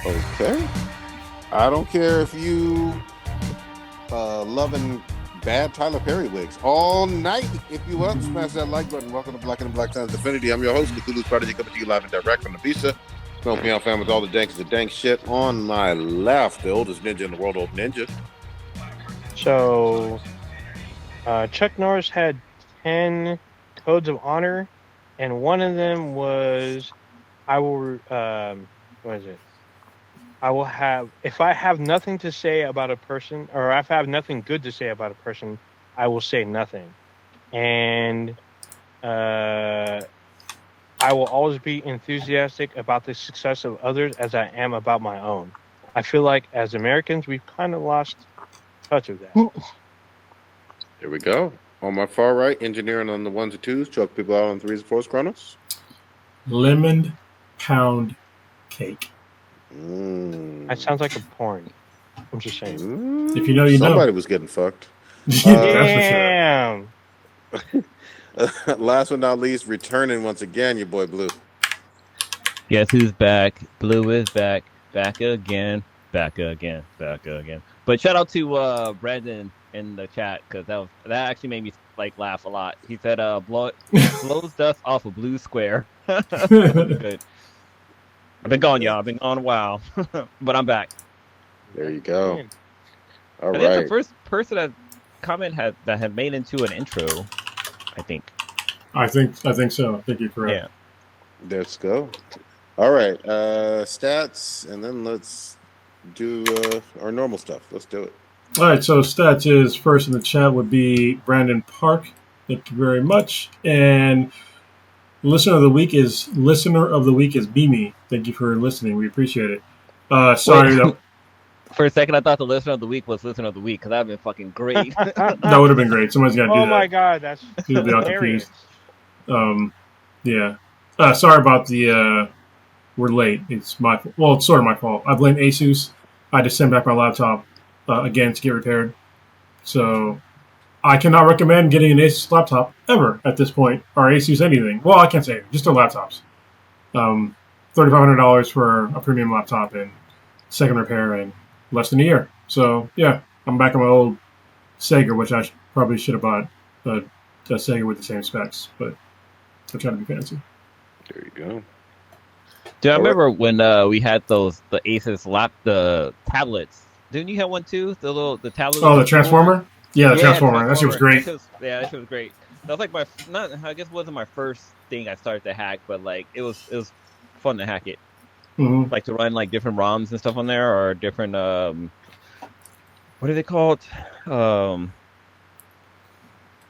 Okay. I don't care if you loving bad Tyler Perry wigs all night. If you up, smash that like button. Welcome to Black and the Black Times Infinity. I'm your host, Cthulhu's Prodigy, coming to you live and direct from the Visa. Smoke me out, fam, with all the dank is the dank shit. On my left, the oldest ninja in the world, Old Ninja. So, Chuck Norris had 10 codes of honor, and one of them was, I will, what is it? I will have, if I have nothing to say about a person, or if I have nothing good to say about a person, I will say nothing. And I will always be enthusiastic about the success of others as I am about my own. I feel like as Americans, we've kind of lost touch of that. Here we go. On my far right, engineering on the ones and twos, choke people out on threes and fours, Chronos. Lemon pound cake. That sounds like a porn. I'm just saying. If you know, you Somebody know. was getting fucked. Damn. Last but not least, returning once again, your boy Blue. Guess who's back? Blue is back. Back again. Back again. Back again. But shout out to Brandon in the chat, because that actually made me laugh a lot. He said blows dust off a blue square. Good. I've been gone, y'all. I've been gone a while. But I'm back. There you go. All I right. think the first person that had made into an intro, I think. I think so. I think you're correct. Yeah. Let's go. All right. Stats, and then let's do our normal stuff. Let's do it. All right, so stats is first in the chat would be Brandon Park. Thank you very much. And listener of the week is Mimi. Thank you for listening. We appreciate it. Sorry though. For a second, I thought the listener of the week was listener of the week, because that'd been fucking great. That would have been great. Somebody's got to do that. Oh my god, that's You'll be all hilarious. confused. Yeah. Sorry about the. We're late. It's my well. It's sort of my fault. I blame Asus. I had to send back my laptop again to get repaired. So I cannot recommend getting an Asus laptop ever at this point, or Asus anything. Well, I can't say anything, just their laptops. $3,500 for a premium laptop and second repair in less than a year. So yeah, I'm back on my old Sega, which I probably should have bought a Sega with the same specs, but I'm trying to be fancy. There you go. Do I remember when we had the Asus the tablets? Didn't you have one too? The tablet. Oh, the Transformer. Yeah, the Transformer. That shit was great. That shit was great. That was I guess it wasn't my first thing I started to hack, but it was fun to hack it. Mm-hmm. To run different ROMs and stuff on there, or different what are they called?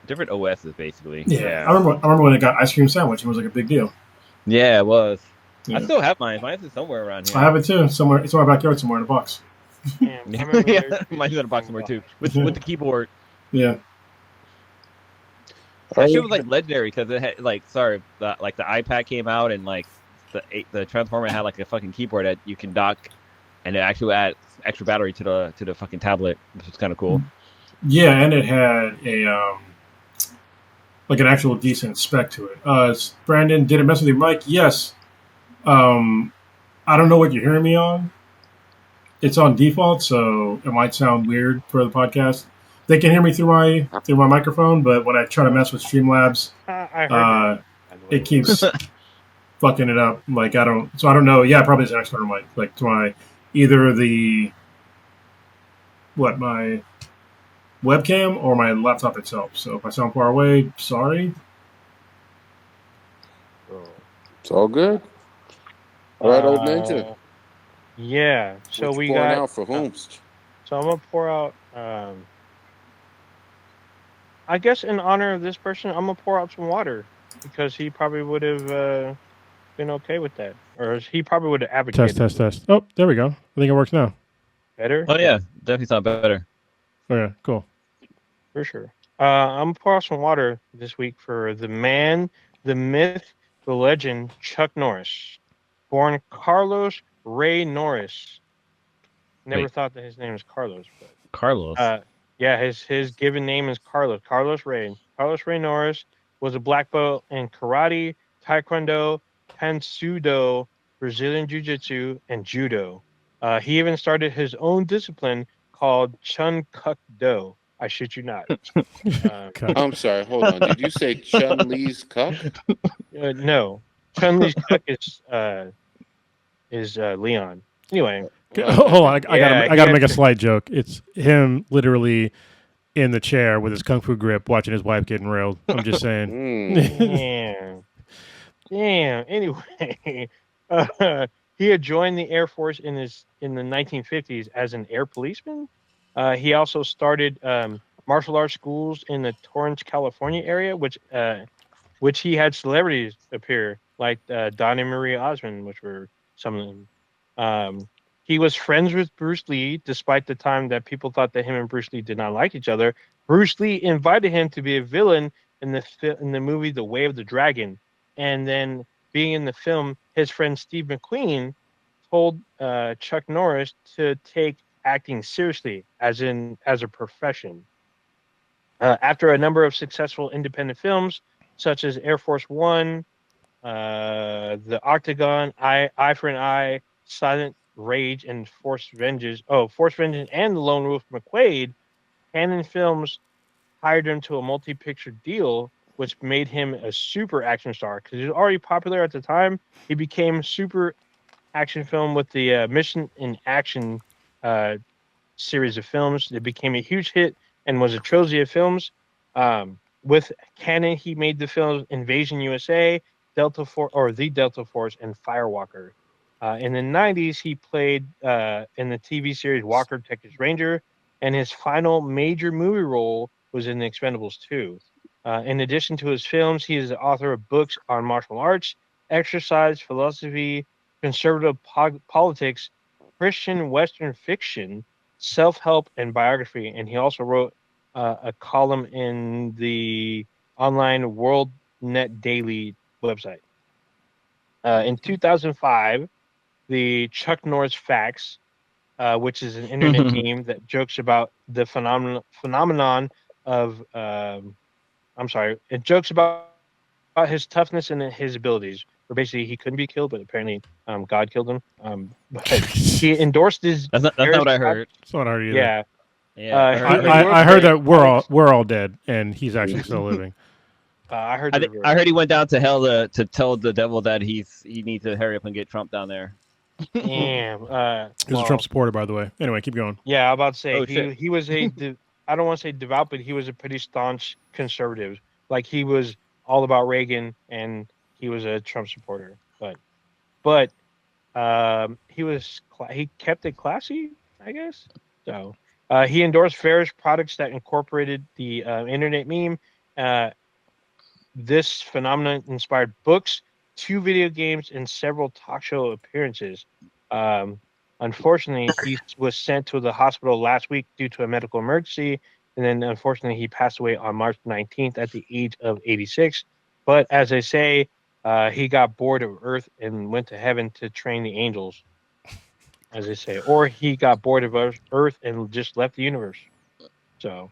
Different OSs basically. Yeah. I remember when it got Ice Cream Sandwich. It was like a big deal. Yeah, it was. Yeah. I still have mine. Mine's somewhere around here. I have it too. Somewhere. It's in my backyard somewhere in a box. Yeah, mine's in a box somewhere too, with the keyboard. Yeah. That shit was legendary, because it had the iPad came out, and the Transformer had a fucking keyboard that you can dock, and it actually adds extra battery to the fucking tablet, which was kind of cool. Yeah, and it had a an actual decent spec to it. Brandon, did it mess with your mic? Yes. I don't know what you're hearing me on. It's on default, so it might sound weird for the podcast. They can hear me through my microphone, but when I try to mess with Streamlabs, it keeps fucking it up. I don't know. Yeah, probably it's an external mic, to my either my webcam or my laptop itself. So if I sound far away, sorry. It's all good. All right, Old Ninja. Yeah. So we pouring got out for whom? So I'm gonna pour out. I guess in honor of this person, I'm gonna pour out some water, because he probably would have been okay with that, or he probably would have advocated. Test. Oh, there we go. I think it works now. Better? Oh yeah, definitely sound better. Oh yeah, cool. For sure. I'm gonna pour out some water this week for the man, the myth, the legend, Chuck Norris, born Carlos Ray Norris. Never thought that his name was Carlos, but Carlos. Yeah, his given name is Carlos. Carlos Ray. Carlos Ray Norris was a black belt in karate, taekwondo, Hansudo, Brazilian jiu-jitsu, and judo. He even started his own discipline called Chun Kuk Do. I shit you not. Uh, Cut. I'm sorry. Hold on. Did you say Chun Li's cuck? no, Chun Li's Kuk is Leon. Anyway, Okay. Hold on, yeah, I he gotta had make a slight joke. It's him literally in the chair with his kung fu grip, watching his wife getting railed. I'm just saying. damn, damn. Anyway, uh, he had joined the Air Force in the 1950s as an air policeman. He also started martial arts schools in the Torrance, California area, which he had celebrities appear, like Donna Marie Osmond, which were some of them. He was friends with Bruce Lee, despite the time that people thought that him and Bruce Lee did not like each other. Bruce Lee invited him to be a villain in in the movie The Way of the Dragon, and then being in the film, his friend Steve McQueen told Chuck Norris to take acting seriously, as a profession. After a number of successful independent films, such as Air Force One, The Octagon, Eye for an Eye, Silent Rage, and Force Vengeance, and The Lone Wolf McQuade, Cannon Films hired him to a multi-picture deal, which made him a super action star because he was already popular at the time. He became super action film with the Mission in Action uh, series of films. It became a huge hit and was a trilogy of films. With Cannon, he made the films Invasion USA, Delta Force, or The Delta Force, and Firewalker. In the 90s, he played in the TV series Walker Texas Ranger, and his final major movie role was in The Expendables 2. In addition to his films, he is the author of books on martial arts, exercise, philosophy, conservative politics, Christian Western fiction, self-help, and biography. And he also wrote a column in the online World Net Daily website. In 2005, the Chuck Norris Facts, which is an internet meme that jokes about the phenomenon of, I'm sorry, it jokes about his toughness and his abilities. Where basically he couldn't be killed, but apparently God killed him. But he endorsed his That's not various what I heard. It's not hard either. Yeah, Yeah, he I heard, endorsed I heard various that products. we're all dead, and he's actually still living. I heard I, the think, reverse. I heard he went down to hell to tell the devil that he needs to hurry up and get Trump down there. Damn. He was a Trump supporter, by the way. Anyway, keep going. Yeah, I'm about to say Oh shit! he was I don't want to say devout, but he was a pretty staunch conservative. Like he was all about Reagan and he was a Trump supporter. But he kept it classy, I guess. So he endorsed various products that incorporated the internet meme. Uh, this phenomenon inspired books, 2 video games, and several talk show appearances. Um, Unfortunately, he was sent to the hospital last week due to a medical emergency, and then unfortunately, he passed away on March 19th at the age of 86. But as I say, he got bored of Earth and went to heaven to train the angels, as they say, or he got bored of Earth and just left the universe. So,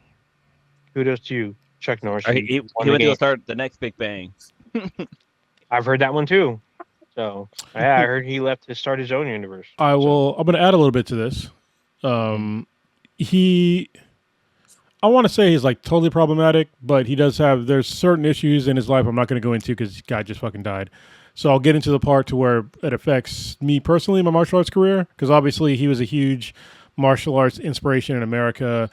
kudos to you, Chuck Norris. Or You won he the went to game. start the next Big Bang. I've heard that one too. So yeah, I heard he left to start his own universe. I'm going to add a little bit to this. He, I want to say he's like totally problematic, but he does have, there's certain issues in his life I'm not going to go into because the guy just fucking died. So I'll get into the part to where it affects me personally in my martial arts career, because obviously he was a huge martial arts inspiration in America.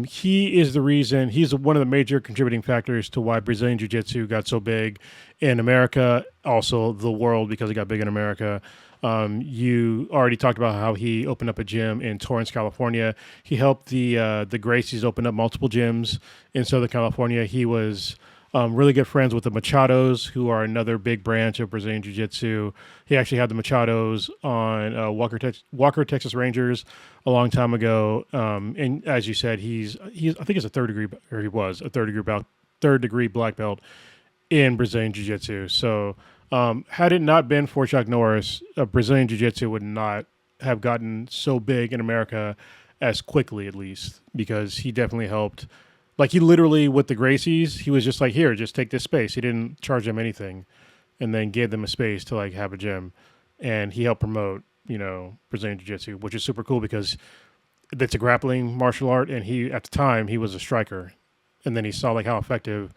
He is the reason, he's one of the major contributing factors to why Brazilian Jiu-Jitsu got so big in America, also the world, because it got big in America. You already talked about how he opened up a gym in Torrance, California. He helped the Gracies open up multiple gyms in Southern California. He was really good friends with the Machados, who are another big branch of Brazilian Jiu-Jitsu. He actually had the Machados on Walker Texas Rangers a long time ago. And as you said, he's I think he's a he was a third degree black belt in Brazilian Jiu-Jitsu. So had it not been for Chuck Norris, Brazilian Jiu-Jitsu would not have gotten so big in America as quickly, at least, because he definitely helped. Like, he literally, with the Gracies, he was just like, here, just take this space. He didn't charge them anything, and then gave them a space to, like, have a gym. And he helped promote Brazilian Jiu-Jitsu, which is super cool because it's a grappling martial art, and at the time he was a striker, and then he saw like how effective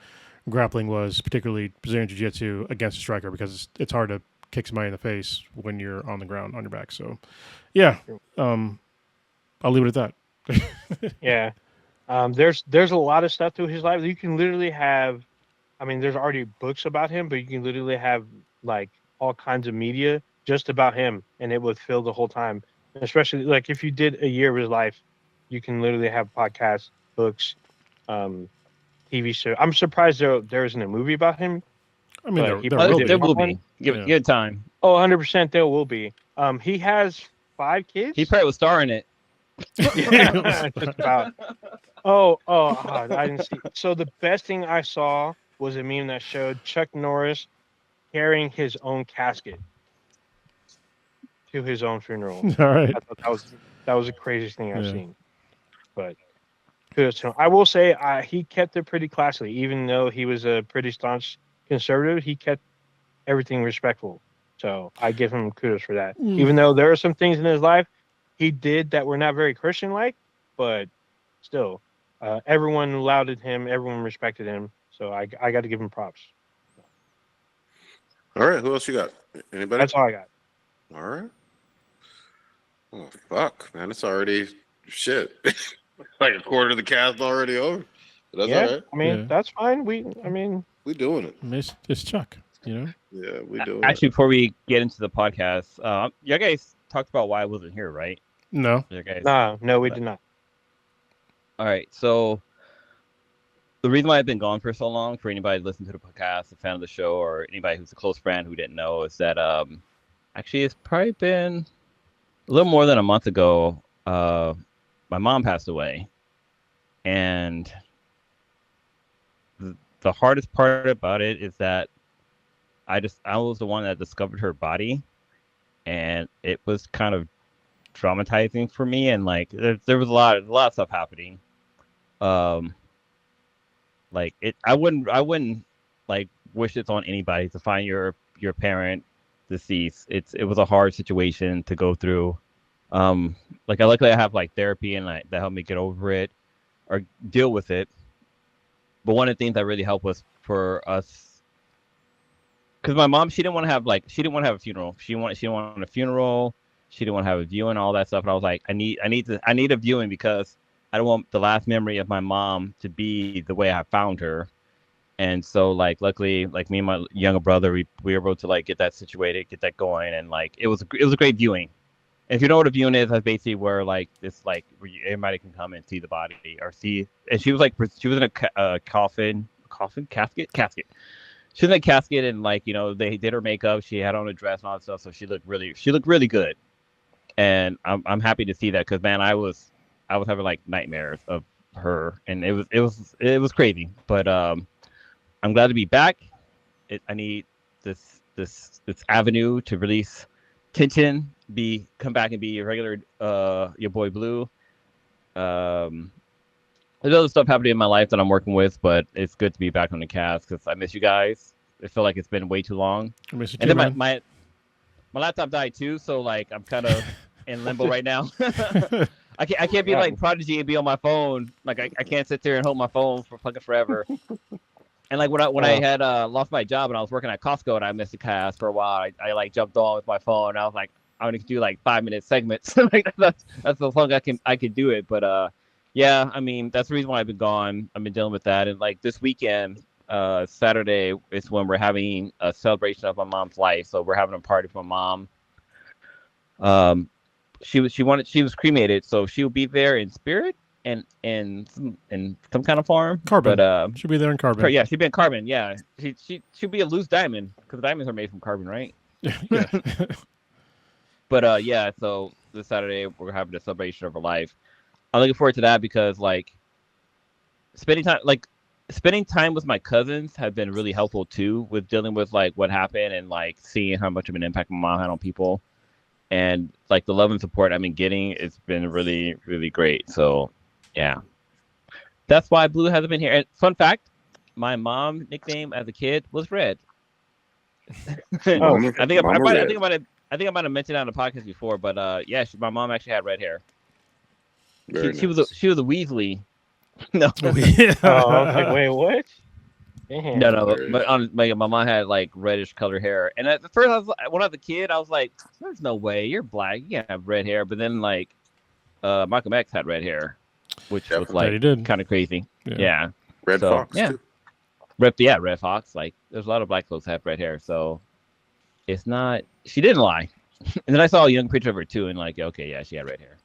grappling was, particularly Brazilian Jiu-Jitsu against a striker, because it's hard to kick somebody in the face when you're on the ground on your back. So, yeah, I'll leave it at that. Yeah. There's a lot of stuff to his life. You can literally have, I mean, there's already books about him, but you can literally have like all kinds of media just about him, and it would fill the whole time. Especially like if you did a year of his life, you can literally have podcasts, books, TV show. I'm surprised there isn't a movie about him. I mean, But he there Oh, will there be. will be. Give Yeah. it time. Oh, 100% there will be. He has 5 kids. He probably was starring it. Yeah, just about. Oh, I didn't see. So the best thing I saw was a meme that showed Chuck Norris carrying his own casket to his own funeral. All right. I thought that was the craziest thing I've Yeah. seen. But kudos to him. I will say he kept it pretty classy, even though he was a pretty staunch conservative. He kept everything respectful. So I give him kudos for that. Even though there are some things in his life he did that were not very Christian-like, but still, everyone lauded him, everyone respected him. So I got to give him props. All right, who else you got? Anybody? That's all I got. All right. Oh fuck, man! It's already shit. Like a quarter of the cast already over. But that's all right. I mean, Yeah. that's fine. We doing it. It's Chuck, Yeah, we doing Actually, it. before we get into the podcast, you guys talked about why I wasn't here, right? No. You guys. no, we did not. All right. So the reason why I've been gone for so long, for anybody listening to the podcast, a fan of the show, or anybody who's a close friend who didn't know, is that actually it's probably been a little more than a month ago. My mom passed away, and the hardest part about it is that I was the one that discovered her body, and it was kind of traumatizing for me, and like there was a lot of stuff happening. Like I wouldn't like wish this on anybody to find your parent deceased. It was a hard situation to go through. Like luckily I have like therapy and that helped me get over it or deal with it. But one of the things that really helped was for us, because my mom, she didn't want to have a funeral. She didn't want a funeral. She didn't want to have a viewing, all that stuff. And I was like, I need a viewing because I don't want the last memory of my mom to be the way I found her. And so like luckily, like me and my younger brother, we were able to like get that situated, get that going, and like it was a great viewing. And if you know what a viewing is, that's basically where like this like where everybody can come and see the body or see. And she was in a casket. She was in a casket, and like they did her makeup. She had on a dress and all that stuff, so she looked really good. And I'm happy to see that because man, I was having like nightmares of her, and it was crazy. But I'm glad to be back. I need this avenue to release tension, come back and be your regular your boy Blue. There's other stuff happening in my life that I'm working with, but it's good to be back on the cast because I miss you guys. I feel like it's been way too long. I miss you And too, then man. my laptop died too, so like I'm kind of in limbo right now. I can't be like Prodigy and be on my phone. Like I can't sit there and hold my phone for fucking forever. And like when I had lost my job and I was working at Costco and I missed the cast for a while, I like jumped on with my phone. And I was like, I want to do like 5-minute segments. Like that's the long I can do it. But yeah, I mean that's the reason why I've been gone. I've been dealing with that. And like this weekend, Saturday is when we're having a celebration of my mom's life. So we're having a party for my mom. She was cremated, so she'll be there in spirit and in some kind of form. Carbon. But She'll be there in carbon. yeah, she'll be in carbon. Yeah, she'll be a loose diamond because diamonds are made from carbon, right? Yeah. But yeah, so this Saturday we're having a celebration of her life. I'm looking forward to that because like spending time with my cousins have been really helpful too with dealing with like what happened and like seeing how much of an impact my mom had on people. And like the love and support I've been getting, it's been really, really great. So yeah, that's why Blue hasn't been here. And fun fact, my mom nickname as a kid was Red. I think I might I think I might have mentioned it on the podcast before, but yeah, my mom actually had red hair. Very She was nice. she was a Weasley. No, Oh, I was like, wait, what? Damn. no. Very But my mom had like reddish colored hair, and at the first, when I was a kid, I was like, "There's no way you're black. You can't have red hair." But then like, Malcolm X had red hair, which was Definitely. Yeah, he like did. kind of crazy. Yeah. Red So, Fox yeah. too. Red Fox. Like, there's a lot of black folks that have red hair, so it's not. She didn't lie. And then I saw a young picture of her too, and like, okay, yeah, she had red hair.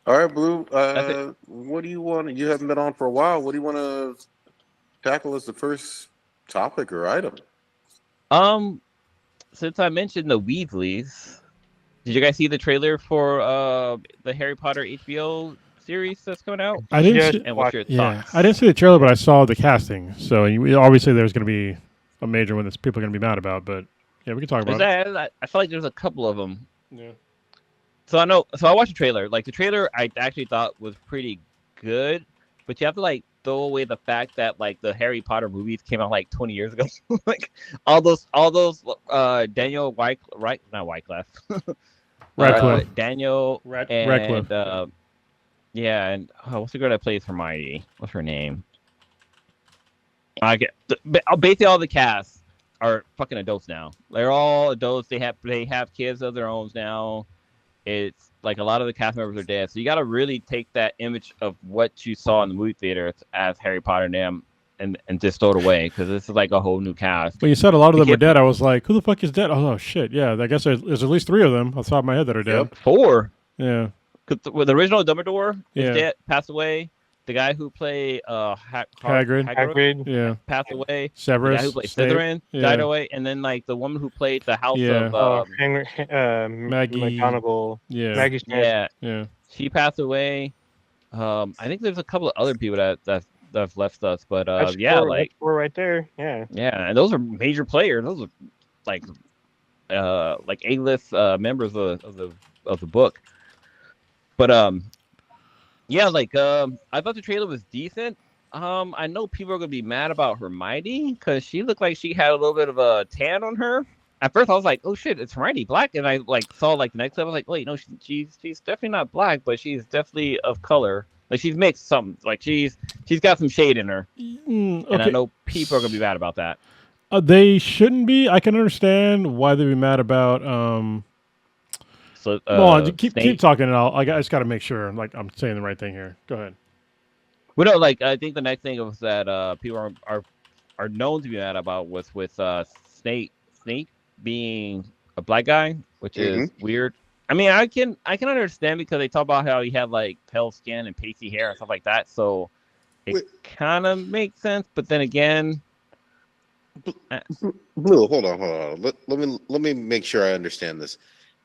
All right, Blue. That's it. What do you want? You haven't been on for a while. What do you want to tackle as the first topic or item? Since I mentioned the Weasleys, did you guys see the trailer for the Harry Potter HBO series that's coming out? I didn't. Just See, And what's your yeah, thoughts? I didn't see the trailer, but I saw the casting. So obviously, there's going to be a major one that people are going to be mad about. But yeah, we can talk about it. I feel like there's a couple of them. Yeah. So I know. So I watched the trailer. Like the trailer, I actually thought was pretty good, but you have to like throw away the fact that like the Harry Potter movies came out like 20 years ago. Like all those Daniel not Wycliffe. Radcliffe. Daniel and Radcliffe. yeah, and what's the girl that plays Hermione? What's her name? I get basically all the cast are fucking adults now. They're all adults. They have kids of their own now. It's like a lot of the cast members are dead, so you got to really take that image of what you saw in the movie theater as Harry Potter and just throw it away because this is like a whole new cast. But you said a lot of them are dead. I was like, who the fuck is dead? Oh shit, yeah. I guess there's at least 3 of them off the top of my head that are dead. Yep. 4. Yeah. Cause the original Dumbledore Yeah. is dead, passed away. The guy who played Hagrid. Yeah. passed away. Severus. The guy who played Snape. Slytherin died away, and then like the woman who played the House Yeah. of Henry, Maggie. McGonagall. Yeah. Maggie Smith. Yeah. she passed away. I think there's a couple of other people that left us, but That's yeah, four, like that's 4 right there. Yeah. yeah, and those are major players. Those are like A-list members of the book. But yeah, like I thought the trailer was decent. I know people are gonna be mad about Hermione because she looked like she had a little bit of a tan on her. At first, I was like, "Oh shit, it's Hermione black," and I like saw like the next level. I was like, "Wait, no, she's definitely not black, but she's definitely of color. Like she's mixed something. Like she's got some shade in her." Okay. And I know people are gonna be mad about that. They shouldn't be. I can understand why they'd be mad about. So Hold on, keep Snape. talking, and I just got to make sure I'm saying the right thing here. Go ahead. Well, no, like I think the next thing was that people are known to be mad about was with Snape being a black guy, which is weird. I mean, I can understand because they talk about how he had like pale skin and pasty hair and stuff like that, so it kind of makes sense. But then again, Blue, hold on. Let me make sure I understand this.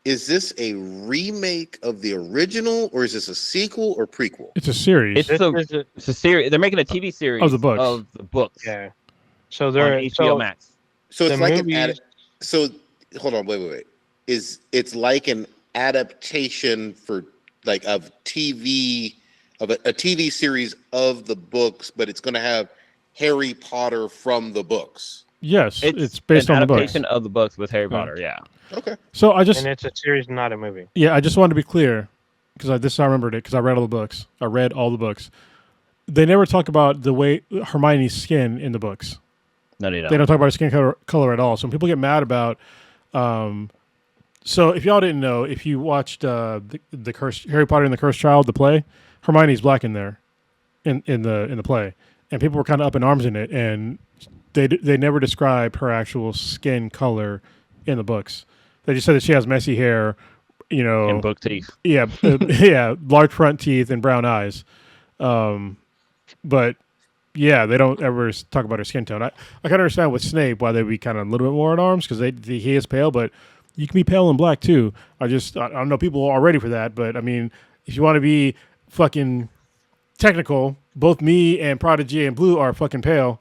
Is this a remake of the original, or is this a sequel or prequel? It's a series. it's a series. They're making a TV series Of the books. Yeah. So on they're HBO Max. So it's the like movies- So hold on, wait. It's like an adaptation for like of TV of a TV series of the books, but it's going to have Harry Potter from the books. Yes, it's based an on the books. adaptation of the books with Harry Potter. Yeah. Okay. So and it's a series, not a movie. I just wanted to be clear because this I remembered it because I read all the books. I read all the books. They never talk about the way Hermione's skin in the books. No, they don't. They don't talk about her skin color at all. So when people get mad about, so if y'all didn't know, if you watched the Harry Potter and the Cursed Child, the play, Hermione's black in there, in the play, and people were kind of up in arms in it, and they never described her actual skin color in the books. They just said that she has messy hair, and book teeth. Yeah, large front teeth and brown eyes. But yeah, they don't ever talk about her skin tone. I can understand with Snape why they'd be kind of a little bit more in arms because he is pale, but you can be pale and black too. I don't know people are ready for that, but I mean, if you want to be fucking technical, both me and Prodigy and Blue are fucking pale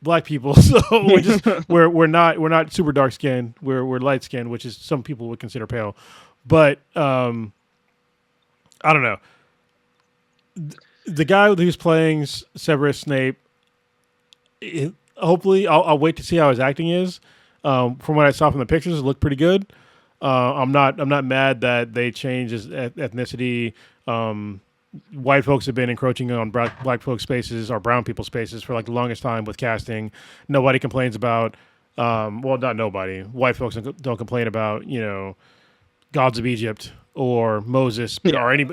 black people, so we're not super dark skinned. We're light skinned, which is some people would consider pale. But I don't know. The guy who's playing Severus Snape, hopefully I'll wait to see how his acting is. From what I saw from the pictures, it looked pretty good. I'm not mad that they changed his ethnicity. White folks have been encroaching on black folks' spaces or brown people's spaces for like the longest time with casting. Nobody complains about. Well, not nobody. White folks don't complain about gods of Egypt or Moses or any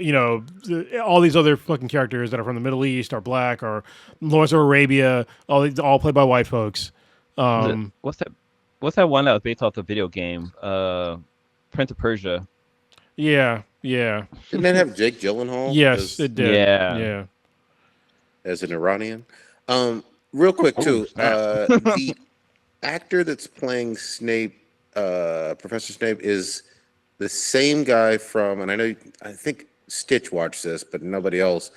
all these other fucking characters that are from the Middle East or black or Lawrence of Arabia. All played by white folks. What's that? What's that one that was based off the video game? Prince of Persia. Yeah. Didn't that have Jake Gyllenhaal? Yes, it did. Yeah. As an Iranian. Real quick too, the actor that's playing Snape, Professor Snape, is the same guy from, and I think Stitch watched this, but nobody else.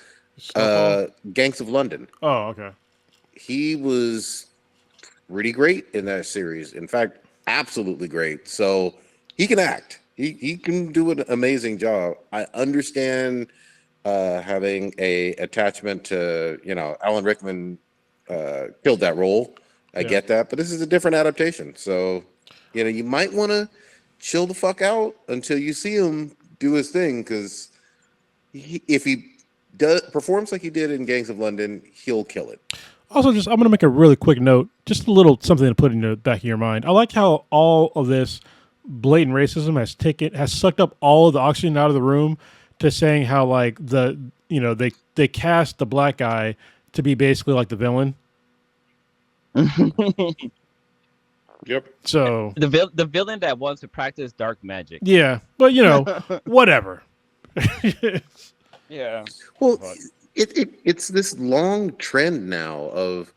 Gangs of London. Oh, okay. He was pretty great in that series. In fact, absolutely great. So he can act. He can do an amazing job. I understand having a attachment to Alan Rickman killed that role. I get that, but this is a different adaptation. So you might want to chill the fuck out until you see him do his thing, because if he performs like he did in Gangs of London, he'll kill it. Also, I'm going to make a really quick note, just a little something to put in the back of your mind. I like how all of this blatant racism has sucked up all of the oxygen out of the room to saying how like they cast the black guy to be basically like the villain. Yep. So the villain that wants to practice dark magic. Yeah, but whatever. Yeah. Well, it's this long trend now of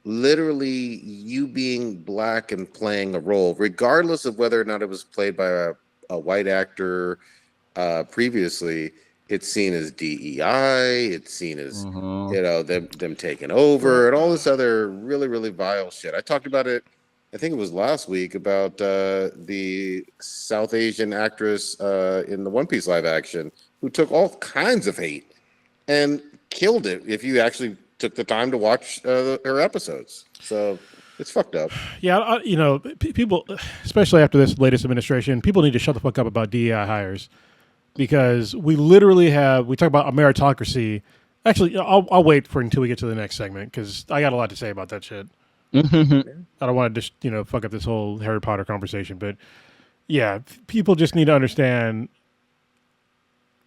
literally you being black and playing a role, regardless of whether or not it was played by a white actor previously. It's seen as DEI. It's seen as them taking over and all this other really, really vile shit. I talked about it. I think it was last week about the South Asian actress in the One Piece live action who took all kinds of hate and killed it if you actually took the time to watch her episodes. So it's fucked up. Yeah, people, especially after this latest administration, people need to shut the fuck up about DEI hires, because we literally we talk about a meritocracy. Actually, I'll wait until we get to the next segment, because I got a lot to say about that shit. I don't want to just fuck up this whole Harry Potter conversation, but yeah, people just need to understand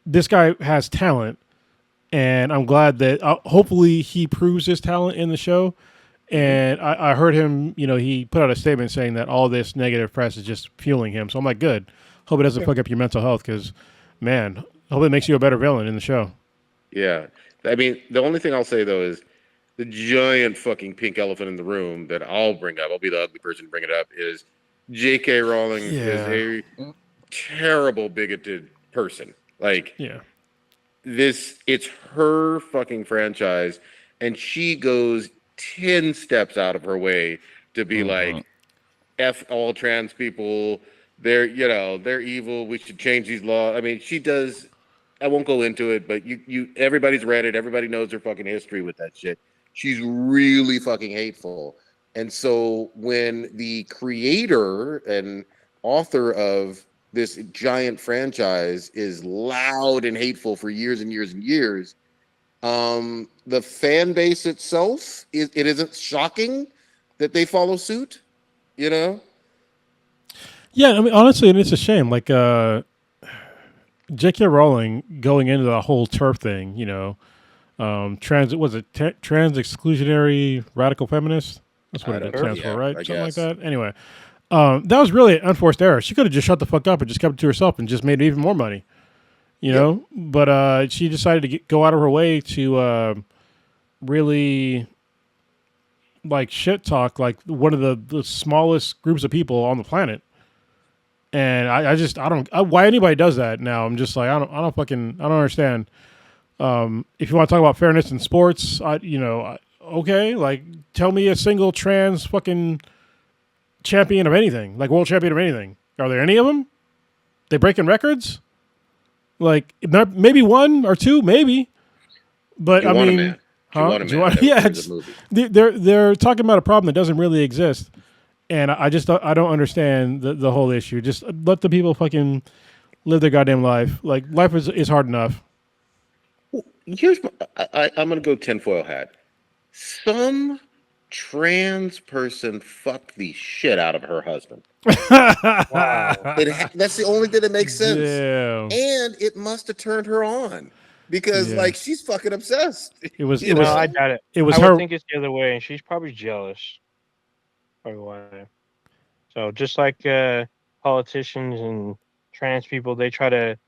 this guy has talent, and I'm glad that hopefully he proves his talent in the show. And I heard him, he put out a statement saying that all this negative press is just fueling him. So I'm like, good. Hope it doesn't fuck up your mental health, because, man, hope it makes you a better villain in the show. Yeah. I mean, the only thing I'll say, though, is the giant fucking pink elephant in the room that I'll bring up, I'll be the ugly person to bring it up, is J.K. Rowling is a terrible, bigoted person. Like, it's her fucking franchise, and she goes 10 steps out of her way to be like, F all trans people, they're evil, we should change these laws. I mean, she does. I won't go into it, but everybody's read it, everybody knows her fucking history with that shit. She's really fucking hateful. And so when the creator and author of this giant franchise is loud and hateful for years and years and years, the fan base itself, it isn't shocking that they follow suit, Yeah, I mean, honestly, and it's a shame. Like, J.K. Rowling going into the whole TERF thing, trans exclusionary radical feminist? That's what it stands for, right? Something like that. Anyway, that was really an unforced error. She could have just shut the fuck up and just kept it to herself and just made even more money, know? But she decided to go out of her way to really like shit talk like one of the smallest groups of people on the planet. And I don't why anybody does that now. I'm just like, I don't understand. If you want to talk about fairness in sports, okay, like tell me a single trans fucking champion of anything, like world champion of anything. Are there any of them? They breaking records? Like maybe one or two, maybe. But I mean, they're talking about a problem that doesn't really exist. And I just I don't understand the whole issue. Just let the people fucking live their goddamn life. Like life is hard enough. Well, I'm gonna go tinfoil hat. Some trans person fucked the shit out of her husband. Wow. That's the only thing that makes sense. Damn. And it must have turned her on because Yeah. like she's fucking obsessed. It was You it was No, know? I doubt it. it was I would her. think it's the other way, and she's probably jealous. Or why? So just like politicians and trans people, they try to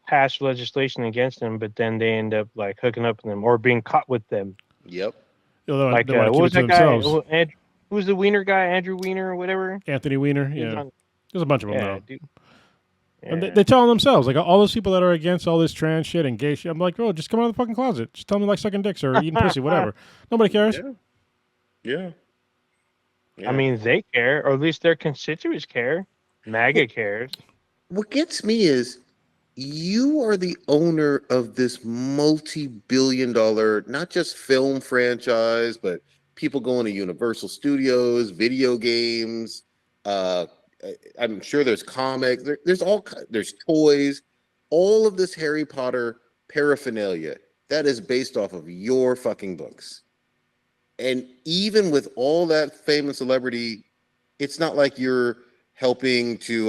pass legislation against them, but then they end up like hooking up with them or being caught with them. Yep. They Like want to what keep was it to that guy? themselves. Who was the Wiener guy? Andrew Wiener or whatever. Anthony Weiner. He was Yeah. on. There's a bunch of them Yeah, now. dude. And Yeah. they tell them themselves, like all those people that are against all this trans shit and gay shit. I'm like, bro, just come out of the fucking closet. Just tell me like sucking dicks or eating pussy, whatever. Nobody cares. Yeah. Yeah. I mean, they care, or at least their constituents care. MAGA cares. What gets me is you are the owner of this multi-billion-dollar, not just film franchise, but people going to Universal Studios, video games. Uh, I'm sure there's comics. There's toys. All of this Harry Potter paraphernalia that is based off of your fucking books. And even with all that fame and celebrity, it's not like you're helping to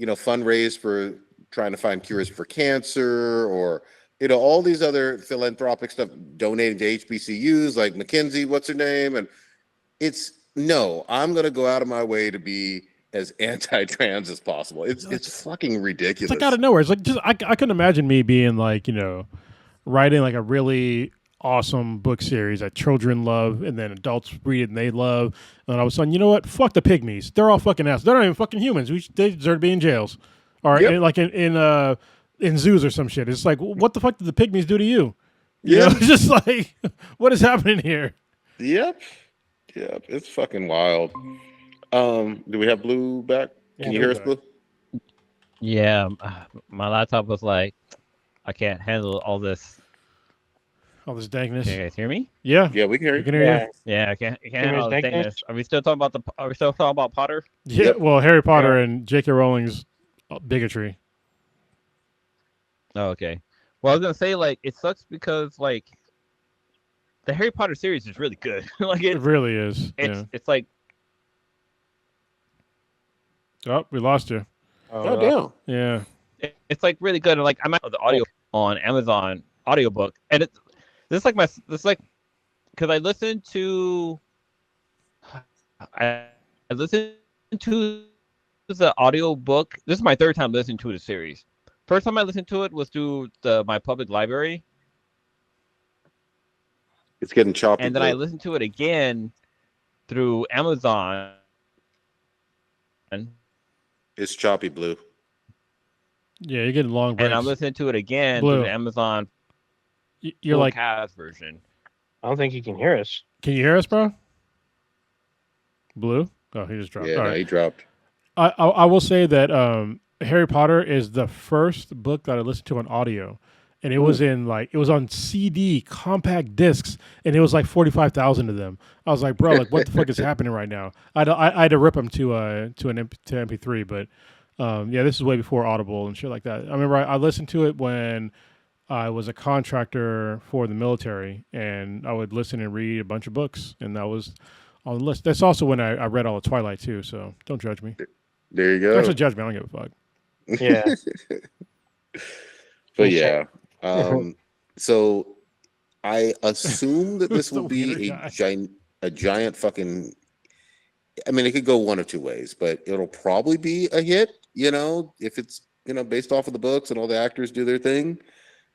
fundraise for trying to find cures for cancer or all these other philanthropic stuff, donating to HBCUs like McKinsey, what's her name? And I'm gonna go out of my way to be as anti-trans as possible. It's fucking ridiculous. It's like out of nowhere. It's like just I couldn't imagine me being like, writing like a really awesome book series that children love and then adults read it and they love. And all of a sudden, you know what? Fuck the pygmies. They're all fucking assholes. They're not even fucking humans. They deserve to be in jails. Or Yep. in zoos or some shit. It's like, what the fuck did the pygmies do to you? Yeah. It's just like, what is happening here? Yep. It's fucking wild. Do we have Blue back? Can you hear us, Blue? Yeah, my laptop was like, I can't handle all this. All this dankness. Can you guys hear me? Yeah. Yeah, we can hear We you. can hear you. Yeah, I can't handle all this dankness? dankness. Are we still talking about Potter? Yeah. Yep. Well, Harry Potter and J.K. Rowling's bigotry. Oh, okay. Well, I was gonna say like it sucks because like the Harry Potter series is really good. Like It really is. it's like Oh, we lost you. Oh, damn. Yeah. it's like really good. And like I'm at the audio on Amazon audiobook, and this is like because I listened to the audiobook. This is my third time listening to the series. First time I listened to it was through my public library, It's getting choppy. and then I listened to it again through Amazon. It's choppy, Blue. Yeah, you're getting long breaks. And I'm listening to it again Blue. through the Amazon You're like, cast version. I don't think he can hear us. can you hear us, bro? Blue? Oh, he just dropped. Yeah, All no, right. he dropped. I will say that Harry Potter is the first book that I listened to on audio, and it was on CD compact discs, and it was like 45,000 of them. I was like, bro, like what the fuck is happening right now? I had to rip them to MP3, but yeah, this is way before Audible and shit like that. I remember I listened to it when I was a contractor for the military, and I would listen and read a bunch of books, and that was on the list. That's also when I read all of Twilight too, so don't judge me. There you go. Actually, judge me. I don't give a fuck. Yeah. But yeah. So I assume that this The will be wiener guy. a giant fucking. I mean, it could go one of two ways, but it'll probably be a hit. If it's based off of the books and all the actors do their thing.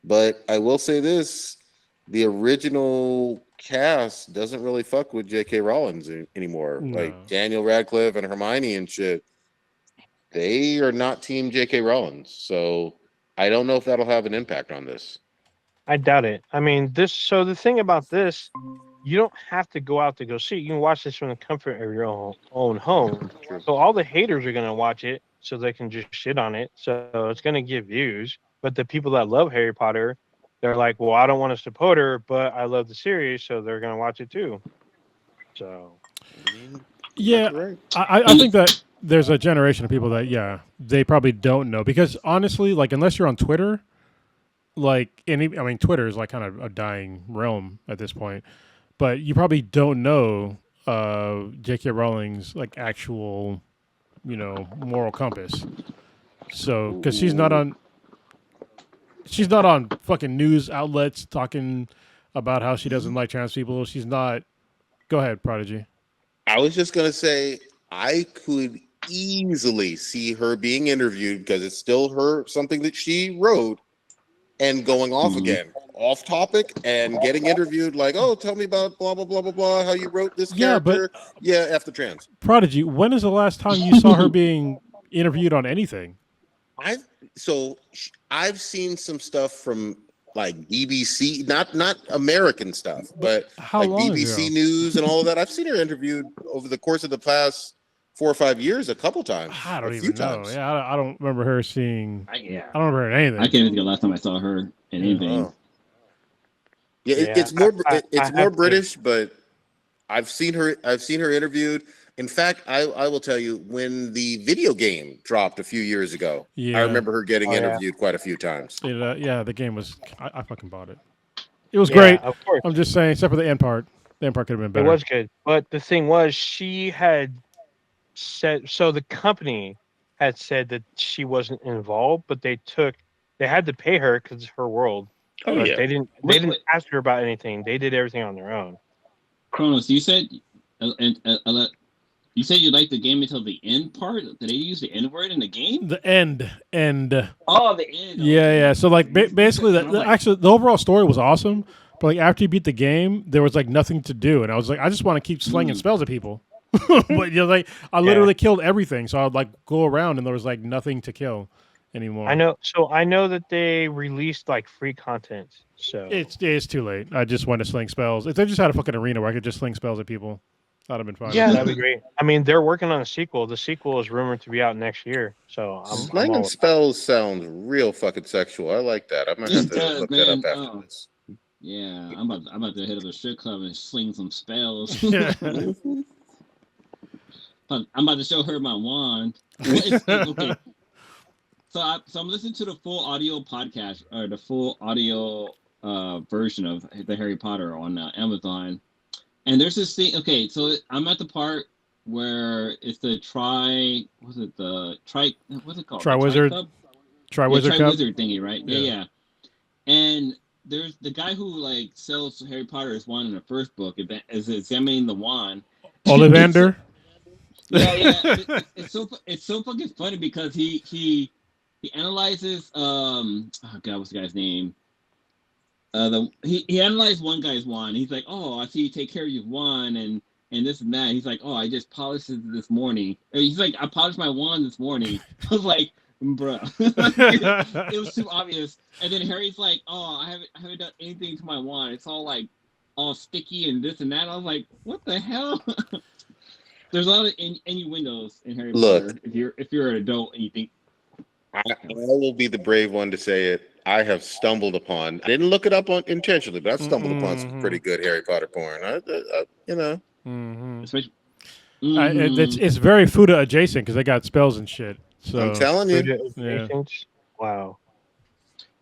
But I will say this: the original cast doesn't really fuck with J.K. Rowling anymore. No. Like Daniel Radcliffe and Hermione and shit. They are not Team J.K. Rowling, so I don't know if that'll have an impact on this. I doubt it. I mean, so the thing about this, you don't have to go out to go see it. You can watch this from the comfort of your own home. True. So all the haters are going to watch it so they can just shit on it. So it's going to get views. But the people that love Harry Potter, they're like, well, I don't want to support her, but I love the series, so they're going to watch it too. So Yeah, Right. I think that there's a generation of people that they probably don't know because honestly, like unless you're on Twitter, like I mean Twitter is like kind of a dying realm at this point, but you probably don't know J.K. Rowling's like actual moral compass. So because she's not on fucking news outlets talking about how she doesn't like trans people. She's not. Go ahead, Prodigy. I was just gonna say I could easily see her being interviewed because it's still her something that she wrote and going off again, off topic and getting interviewed like, oh, tell me about blah blah blah blah blah, how you wrote this Yeah, but character. Yeah, after trans. Prodigy, when is the last time you saw her being interviewed on anything? I've seen some stuff from like BBC, not American stuff, but How like long BBC ago? News and all of that. I've seen her interviewed over the course of the past 4 or 5 years a couple times, I don't a few even know. times. Yeah, I don't remember her seeing. Yeah. I don't remember her in anything. I can't even think of the last time I saw her in anything. Oh. Yeah, Yeah, it's more I it's have more to- British, but I've seen her interviewed. In fact, I will tell you when the video game dropped a few years ago, Yeah. I remember her getting Oh, yeah. interviewed quite a few times. Yeah, the game was. I fucking bought it. It was Yeah, great. of course. I'm just saying, except for the end part. The end part could have been It better. was good. But the thing was, she had said, so the company had said that she wasn't involved, but they had to pay her because it's her world. Oh But yeah. they didn't Wait. ask her about anything. They did everything on their own. Kronos, you said you said you liked the game until the end part. Did they use the N word in the game? The end. Oh, the end. Yeah. So like basically, I was like- actually the overall story was awesome, but like after you beat the game, there was like nothing to do, and I was like, I just want to keep slinging spells at people. But like I literally killed everything, so I'd like go around and there was like nothing to kill anymore. I know. So I know that they released like free content. So It's too late. I just want to sling spells. If they just had a fucking arena where I could just sling spells at people, that'd have been fine. yeah, that'd be great. I mean, they're working on a sequel. The sequel is rumored to be out next year. So I'm Slanging all- spells sounds real fucking sexual. I like that. I'm gonna have to It look does, that up man. after Oh. this. Yeah, I'm about to hit up a strip club and sling some spells. Yeah. I'm about to show her my wand. Okay. So I'm listening to the full audio podcast or the full audio version of the Harry Potter on Amazon, and there's this thing. Okay, so I'm at the part where it's the what's it called? Triwizard Tri-Wizard Cup. thingy, right? Yeah. And there's the guy who like sells Harry Potter's wand in the first book is examining the wand. Ollivander. Yeah. It's so fucking funny because he analyzes oh god, what's the guy's name? He analyzed one guy's wand. He's like, oh, I see you take care of your wand and this and that. He's like, oh, I just polished it this morning. He's like, I polished my wand this morning. I was like, bruh. It was too obvious. And then Harry's like, oh, I haven't done anything to my wand. It's all like all sticky and this and that. I was like, what the hell? There's a lot of innuendos in Harry Potter. If you're an adult and you think, I will be the brave one to say it. I have stumbled upon. I didn't look it up intentionally, but I've stumbled upon some pretty good Harry Potter porn. Mm-hmm. especially, It's very Fuda adjacent because they got spells and shit. So I'm telling you. Yeah. Wow.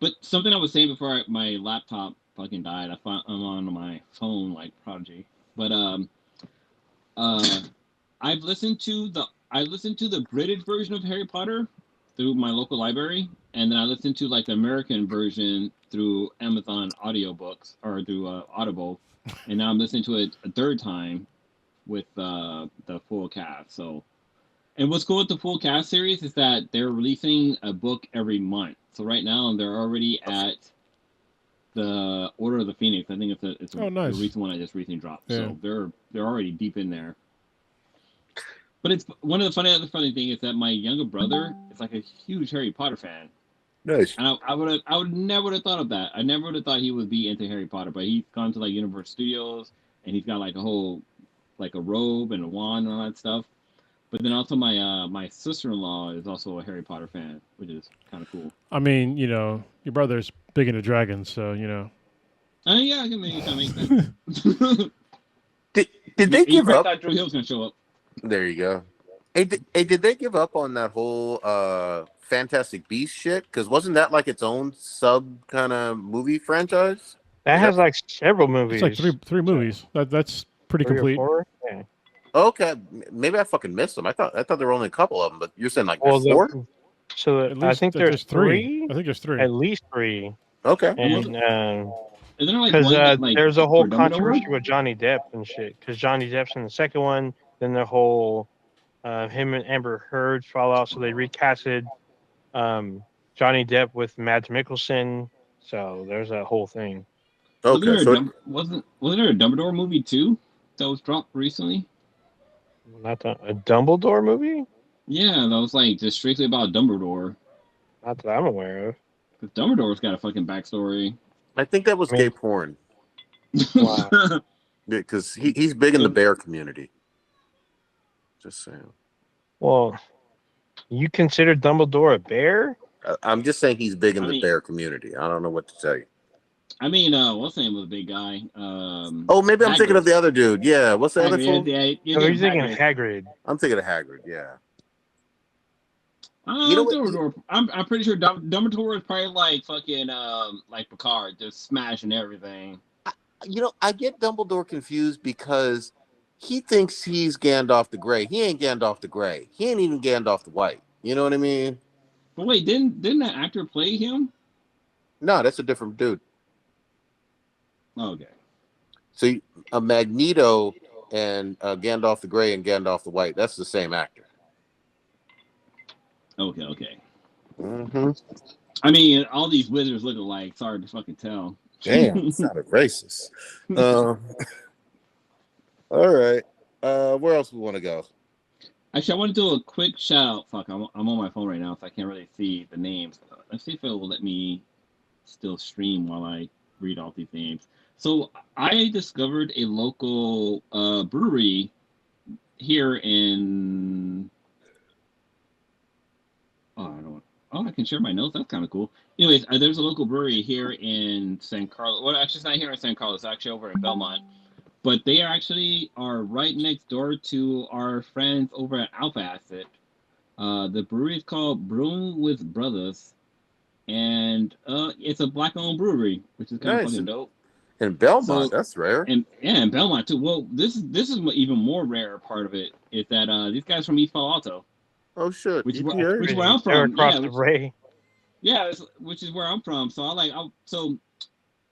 But something I was saying before my laptop fucking died. I'm on my phone like Prodigy. But I listened to the British version of Harry Potter through my local library, and then I listened to like the American version through Amazon audiobooks or through Audible, and now I'm listening to it a third time with the full cast. So, and what's cool with the full cast series is that they're releasing a book every month. So right now they're already at the Order of the Phoenix. I think it's nice. the recent one I just recently dropped. Yeah. So they're already deep in there. But it's one of the other funny thing is that my younger brother is like a huge Harry Potter fan, Nice. and I would never have thought of that. I never would have thought he would be into Harry Potter, but he's gone to like Universal Studios and he's got like a whole like a robe and a wand and all that stuff. But then also my sister-in-law is also a Harry Potter fan, which is kind of cool. I mean, your brother's big into dragons, so Yeah, I can make that. Did they give I up? thought Drew Hill's gonna show up. There you go. Hey, did they give up on that whole Fantastic Beast shit? Because wasn't that like its own sub kind of movie franchise? That Is that has like several It's like movies. three movies. That's pretty 3 or 4. complete. Yeah. okay? Maybe I fucking missed them. I thought there were only a couple of them, but you're saying like there's Well, four? so At I least think there's there's three. three, I think there's three. at least three, Okay. And was and isn't there like because one that like there's a whole for Dumbledore? controversy with Johnny Depp and shit. Because Johnny Depp's in the second one, then the whole him and Amber Heard fall out, so they recasted Johnny Depp with Mads Mikkelsen. So there's that whole thing. Okay. So Wasn't there a Dumbledore movie too that was dropped recently? Not a Dumbledore movie, Yeah, that was like just strictly about Dumbledore. not that I'm aware of. Because Dumbledore's got a fucking backstory. I think that was I mean, gay porn. wow. Because he's big in the bear community. Just saying. Well, you consider Dumbledore a bear? I'm just saying he's big in I the mean- bear community. I don't know what to tell you. I mean, what's the name of the big guy? Oh, maybe I'm thinking of the other dude. Yeah, what's the other fool? Yeah, Oh, he's thinking Hagrid. I'm thinking of Hagrid. Yeah. You know what? Dumbledore. I'm pretty sure Dumbledore is probably like fucking like Picard, just smashing everything. I get Dumbledore confused because he thinks he's Gandalf the Grey. He ain't Gandalf the Grey. He ain't even Gandalf the White. You know what I mean? But wait, didn't that actor play him? No, that's a different dude. Okay. So a Magneto and Gandalf the Grey and Gandalf the White, that's the same actor. Okay. Mm-hmm. I mean, all these wizards look alike. It's hard to fucking tell. Damn, it sounded racist. All right. Where else we want to go? Actually, I want to do a quick shout out. Fuck, I'm on my phone right now, so I can't really see the names. Let's see if it will let me still stream while I read all these names. So I discovered a local brewery here in. Oh, I don't. Oh, I can share my notes. That's kind of cool. Anyways, there's a local brewery here in San Carlos. Well, actually, it's not here in San Carlos. It's actually over in Belmont. But they are right next door to our friends over at Alpha Acid. The brewery is called Brewing with Brothers, and it's a black-owned brewery, which is kind of fucking dope. In Belmont, that's rare. And in Belmont too. Well, this is what even more rare part of it is that these guys from East Palo Alto. Oh shit! Which is where I'm They're from. across the Ray. Yeah, which is where I'm from. So so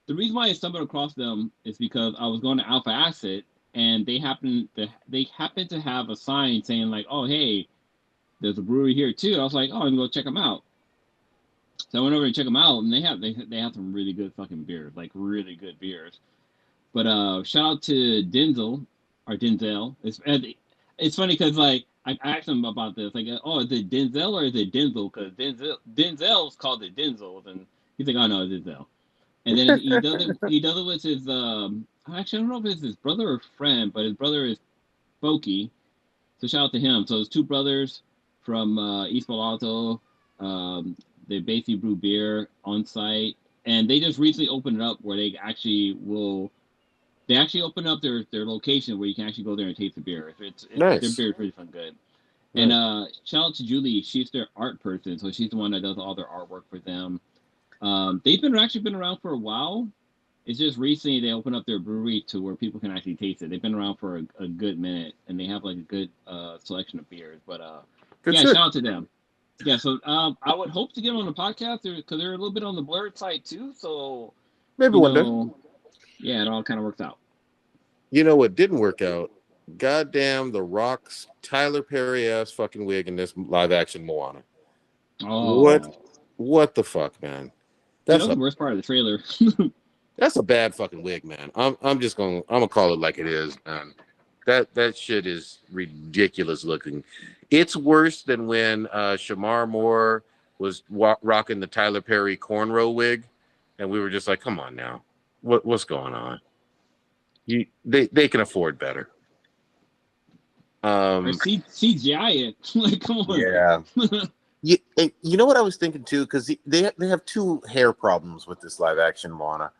the reason why I stumbled across them is because I was going to Alpha Acid and they happened to have a sign saying like, "Oh, hey, there's a brewery here too." I was like, "Oh, I'm gonna go check them out." So I went over to check them out, and they have some really good fucking beers, like really good beers. But shout out to Denzel or Denzel. It's funny because like I asked him about this, like, "Oh, is it Denzel or is it Denzel?" Because Denzel's called it Denzel, and he's like, "Oh no, it's Denzel." And then he does it with his actually I don't know if it's his brother or friend, but his brother is Boki. So shout out to him. So there's two brothers from East Palo Alto. They basically brew beer on site, and they just recently opened it up where they actually opened up their location where you can actually go there and taste the beer. Nice. Their beer is really fun good. Nice. And shout out to Julie. She's their art person, so she's the one that does all their artwork for them. They've actually been around for a while. It's just recently they opened up their brewery to where people can actually taste it. They've been around for a good minute, and they have like a good selection of beers. But shout out to them. Yeah, so I would hope to get them on the podcast because they're a little bit on the blurred side too. So maybe one day. Yeah, it all kind of works out. You know what didn't work out? Goddamn The Rock's Tyler Perry ass fucking wig in this live action Moana. Oh, what the fuck, man? That's the worst part of the trailer. That's a bad fucking wig, man. I'm gonna call it like it is, man. That shit is ridiculous looking. It's worse than when Shamar Moore was rocking the Tyler Perry cornrow wig, and we were just like, come on now, what's going on? They can afford better. CGI it. Like, come on. Yeah. You know what I was thinking too, because they have two hair problems with this live action Moana.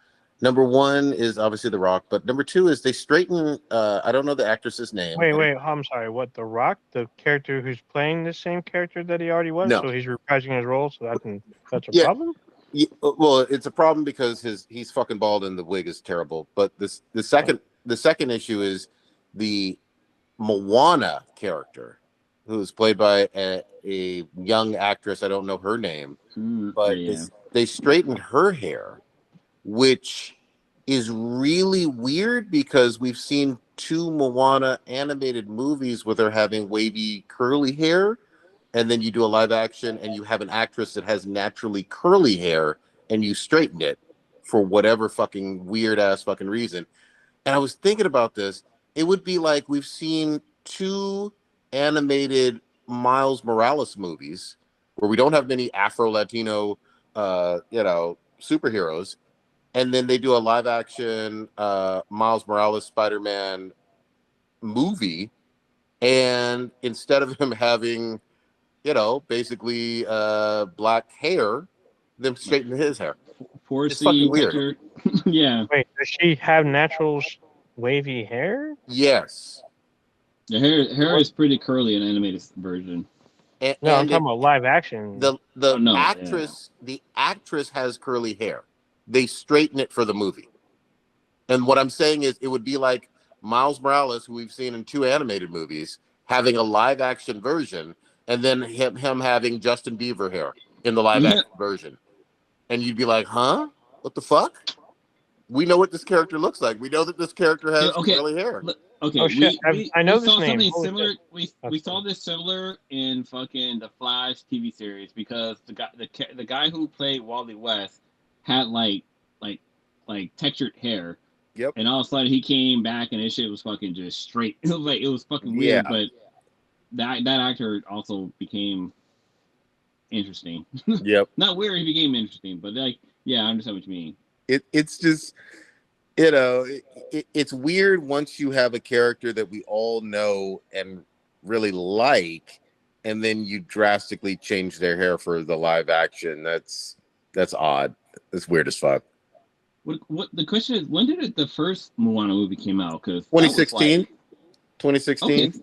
Number one is obviously The Rock, but number two is they straighten. I don't know the actress's name. Wait. I'm sorry. What, The Rock, the character who's playing the same character that he already was, No. so he's reprising his role. So that's a Yeah. problem. Yeah, well, it's a problem because he's fucking bald and the wig is terrible. But the second issue is the Moana character, who is played by a young actress. I don't know her name, but they straightened her hair, which is really weird because we've seen 2 Moana animated movies with her having wavy curly hair, and then you do a live action and you have an actress that has naturally curly hair and you straighten it for whatever fucking weird ass fucking reason. And I was thinking about this. It would be like we've seen 2 animated Miles Morales movies where we don't have many Afro Latino, superheroes, and then they do a live action Miles Morales Spider-Man movie, and instead of him having basically black hair, them straighten his hair. It's fucking weird. Yeah. Wait, does she have natural wavy hair? Yes. The hair is pretty curly in animated version. No, I'm talking about live action. The actress has curly hair. They straighten it for the movie. And what I'm saying is, it would be like Miles Morales, who we've seen in 2 animated movies, having a live action version, and then him having Justin Bieber hair in the live action version. And you'd be like, huh? What the fuck? We know what this character looks like. We know that this character has curly hair. Okay, oh, shit. I know we this saw name. something similar. We saw this similar in fucking the Flash TV series, because the guy who played Wally West had like textured hair. Yep. And all of a sudden he came back and his shit was fucking just straight. It was fucking weird, but that actor also became interesting. Yep. Not weird, he became interesting, but I understand what you mean. It's just, it's weird once you have a character that we all know and really like, and then you drastically change their hair for the live action. That's odd. It's weird as fuck. What the question is, when did the first Moana movie came out? Because 2016. 2016. Okay.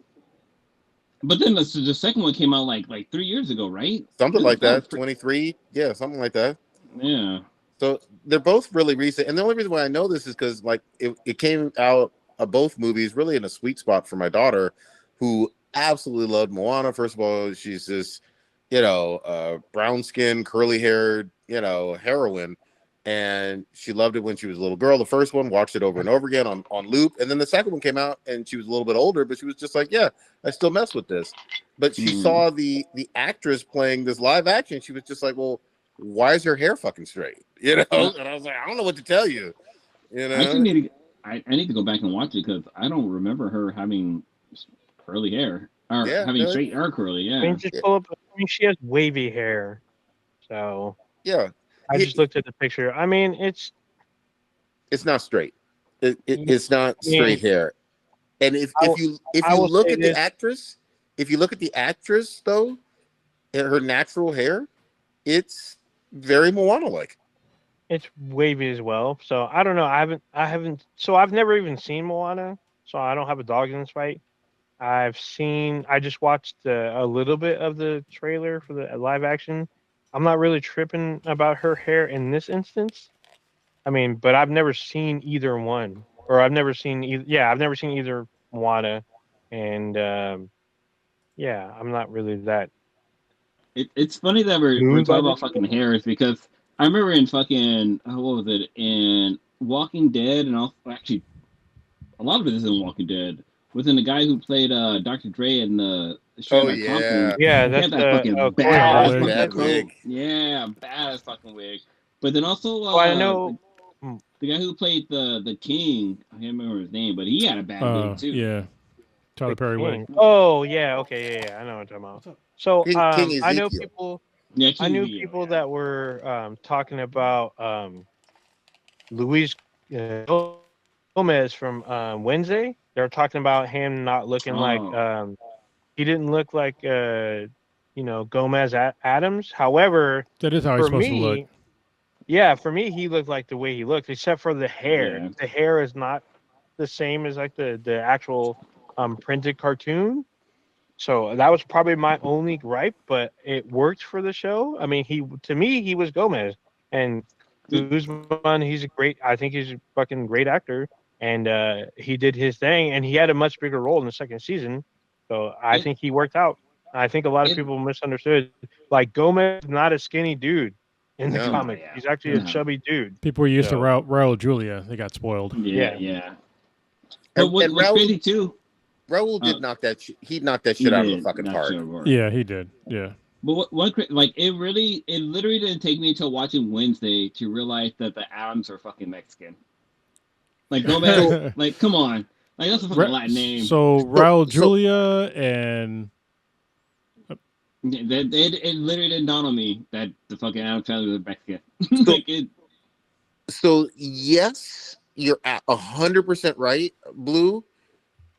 But then the second one came out like 3 years ago, right? Something like that. 23. Yeah, something like that. Yeah. So they're both really recent. And the only reason why I know this is because it came out of both movies really in a sweet spot for my daughter, who absolutely loved Moana. First of all, she's this, brown skin, curly haired, heroine. And she loved it when she was a little girl. The first one, watched it over and over again on loop. And then the second one came out and she was a little bit older, but she was just like, yeah, I still mess with this. But she saw the actress playing this live action. She was just like, well, why is her hair fucking straight? And I was like, I don't know what to tell you. I actually I need to go back and watch it, because I don't remember her having curly hair or having straight or curly. Yeah. I mean, just pull up. She has wavy hair. So yeah. I just looked at the picture. I mean, it's not straight. It's not straight hair. And if you look at the actress, though, and her natural hair, it's very Moana-like. It's wavy as well. So I don't know. I haven't. So I've never even seen Moana. So I don't have a dog in this fight. I just watched a little bit of the trailer for the live action. I'm not really tripping about her hair in this instance. I mean, but I've never seen either one, or I've never seen either Moana, and I'm not really that. It's funny that we're talking about fucking hairs, because I remember in fucking, what was it, in Walking Dead, and also actually a lot of it is in Walking Dead. Within the guy who played Dr. Dre in the show Compton. Yeah, that's that fucking bad wig. Yeah, badass fucking wig. But then also, I know the guy who played the King. I can't remember his name, but he had a bad wig too. Yeah, Tyler Perry wig. Oh yeah, okay, yeah, I know what you're talking about. So I know people. Yeah, I knew people that were talking about Luis Gomez from Wednesday. They're talking about him not looking like he didn't look like Gomez Adams. However, that is how he's supposed to look. Yeah, for me, he looked like the way he looked, except for the hair. Yeah. The hair is not the same as like the actual printed cartoon. So that was probably my only gripe, but it worked for the show. I mean, to me he was Gomez, and Dude, Guzman, he's a great. I think he's a fucking great actor, and he did his thing, and he had a much bigger role in the second season. So I it think he worked out. I think a lot of it people misunderstood. Like Gomez is not a skinny dude in the No. no, comic. yeah. He's actually a No. chubby dude. People were used to So Raul Julia. They got spoiled. Yeah, yeah. yeah. But And what's Raul crazy too? Raul Uh, did knock that. He knocked that he shit out of the did. fucking Not park. sure. Yeah, he did. Yeah. But like it literally didn't take me until watching Wednesday to realize that the Adams are fucking Mexican. Like Gomez, like come on, like that's a fucking Latin name. So Raul So- Julia and It literally didn't dawn on me that the fucking Adams family was Mexican. So- Like it, So yes, you're at 100% right, Blue.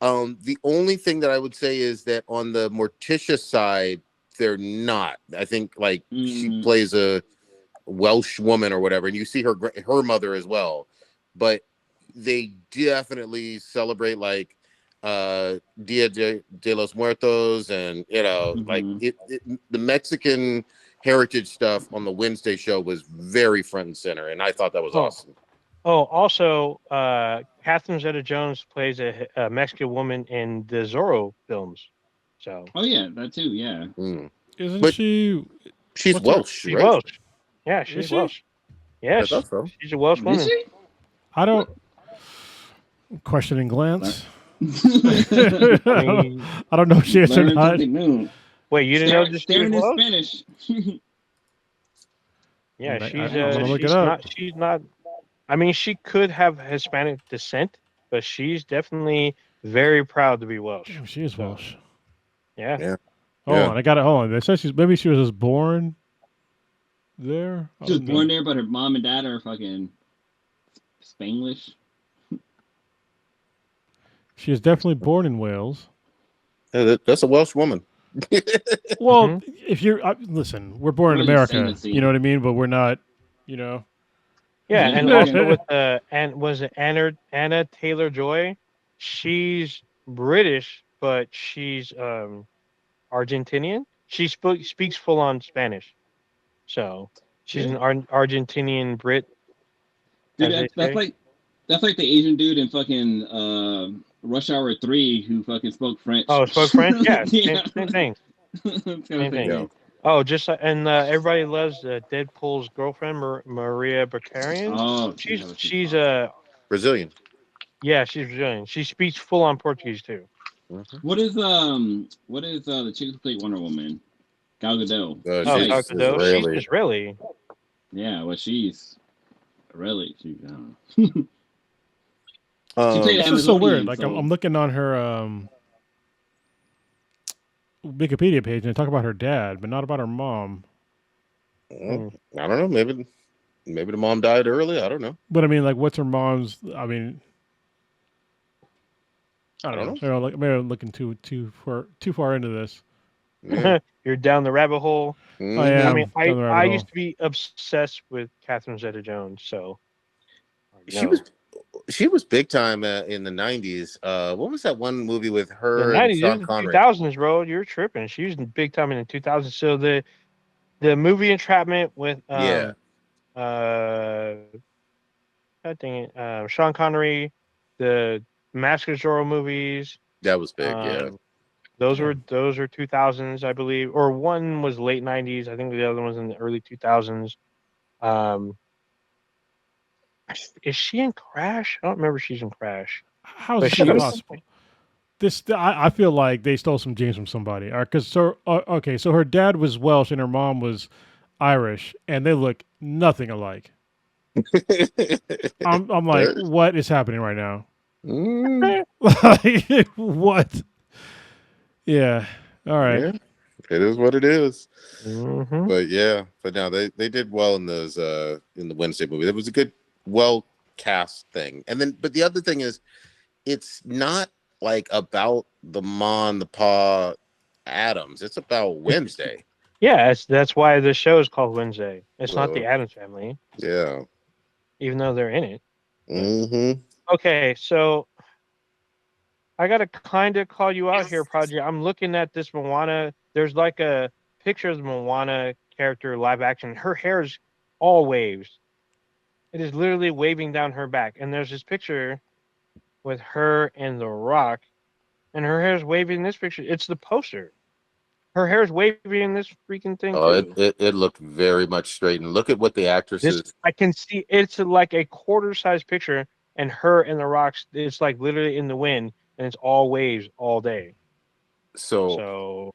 The only thing that I would say is that on the Morticia side, they're not. I think like she plays a Welsh woman or whatever, and you see her mother as well. But they definitely celebrate like Dia de los Muertos, and like the Mexican heritage stuff on the Wednesday show was very front and center, and I thought that was awesome. Oh, also, Catherine Zeta-Jones plays a Mexican woman in the Zorro films. So oh yeah, that too, yeah. isn't But- she? She's What's her- Welsh, she's right? Welsh. Yeah, Is she's she? Welsh. I Yes, thought so. she's a Welsh Is woman. she? I don't. Questioning glance. I mean, I don't know if she is or Learn not. something new. wait, you didn't know that she was Staring in Welsh? Spanish. Yeah, I'm she's gonna look it she's up. not. She's not. I mean, she could have Hispanic descent, but she's definitely very proud to be Welsh. Oh, she is Welsh. Yeah. Yeah. Hold Yeah. on, I got it. Hold on. They said maybe she was just born there. She was born there, but her mom and dad are fucking Spanglish. She is definitely born in Wales. Yeah, that's a Welsh woman. Well, if you're listen, we're born in Really America. fantasy. You know what I mean? But we're not. You know. Yeah, Yeah. and also with and was it Anna Taylor Joy? She's British, but she's Argentinian. She speaks full on Spanish, so she's an Argentinian Brit. Dude, as they that's say. that's like the Asian dude in fucking Rush Hour 3 who fucking spoke French. Oh, spoke French. Yeah, Yeah. same thing. It's kinda Same thing. crazy. Oh, just and everybody loves Deadpool's girlfriend, Maria Bacarian. Oh, She's Brazilian. yeah, she's Brazilian. She speaks full on Portuguese too. what is the chick who played Wonder Woman? Gal Gadot. Oh, Oh, she's Gal Gadot, Israeli. she's Israeli. Yeah, well, she's really she. I don't know. Um, She played This is so weird. Amazonian, Like so- I'm looking on her Wikipedia page and they talk about her dad, but not about her mom. I don't know. Maybe the mom died early. I don't know. But I mean, like, what's her mom's? I mean, I don't know. Maybe I'm looking too far into this. Yeah. You're down the rabbit hole. Mhm. I am. I mean, down the rabbit I hole. used to be obsessed with Catherine Zeta-Jones, so She was big time in the 90s. What was that one movie with the her and 90s, Sean the Connery? 2000s, bro. You're tripping. She was big time in the 2000s. So the movie Entrapment with Yeah. I think Sean Connery, the Mask of Zorro movies. That was big, yeah. Those were 2000s, I believe, or one was late 90s. I think the other one was in the early 2000s. Is she in Crash? I don't remember if she's in Crash. How But is she that was- possible? I feel like they stole some genes from somebody. Because okay, so her dad was Welsh and her mom was Irish, and they look nothing alike. I'm like, what is happening right now? Mm, Like, what? Yeah. All right. yeah, it is what it is. Mhm. But yeah, but no, they did well in those in the Wednesday movie. It was a good, well cast thing. And then, but the other thing is, it's not like about the Ma and the Pa Adams. It's about Wednesday. Yeah, that's why the show is called Wednesday. It's not the So Addams Family, yeah. even though they're in it. But Mm-hmm. okay, so I gotta kind of call you out here, Project. I'm looking at this Moana. There's like a picture of the Moana character live action. Her hair's all waves. It is literally waving down her back. And there's this picture with her and The Rock, and her hair's waving in this picture. It's the poster. Her hair's waving in this freaking thing Oh, it, too. it it looked very much straightened. Look at what the This actresses. I can see it's like a quarter size picture, and her and The Rock's. It's like literally in the wind, and it's all waves all day. So So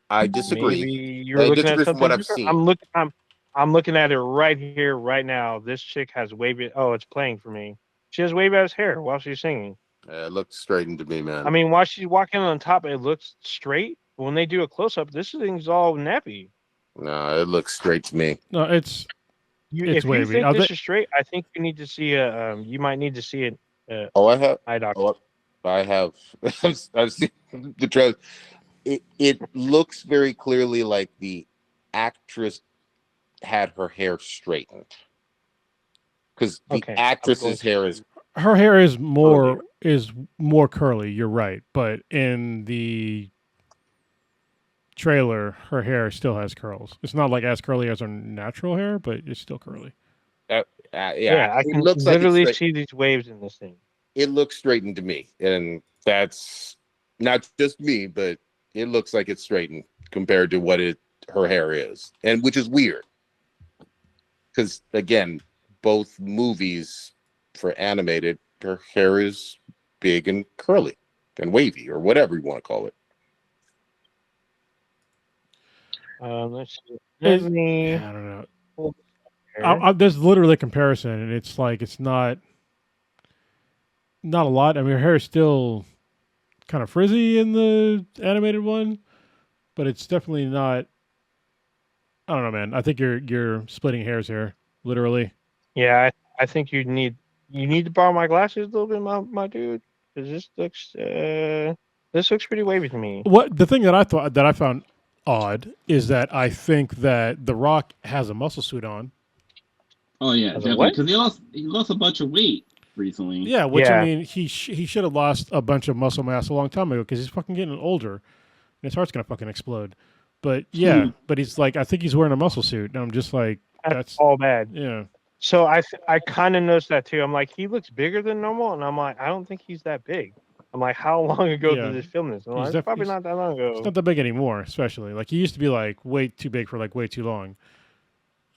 I maybe disagree. you're I looking at disagree from what something I've different. seen. I'm looking at it right here, right now. This chick has wavy. Oh, it's playing for me. She has wavy ass hair while she's singing. It looked straightened to me, I man. mean, while she's walking on top, it looks straight. But when they do a close up, this thing's all nappy. No, it looks straight to me. No, it's If you wavy. think this is straight, I think you need to see a. You might need to see it. Oh, I have. Eye doctor. Oh, I have. I've seen the trailer. It looks very clearly like the actress had her hair straightened because the Okay, I'm going actress's to. hair is her hair is curly. more curly. You're right, but in the trailer, her hair still has curls. It's not like as curly as her natural hair, but it's still curly. Yeah, Yeah, I it can looks like it's literally straight. see these waves in this thing. It looks straightened to me, and that's not just me, but it looks like it's straightened compared to what it her hair is, and which is weird because again, both movies for animated, her hair is big and curly and wavy or whatever you want to call it. Let's see. Let me. I don't know. Pull this up here. There's literally a comparison, and it's like it's not a lot. I mean, her hair is still kind of frizzy in the animated one, but it's definitely not. I don't know, man. I think you're splitting hairs here, literally. Yeah, I think you need to borrow my glasses a little bit, my dude, because this looks pretty wavy to me. What the thing that I found odd is that I think that The Rock has a muscle suit on. Oh yeah, As a definitely. what? Because he lost a bunch of weight recently. Yeah, which I Yeah, mean, he should have lost a bunch of muscle mass a long time ago because he's fucking getting older, and his heart's gonna fucking explode. But yeah, but he's like, I think he's wearing a muscle suit, and I'm just like, that's that's all bad. yeah, So I kind of noticed that too. I'm like, he looks bigger than normal, and I'm like, I don't think he's that big. I'm like, how long ago yeah. did they film this? I'm He's like, it's definitely probably not that long he's ago. not that big anymore, especially like he used to be like way too big for like way too long.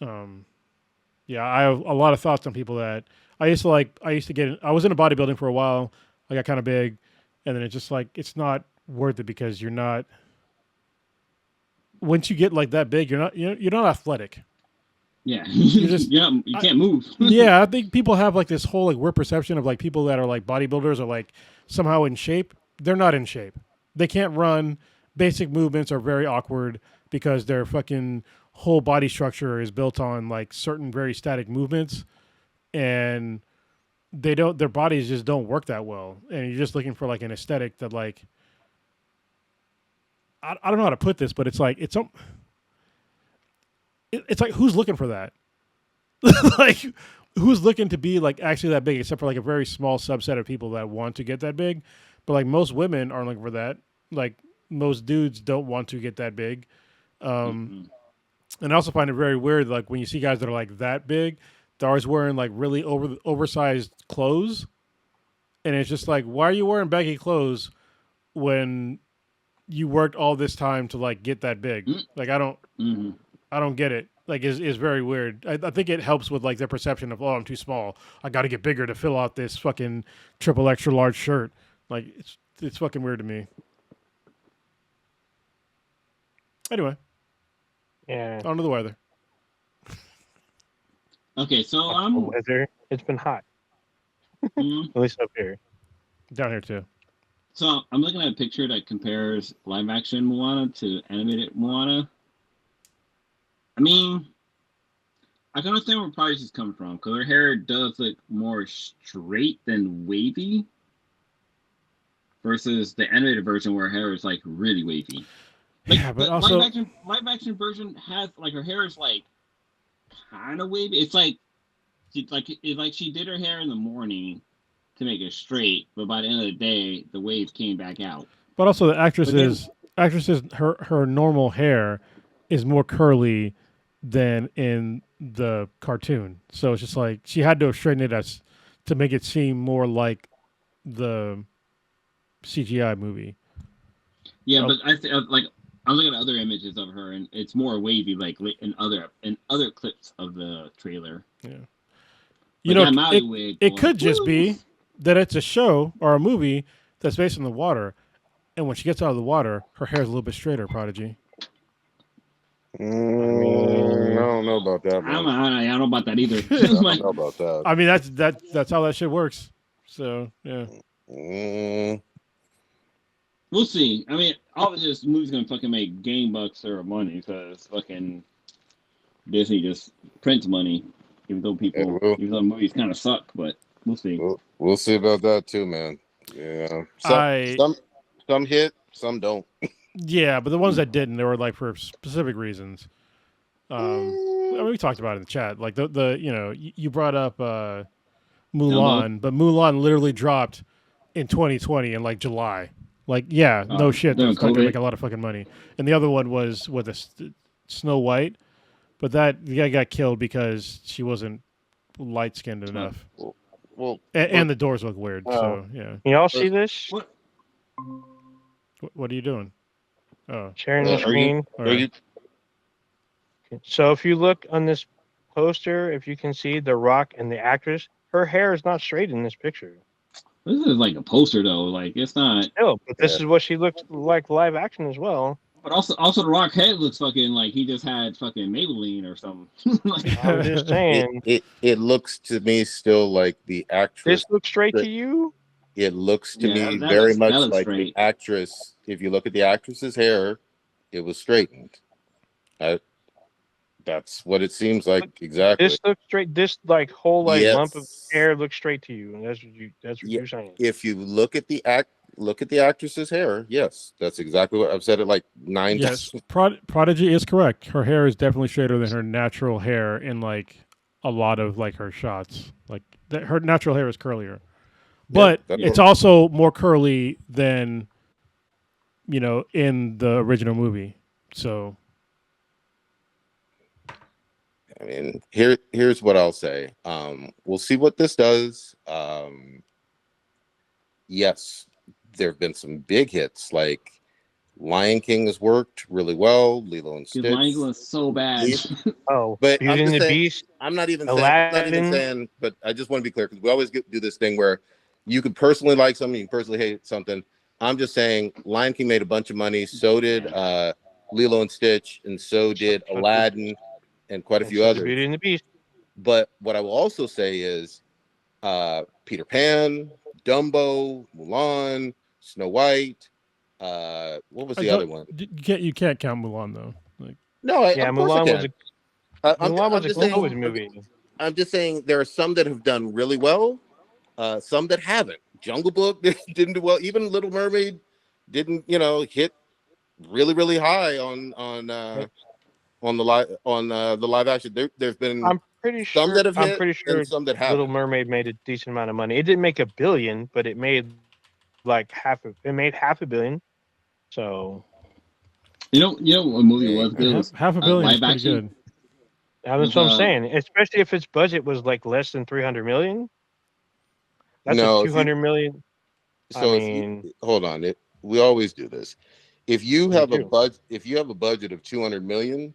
Um, yeah, I have a lot of thoughts on people that I used to get. I was in a bodybuilding for a while. I got kind of big, and then it's just like it's not worth it because you're not. Once you get like that big, you're not athletic. Yeah, You just yeah, you can't move. yeah. I think people have like this whole like weird perception of like people that are like bodybuilders are like somehow in shape. They're not in shape. They can't run. Basic movements are very awkward because their fucking whole body structure is built on like certain very static movements and their bodies just don't work that well and you're just looking for like an aesthetic that like I don't know how to put this but it's like it's like who's looking for that like who's looking to be like actually that big except for like a very small subset of people that want to get that big but like most women aren't looking for that like most dudes don't want to get that big Mhm. and I also find it very weird like when you see guys that are like that big they're always wearing like really oversized clothes and it's just like why are you wearing baggy clothes when you worked all this time to like get that big like Mhm. I don't get it like is very weird I think it helps with like their perception of oh I'm too small I got to get bigger to fill out this fucking triple extra large shirt like it's fucking weird to me anyway Yeah, on to the weather Okay, so the weather. It's been hot, mm, at least up here. down here too I'm looking at a picture that compares live action Moana to animated Moana. I mean, I can understand where Prodigy is coming from because her hair does look more straight than wavy versus the animated version where her hair is like really wavy. Like, Yeah, but the also live action version has like her hair is like kind of wavy. It's like she did her hair in the morning to make it straight, but by the end of the day, the waves came back out. the But then, actresses her normal hair is more curly than in the cartoon. So it's just like she had to have straightened it as to make it seem more like the CGI movie. yeah, Oh, but like I'm looking at other images of her, and it's more wavy, like in other clips of the trailer. yeah. You But know, that Maui wig it was could just woo. be that it's a show or a movie that's based in the water, and when she gets out of the water, her hair is a little bit straighter. Prodigy. I don't know about that, man. I don't know about that either. I don't Like, know about that. I mean, that's how that shit works. So yeah. Mm, we'll see. I mean, obviously this movie's gonna fucking make game bucks or money because fucking Disney just prints money, even though yeah, even though movies kind of suck, but we'll see. we'll see about that too, man. Yeah, I some hit, some don't. Yeah, but the ones that didn't, they were like for specific reasons. I mean, we talked about it in the chat. Like the you brought up Dumbo. Mulan, but Mulan literally dropped in 2020 in like July. Like, yeah, no shit, During that's not gonna COVID. make a lot of fucking money. And the other one was with Snow White, but that the guy got killed because she wasn't light skinned enough, Well, and the doors look weird. So yeah, Y'all see this? What? what are you doing? Oh, Sharing the are you? screen. all Are right. you? So if you look on this poster, if you can see The Rock and the actress, her hair is not straight in this picture. This is like a poster though. Like it's not. No, but this Yeah. is what she looks like live action as well. But also the Rock head looks fucking like he just had fucking Maybelline or something. Like, I'm just saying. It looks to me still like the actress. This looks straight to you? It looks to yeah, me that very looks, much that looks like straight. the actress. If you look at the actress's hair, it was straightened. That's what it seems like exactly. This looks straight. This like whole like lump of Yes. hair looks straight to you, and that's what Yeah. you're saying. If you look at the actress's hair, yes, that's exactly what I've said it like 9 Yes, times. Prodigy is correct. Her hair is definitely straighter than her natural hair in like a lot of like her shots. Like her natural hair is curlier, but that's it's what- also more curly than in the original movie. So I mean, here's what I'll say. We'll see what this does. Yes, there have been some big hits like Lion King has worked really well. Lilo and His Stitch. line was so bad. Oh, But Beauty and the Beast. I'm not even Aladdin. saying, but I just want to be clear because we always do this thing where you could personally like something, you can personally hate something. I'm just saying Lion King made a bunch of money. So did Lilo and Stitch, and so did Aladdin, and quite a few So did others. Beauty and the Beast. But what I will also say is Peter Pan, Dumbo, Mulan, Snow White. What was the other one? You can't count Mulan though. Like No, Yeah, of course I Mulan can. was a Mulan was a just saying, COVID movie. I'm just saying there are some that have done really well, some that haven't. Jungle Book didn't do well. Even Little Mermaid didn't, hit really, really high on the live action. There's been I'm pretty some sure. that have I'm hit pretty sure and some that Little haven't. Mermaid made a decent amount of money. It didn't make $1 billion, but it made like it made $500 million. So You know what movie was good? half, Was $500 million is live pretty action. good. that's what I'm saying. Especially if its budget was like less than $300 million. That's No, a $200 million. So hold on, we always do this. If you have a budget of 200 million,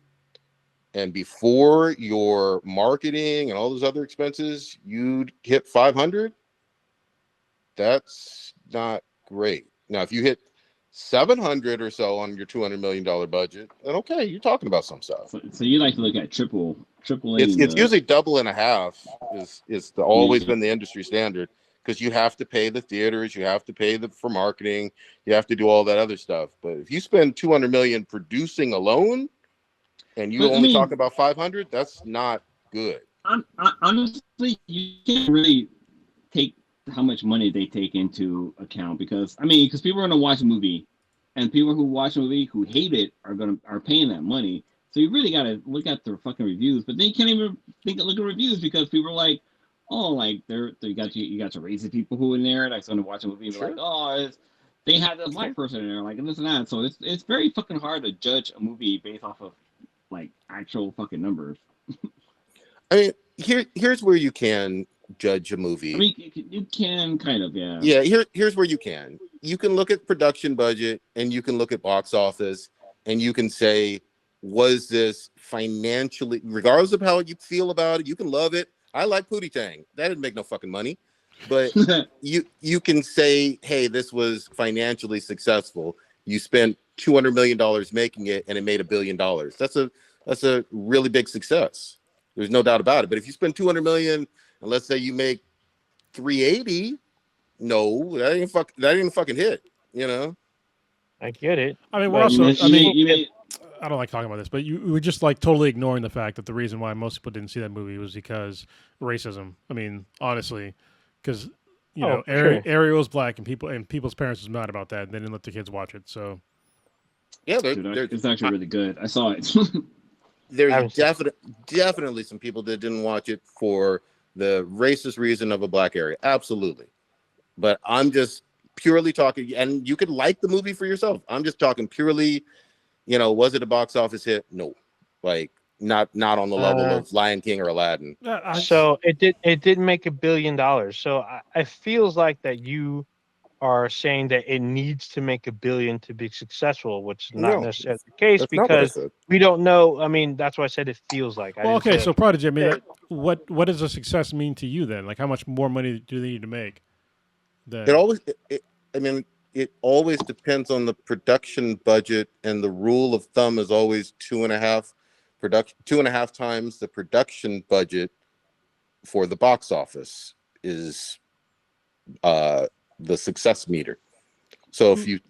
and before your marketing and all those other expenses, you'd hit 500. That's not great. Now, if you hit 700 or so on your $200 million budget, then okay, you're talking about some stuff. So you like to look at triple A. It's usually double and a half is always been the industry standard. Because you have to pay the theaters, you have to pay for marketing, you have to do all that other stuff. But if you spend 200 million producing alone, and you only talk about 500, that's not good. Honestly, you can't really take how much money they take into account because people are going to watch a movie and people who watch the movie who hate it are paying that money. So you really gotta look at their fucking reviews, but they can't even look at reviews because people are like, oh, like you got your racist people who in there that's gonna watch a movie and be like, oh, they had a black person in there, like and this and that. So it's very fucking hard to judge a movie based off of like actual fucking numbers. I mean, here's where you can judge a I movie. mean, you can kind of, yeah. Yeah, here's where you can. You can look at production budget and you can look at box office and you can say, was this financially, regardless of how you feel about it, you can love it. I like Pootie Tang. That didn't make no fucking money. But you can say, hey, this was financially successful. You spent $200 million making it and it made $1 billion. That's a really big success. There's no doubt about it. But if you spend 200 million and let's say you make 380, no, that ain't a fucking hit, you know? I get it. I mean, But we're also. I mean, you may I don't like talking about this, but we're just like totally ignoring the fact that the reason why most people didn't see that movie was because racism. I mean, honestly, because for sure. Ariel's black and people's parents was mad about that and they didn't let the kids watch it. So Yeah, it's actually really good. I saw it. there's definitely some people that didn't watch it for the racist reason of a black area. Absolutely. But I'm just purely talking, and you could like the movie for yourself. I'm just talking purely, was it a box office hit? No. Like not on the level of Lion King or Aladdin. So it did make $1 billion. So I feels like that you are saying that it needs to make $1 billion to be successful, which is not No, necessarily the case that's not what I because said. we don't know. I mean, that's why I said it feels like. well, okay, so Prodigy, I mean, what does a success mean to you then? Like, how much more money do they need to make? It always depends on the production budget, and the rule of thumb is always 2.5 times the production budget for the box office is the success meter. So if you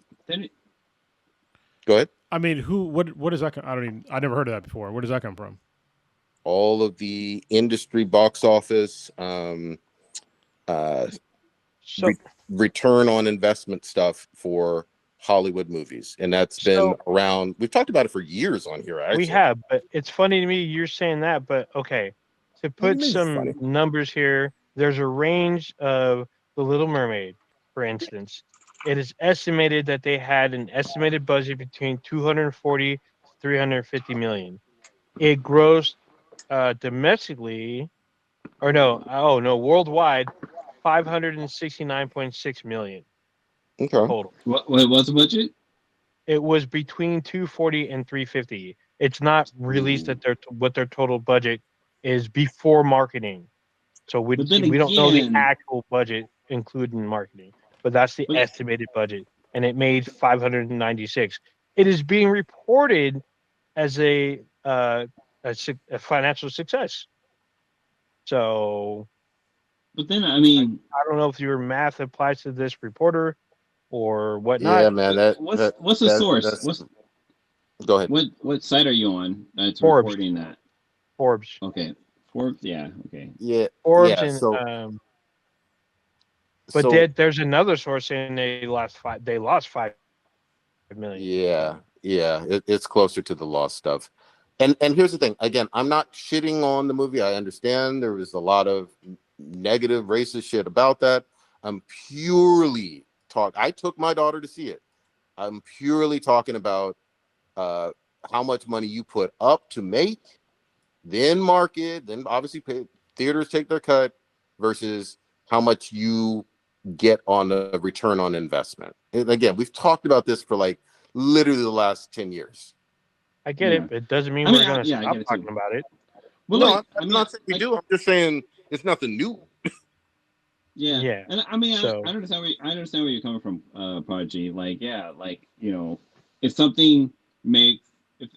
go ahead. I mean, what does that come? I never heard of that before. Where does that come from? All of the industry box office, return on investment stuff for Hollywood movies, and that's been around. We've talked about it for years on here. Actually, we have, but it's funny to me you're saying that. But okay, to put some numbers here, there's a range of The Little Mermaid, for instance. It is estimated that they had an estimated budget between 240 to 350 million. It grossed domestically, worldwide, 569.6 million. Okay. Total. What was the budget? It was between 240 and 350. It's not released at what their total budget is before marketing. So we don't know the actual budget including marketing, but that's the estimated budget, and it made 596. It is being reported as a financial success. So, but then I mean, I don't know if your math applies to this reporter or whatnot. Yeah, man. What's the source? Go ahead. What site are you on that's Forbes. reporting that? Forbes. Okay. Forbes. Yeah. Okay. Yeah. Forbes yeah, and so, but there's another source saying they lost 5 million. Yeah. It's closer to the lost stuff. And here's the thing. Again, I'm not shitting on the movie. I understand there was a lot of negative racist shit about that. I'm purely I took my daughter to see it. I'm purely talking about how much money you put up to make, then market, then obviously pay, theaters take their cut versus how much you get on a return on investment. And again, we've talked about this for like literally the last 10 years. I get it. It doesn't mean we're going to stop talking about it. Well, no, I'm not saying we do. I'm just saying it's nothing new. Yeah. And I mean, I understand where you're coming from, Prodigy. Like, yeah, like, if something makes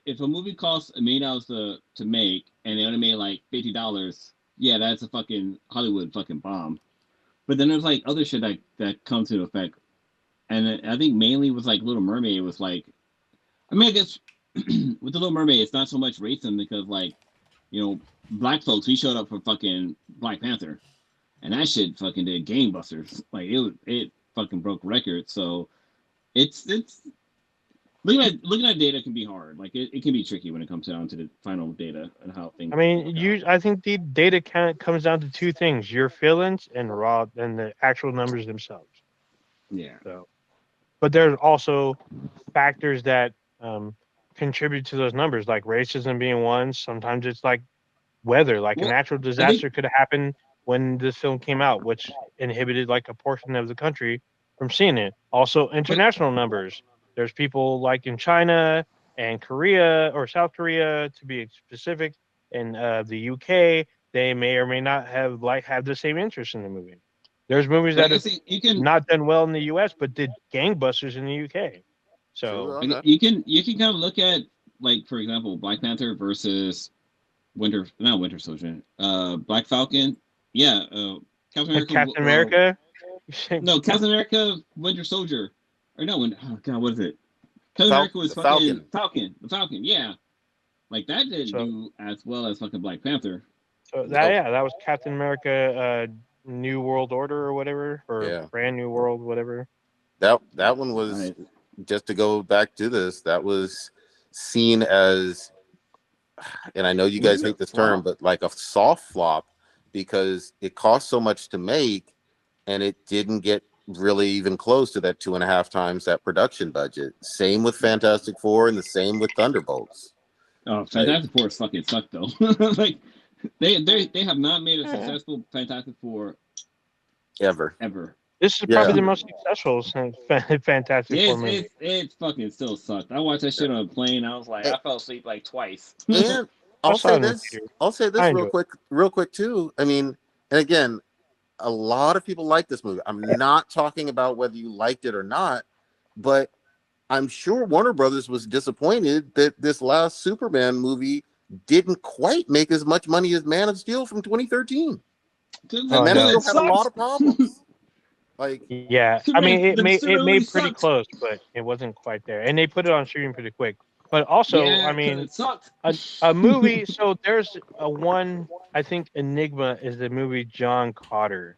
if a movie costs $1 million to make and they only made like $50, yeah, that's a fucking Hollywood fucking bomb. But then there's like other shit that comes into effect, and I think mainly with like Little Mermaid was like, I mean, I guess with the Little Mermaid it's not so much racism because like, black folks, we showed up for fucking Black Panther. And that shit fucking did gangbusters. Like it fucking broke records. So it's looking at data can be hard. Like it can be tricky when it comes down to the final data and how things. I mean, work out. I think the data comes down to two things: your feelings and the actual numbers themselves. Yeah. So, but there's also factors that um, contribute to those numbers, like racism being one. Sometimes it's like weather, like a Well, natural I think disaster could have happened when this film came out, which inhibited like a portion of the country from seeing it. Also, but international numbers. There's people like in China and Korea or South Korea, to be specific, and the UK. They may or may not have the same interest in the movie. There's movies but I that have guess you can not done well in the US, but did gangbusters in the UK. True So on that. you can kind of look at, like, for example, Black Panther versus not Winter Soldier, Black Falcon. Yeah, Captain America. Captain America, No, Captain America, Winter Soldier, or no, oh god, what is it? Captain America was The fucking Falcon. Falcon, the Falcon. Yeah, like that didn't so do as well as fucking Black Panther. No. that was Captain America, New World Order or whatever, or Yeah. Brand New World, whatever. That one was, just to go back to this, that was seen as, and I know you guys hate this term, but like a soft flop because it cost so much to make and it didn't get really even close to that 2.5 times that production budget. Same with Fantastic Four and the same with Thunderbolts. Oh, Fantastic Four fucking sucked though. Like they have not made a successful Fantastic Four Ever. This is Yeah. probably the most successful Fantastic Four movie. It fucking still sucked. I watched that shit on a plane. I was like, I fell asleep like twice. And I I'll saw say it in the this. theater. I'll say this I real enjoyed quick too. I mean, and again, a lot of people like this movie. I'm not talking about whether you liked it or not, but I'm sure Warner Brothers was disappointed that this last Superman movie didn't quite make as much money as Man of Steel from 2013. And Oh, Man of no. Steel had a lot of problems. Like, Yeah, I mean, it Superman made really pretty sucked. close, but it wasn't quite there. And they put it on streaming pretty quick. But also, Yeah, I 'cause mean, it sucked. a movie. So there's a one. I think Enigma is the movie John Carter.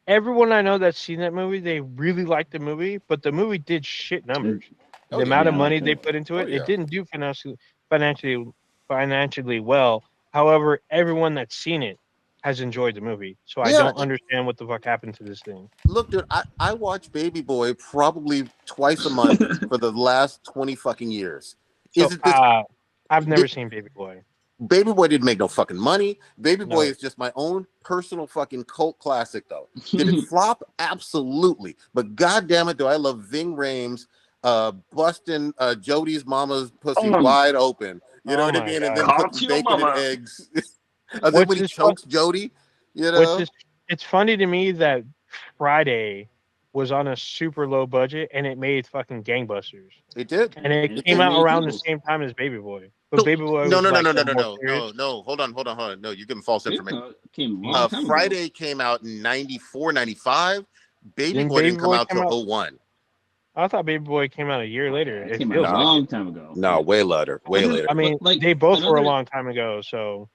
Everyone I know that's seen that movie, they really liked the movie, but the movie did shit numbers. oh The amount of yeah, money like they that. put into Oh, it, yeah. it didn't do financially financially well. However, everyone that's seen it has enjoyed the movie. So I Yeah, don't understand what the fuck happened to this thing. look, dude, I watch Baby Boy probably twice a month for the last 20 fucking years. So Is it this? I've never seen Baby Boy. Baby Boy didn't make no fucking money. Baby Boy No. is just my own personal fucking cult classic, though. Did it flop? Absolutely. But goddamn it, do I love Ving Rhames busting Jody's mama's pussy wide open. You know Oh what I my mean? And God. then putting bacon and eggs. And then Which when he is fun- chokes Jody, you which know? is it's funny to me that Friday was on a super low budget and it made fucking gangbusters. It did. And it It came did. out around the sequels. same time as Baby Boy. But So, Baby Boy no, was no, no, like no, no, the no, more no, serious. no. Hold on. No, you're giving false information. Came a long time ago. Friday came out in 94, 95. Baby Didn't Boy Baby didn't come Boy out come till out? 01. I thought Baby Boy came out a year later. It It came out a feels like long it. time ago. No, way later. Way later. I mean, Like, they both were a another- long time ago, so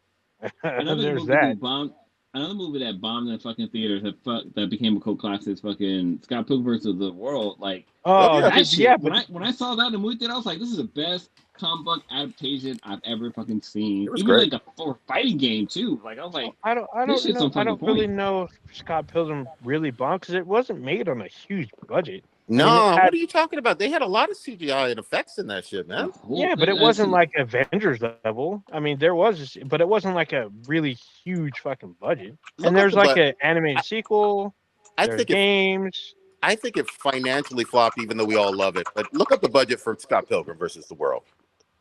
Another there's movie that. another movie that bombed in fucking theaters that became a cult classic is fucking Scott Pilgrim versus the World. Like, Oh, yeah. that shit. yeah, when but I saw that in the movie theater, I was like, this is the best comic book adaptation I've ever fucking seen. It was Even great. like a fighting game too. Like, I was like, I this shit's on don't fucking really point. know if Scott Pilgrim really bombed because it wasn't made on a huge budget. No, I mean, it had- what are you talking about? They had a lot of CGI and effects in that shit, man. Yeah, but it wasn't like Avengers level. I mean, there was, but it wasn't like a really huge fucking budget. Look And up there's the like bu- an animated sequel. I There's think it, games. I think it financially flopped, even though we all love it. But look up the budget for Scott Pilgrim versus the World.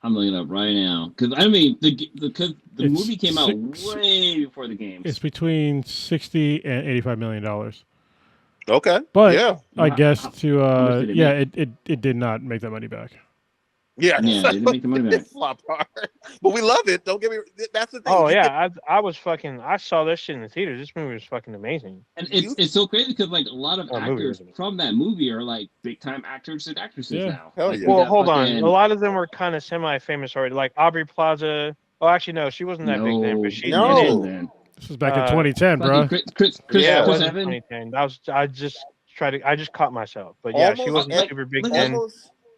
I'm looking it up right now because I mean the It's movie came out six- way before the games. It's between $60 and $85 million. Okay, But yeah, I Wow. guess How to much did it it did not make that money back. yeah, Yeah, they didn't make the money back. It flopped hard, but we love it. Don't get me. That's the thing. Oh You yeah, I saw this shit in the theater. This movie was fucking amazing. And it's so crazy because like a lot of Oh, movie actors wasn't it? from that movie are like big time actors and actresses Yeah. now. Hell Like, yeah. we Well, got hold on. fucking- A lot of them were kind of semi-famous already, like Aubrey Plaza. Oh, actually, no, she wasn't that big then, but she's No. in it. Then. This was back in Uh, 2010, bro. Chris Yeah. It wasn't Evans. 2010. I just caught myself. But yeah, she Almost wasn't like- super big like then.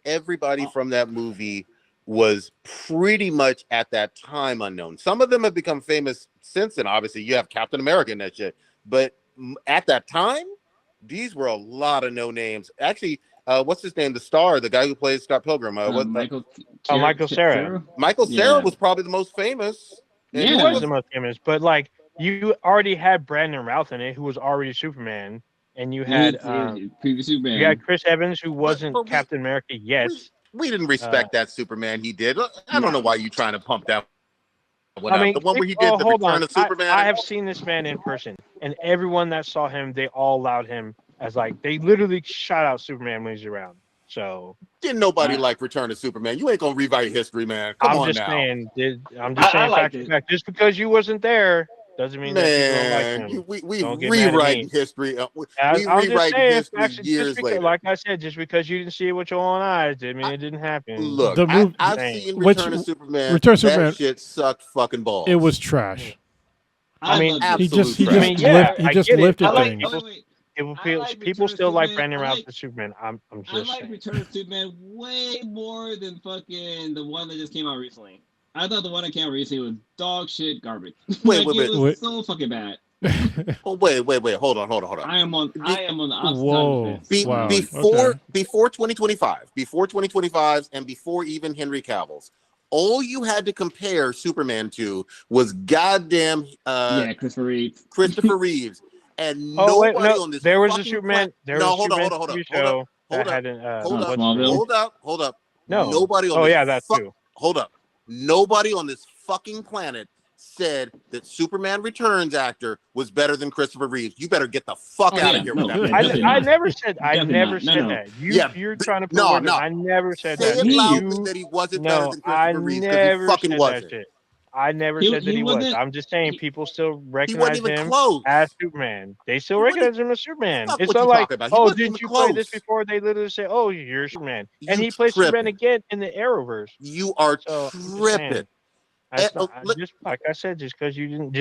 everybody from that movie was pretty much at that time unknown. Some of them have become famous since then. Obviously, you have Captain America and that shit. But at that time, these were a lot of no names. Actually, what's his name? The star, the guy who plays Scott Pilgrim. Michael Michael Cera. Michael Cera was probably the most famous. And he was the most famous. But like, you already had Brandon Routh in it, who was already Superman, and you had previous Superman. You had Chris Evans, who wasn't Captain America yet. We didn't respect that Superman he did. I don't know why you trying to pump that one I mean, the one where he did the Return of Superman. I have seen this man in person, and everyone that saw him, they all allowed him as like, they literally shout out Superman when he's around. So didn't nobody like Return of Superman? You ain't gonna rewrite history, man. Come on now. I'm just saying, fact. Just because you wasn't there doesn't mean that people don't like him. We rewriting history. We rewriting history years later. Like I said, just because you didn't see it with your own eyes didn't mean it didn't happen. Look, I've seen Return of Superman. That shit sucked fucking balls. It was trash. I mean, he just lifted things. People still like Brandon Routh as Superman. I'm just saying. Return of Superman way more than fucking the one that just came out recently. I thought the one that came out recently was dog shit garbage. Wait. So fucking bad. Oh wait. Hold on. I am on the opposite side of this. Before 2025, and before even Henry Cavill's, all you had to compare Superman to was goddamn Christopher Reeves. And nobody on this there was a Superman. Hold up. No. Nobody on that too. Hold up. Nobody on this fucking planet said that Superman Returns actor was better than Christopher Reeves. You better get the fuck out of here with that. I never said that. You're trying to put I never said that. Say it loudly that he wasn't better than Christopher Reeves because he fucking wasn't. I never said that he was. I'm just saying people still recognize him as Superman. They still recognize him as Superman. It's not like, didn't you play this before? They literally say, you're Superman. And he plays Superman again in the Arrowverse. You are tripping. Just like I said, just because you didn't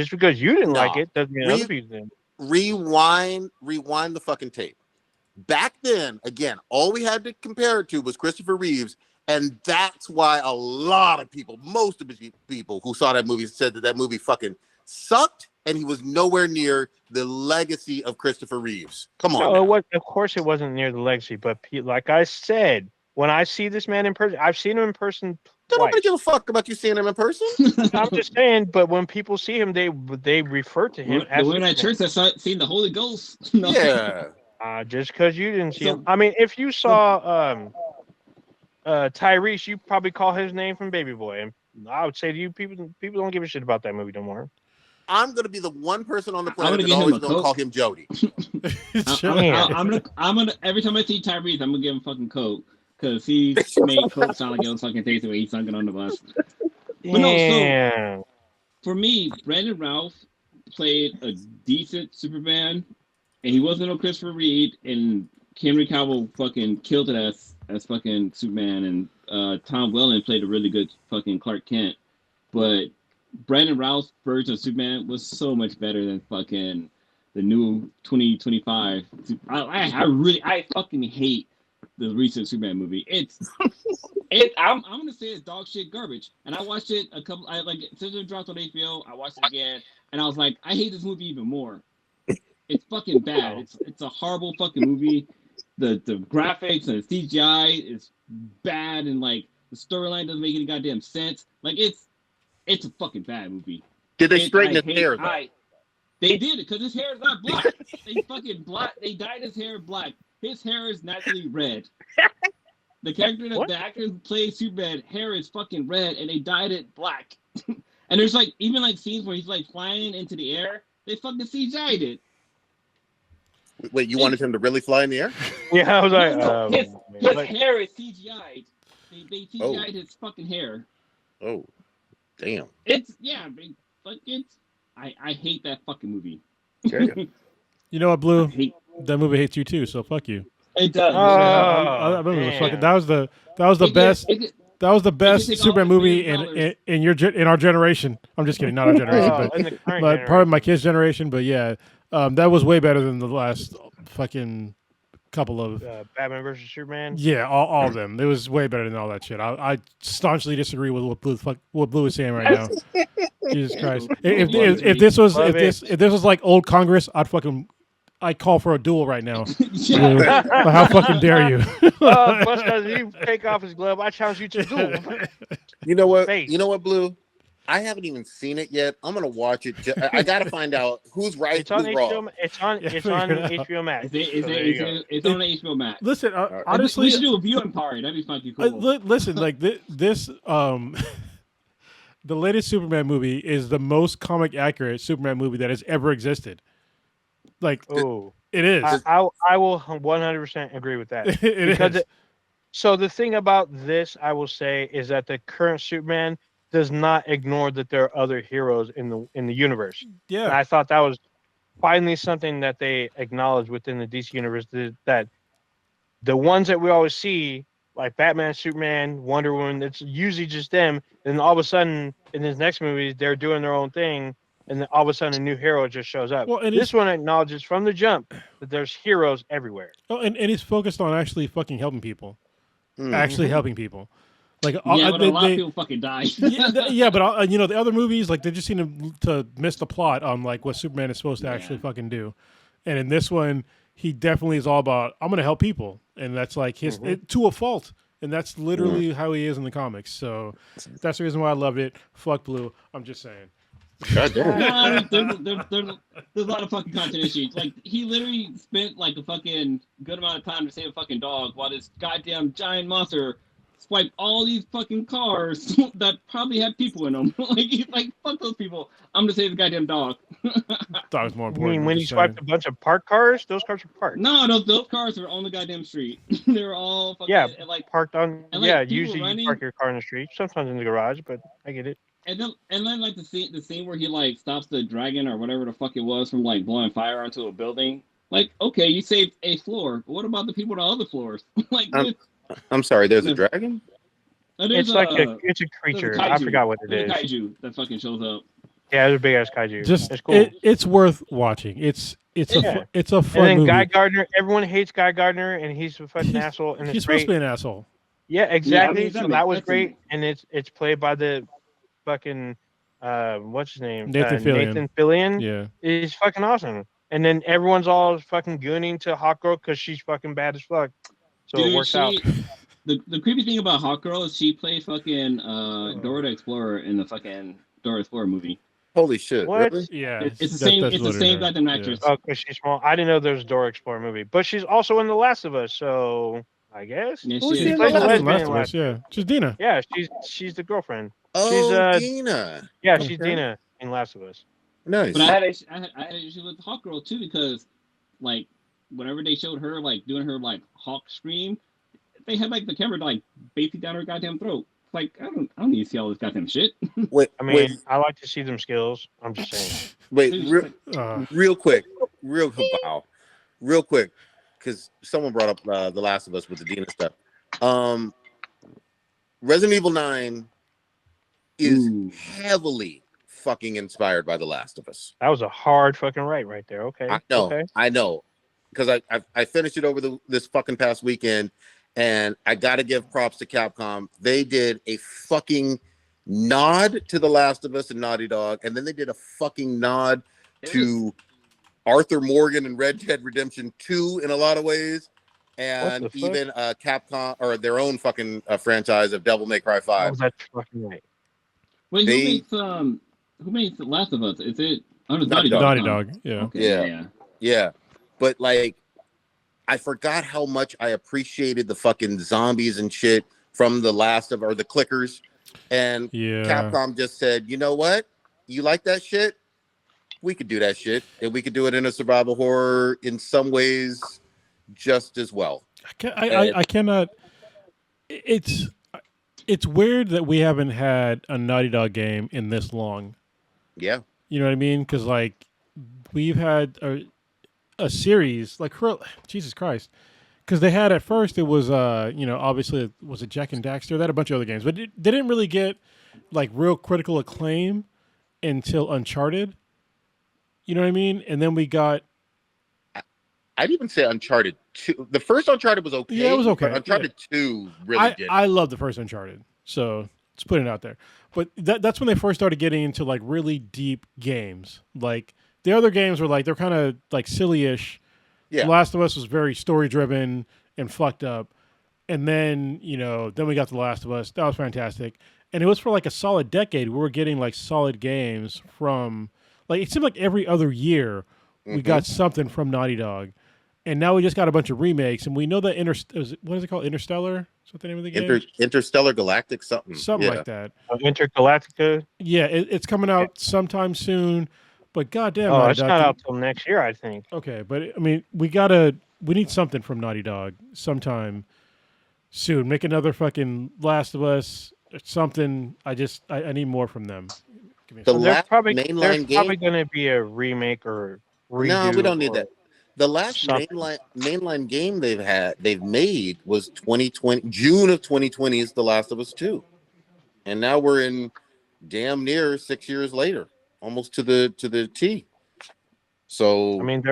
like it doesn't mean other people didn't. Rewind the fucking tape. Back then, again, all we had to compare it to was Christopher Reeves. And that's why a lot of people, most of the people who saw that movie said that movie fucking sucked, and he was nowhere near the legacy of Christopher Reeves. Come on. Of course, it wasn't near the legacy, but like I said, when I see this man in person, I've seen him in person. Don't nobody give a fuck about you seeing him in person. I'm just saying, but when people see him, they refer to him as the one at church that's seen the Holy Ghost. Yeah. Just because you didn't see him. I mean, if you saw Tyrese, you probably call his name from Baby Boy, and I would say to you, people don't give a shit about that movie no more. I'm gonna be the one person on the planet that's always gonna call him Jody. I'm gonna every time I see Tyrese, I'm gonna give him fucking Coke because he made Coke sound like it was fucking tasty when he sunk it on the bus. But so for me, Brandon Routh played a decent Superman, and he wasn't no Christopher Reeve, and Henry Cavill fucking killed it as fucking Superman, and Tom Welling played a really good fucking Clark Kent, but Brandon Routh's version of Superman was so much better than fucking the new 2025. I fucking hate the recent Superman movie. I'm gonna say it's dog shit garbage. And I watched it since it dropped on HBO. I watched it again, and I was like, I hate this movie even more. It's fucking bad. It's a horrible fucking movie. The graphics and the CGI is bad, and like the storyline doesn't make any goddamn sense. Like it's a fucking bad movie. Did they straighten his hair though? They did it because his hair is not black. They fucking black. They dyed his hair black. His hair is naturally red. The character the actor who plays Superman hair is fucking red, and they dyed it black. And there's like even like scenes where he's like flying into the air. They fucking CGI'd it. Wait, you wanted him to really fly in the air? Yeah, I was like, his hair is CGI'd. They CGI'd his fucking hair. Oh, damn. I hate that fucking movie. Okay. You know what, Blue? That movie hates you too, so fuck you. It does. That was the best Superman movie in our generation. I'm just kidding, not our generation, but part of my kids' generation. But yeah, that was way better than the last fucking couple of Batman versus Superman. yeah, all of them. It was way better than all that shit. I staunchly disagree with what Blue is saying right now. Jesus Christ! If this was like old Congress, I'd call for a duel right now. Yeah. Blue, how fucking dare you? Plus, guys, you take off his glove, I challenge you to duel. You know what? Face. You know what, Blue? I haven't even seen it yet. I'm gonna watch it. I gotta find out who's right, It's on who's HBO. wrong. It's on HBO Max. It's on HBO Max. Listen, right. honestly, We should do a viewing party. That'd be fucking cool. listen, like this the latest Superman movie is the most comic accurate Superman movie that has ever existed. Like, Oh, it is. I will 100% agree with that. It Because is. So the thing about this, I will say, is that the current Superman does not ignore that there are other heroes in the universe. And Yeah. I thought that was finally something that they acknowledged within the DC universe, that the ones that we always see, like Batman, Superman, Wonder Woman, it's usually just them. And all of a sudden, in this next movie, they're doing their own thing, and then all of a sudden, a new hero just shows up. Well, and This one acknowledges from the jump that there's heroes everywhere. Oh, and he's focused on actually fucking helping people. Mm. Actually helping people. Like, yeah, but a lot of people fucking die. yeah, but the other movies, like, they just seem to miss the plot on like what Superman is supposed to actually fucking do. And in this one, he definitely is all about, I'm going to help people, and that's like his to a fault, and that's literally how he is in the comics. So that's the reason why I loved it. Fuck Blue. I'm just saying. God damn. There's a lot of fucking content issues. Like, he literally spent like a fucking good amount of time to save a fucking dog while this goddamn giant monster swiped all these fucking cars that probably had people in them. He's like, fuck those people. I'm gonna save the goddamn dog. Dog's more I important. mean, when he swiped a bunch of parked cars, those cars were parked. No, those cars were on the goddamn street. They were all fucking like parked on. and, like, Yeah, people usually running. you park your car in the street, sometimes in the garage, but I get it. And then like the scene where he like stops the dragon or whatever the fuck it was from like blowing fire onto a building. Like, okay, you saved a floor, but what about the people on the other floors? Like, I'm sorry, there's a dragon? It's like it's a creature. I forgot what it is. A kaiju that fucking shows up. Yeah, it's a big ass kaiju. Just it's cool. It's worth watching. It's a fun and then movie. Guy Gardner, everyone hates Guy Gardner, and he's a fucking asshole. And he's it's supposed great. to be an asshole. Yeah, exactly. Yeah, so that was great, and it's played by the fucking what's his name? Nathan Fillion. Nathan Fillion. Yeah, He's fucking awesome. And then everyone's all fucking gooning to Hawkgirl because she's fucking bad as fuck. So it works out. The creepy thing about Hawkgirl is she played fucking Dora the Explorer in the fucking Dora the Explorer movie. Holy shit! What? Really? yeah. It's the same. It's the same goddamn actress. Oh, because she's small. I didn't know there was a Dora Explorer movie, but she's also in The Last of Us. So I guess Yeah, Who's she in is. The plays a Last of lesbian Last in of Us, yeah. Just Dina. Yeah, she's the girlfriend. Oh, She's, Dina. Yeah, she's Okay. Dina in Last of Us. Nice. But I had an issue with Hawkgirl too because, like, whenever they showed her like doing her like Hawk scream, they had like the camera like basically down her goddamn throat. Like, I don't need to see all this goddamn shit. Wait, I mean, I like to see them skills. I'm just saying. wait, real quick, wow, real quick, because someone brought up The Last of Us with the Dina stuff. Resident Evil 9 is heavily fucking inspired by The Last of Us. That was a hard fucking right there. Okay. I know, because I finished it over this fucking past weekend, and I got to give props to Capcom. They did a fucking nod to The Last of Us and Naughty Dog, and then they did a fucking nod to Arthur Morgan and Red Dead Redemption 2 in a lot of ways, and even Capcom or their own fucking franchise of Devil May Cry 5. Was that fucking right? Wait, who makes The Last of Us? Is it Naughty Dog. Yeah. Okay, Yeah. But like, I forgot how much I appreciated the fucking zombies and shit from the clickers, and Capcom just said, you know what? You like that shit? We could do that shit, and we could do it in a survival horror in some ways just as well. I cannot. It's weird that we haven't had a Naughty Dog game in this long. Yeah. You know what I mean? Because like we've had a series like Jesus Christ. Because they had at first it was obviously was it Jack and Daxter? They had a bunch of other games, but they didn't really get like real critical acclaim until Uncharted. You know what I mean? And then we got. I'd even say Uncharted 2, the first Uncharted was okay. Yeah, it was okay. But Uncharted 2 really did. I love the first Uncharted, so let's put it out there. But that's when they first started getting into like really deep games. Like the other games were like they're kind of like silly-ish. Yeah. Last of Us was very story driven and fucked up. And then, then we got The Last of Us. That was fantastic. And it was for like a solid decade. We were getting like solid games from like it seemed like every other year we got something from Naughty Dog. And now we just got a bunch of remakes, and we know that what is it called? Interstellar? Is that the name of the game? Interstellar Galactic something. Something like that. Intergalactica. Yeah, it's coming out sometime soon. But goddamn, Oh, Naughty it's Dog not out till next year, I think. Okay, but I mean, we need something from Naughty Dog sometime soon. Make another fucking Last of Us or something. I need more from them. Give me a The second. last There's mainline probably game. going to be a remake or redo. No, we don't need that. The last something. mainline game they've made was 2020. June of 2020 is The Last of Us 2, and now we're in damn near 6 years later, almost to the T. So I mean,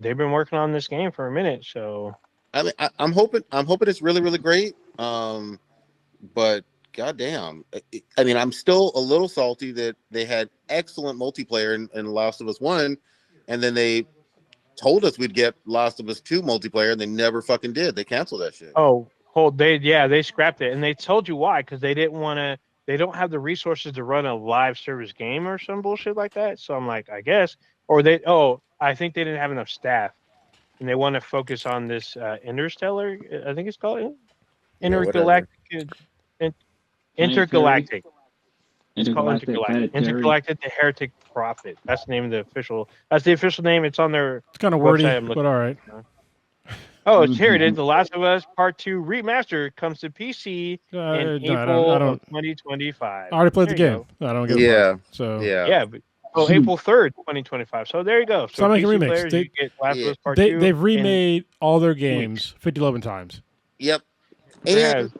they've been working on this game for a minute, so I'm hoping it's really really great. But goddamn, I mean, I'm still a little salty that they had excellent multiplayer in The Last of Us 1, and then they told us we'd get Last of Us 2 multiplayer, and they never fucking did. They canceled that shit. They scrapped it, and they told you why, because they didn't want to. They don't have the resources to run a live service game or some bullshit like that. So I'm like, I guess, I think they didn't have enough staff, and they want to focus on this Interstellar. I think it's called Intergalactic. Intergalactic. It's called Intergalactic. Intergalactic: The Heretic Prophet. That's the name of the official. That's the official name. It's on their. It's kind of wordy, website. but all right. Oh, it's here. It is. The Last of Us Part 2 remaster comes to PC in April of 2025. I already played the game. I don't get it. So yeah, but April 3rd, 2025. So there you go. So making PC remakes. Players, you get Last of Us Part 2. They've remade all their games 50-11 times. Yep. And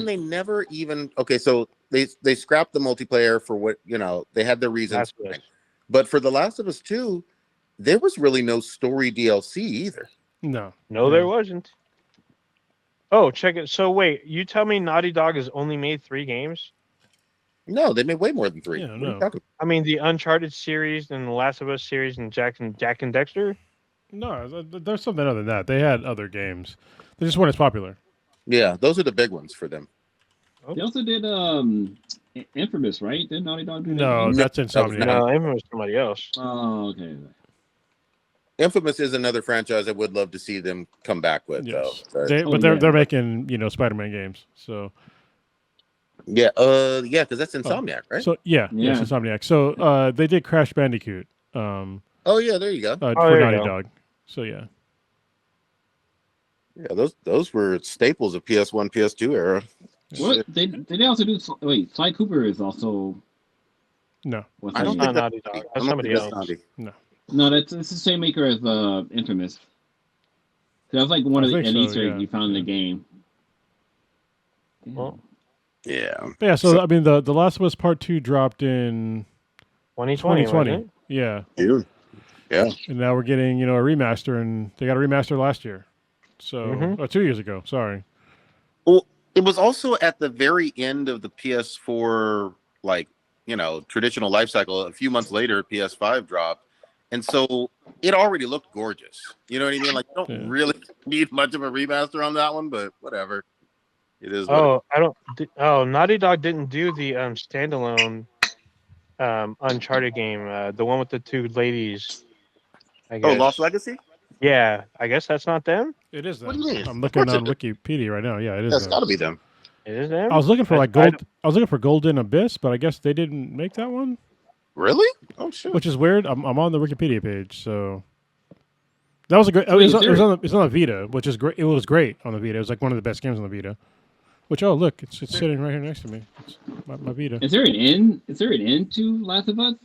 they never even so they scrapped the multiplayer for what they had their reasons. But for The Last of Us 2, there was really no story DLC either. No, there wasn't. Oh, check it. So wait, you tell me Naughty Dog has only made 3 games? No, they made way more than 3. Yeah, no. I mean, the Uncharted series and the Last of Us series and Jack and Dexter? No, there's something other than that. They had other games. They just weren't as popular. Yeah, those are the big ones for them. They also did Infamous, right? Did Naughty Dog do that? No, that's Insomniac. No, Infamous was somebody else. Oh, okay. Infamous is another franchise I would love to see them come back with, yes. though. They're making Spider-Man games, so because that's Insomniac, right? So yes, Insomniac. So they did Crash Bandicoot. There you go. For Naughty Dog. So yeah. Yeah, those were staples of PS1, PS2 era. What did they also do? Wait, Sly Cooper is also. No, that's not Naughty Dog. That's somebody else. No, it's the same maker as Infamous. That was like one of the Easter eggs you found in the game. Well, yeah. So I mean, the Last of Us Part 2 dropped in 2020. Yeah. June. Yeah. And now we're getting a remaster, and they got a remaster last year. So 2 years ago. Sorry. Well, it was also at the very end of the PS4, traditional life cycle. A few months later, PS5 dropped. And so it already looked gorgeous. You know what I mean? Like, you don't really need much of a remaster on that one, but whatever. It is. Naughty Dog didn't do the standalone Uncharted game, the one with the 2 ladies. I guess. Oh, Lost Legacy? Yeah, I guess that's not them. It is them. What do you mean? I'm looking on Wikipedia right now. Yeah, it is. That's got to be them. It is them. I was looking for I was looking for Golden Abyss, but I guess they didn't make that one. Really? Oh shit! Which is weird. I'm on the Wikipedia page, so that was a great. It was on the Vita, which is great. It was great on the Vita. It was like one of the best games on the Vita. Which look, it's sitting right here next to me. It's my Vita. Is there an end? Is there an end to Last of Us?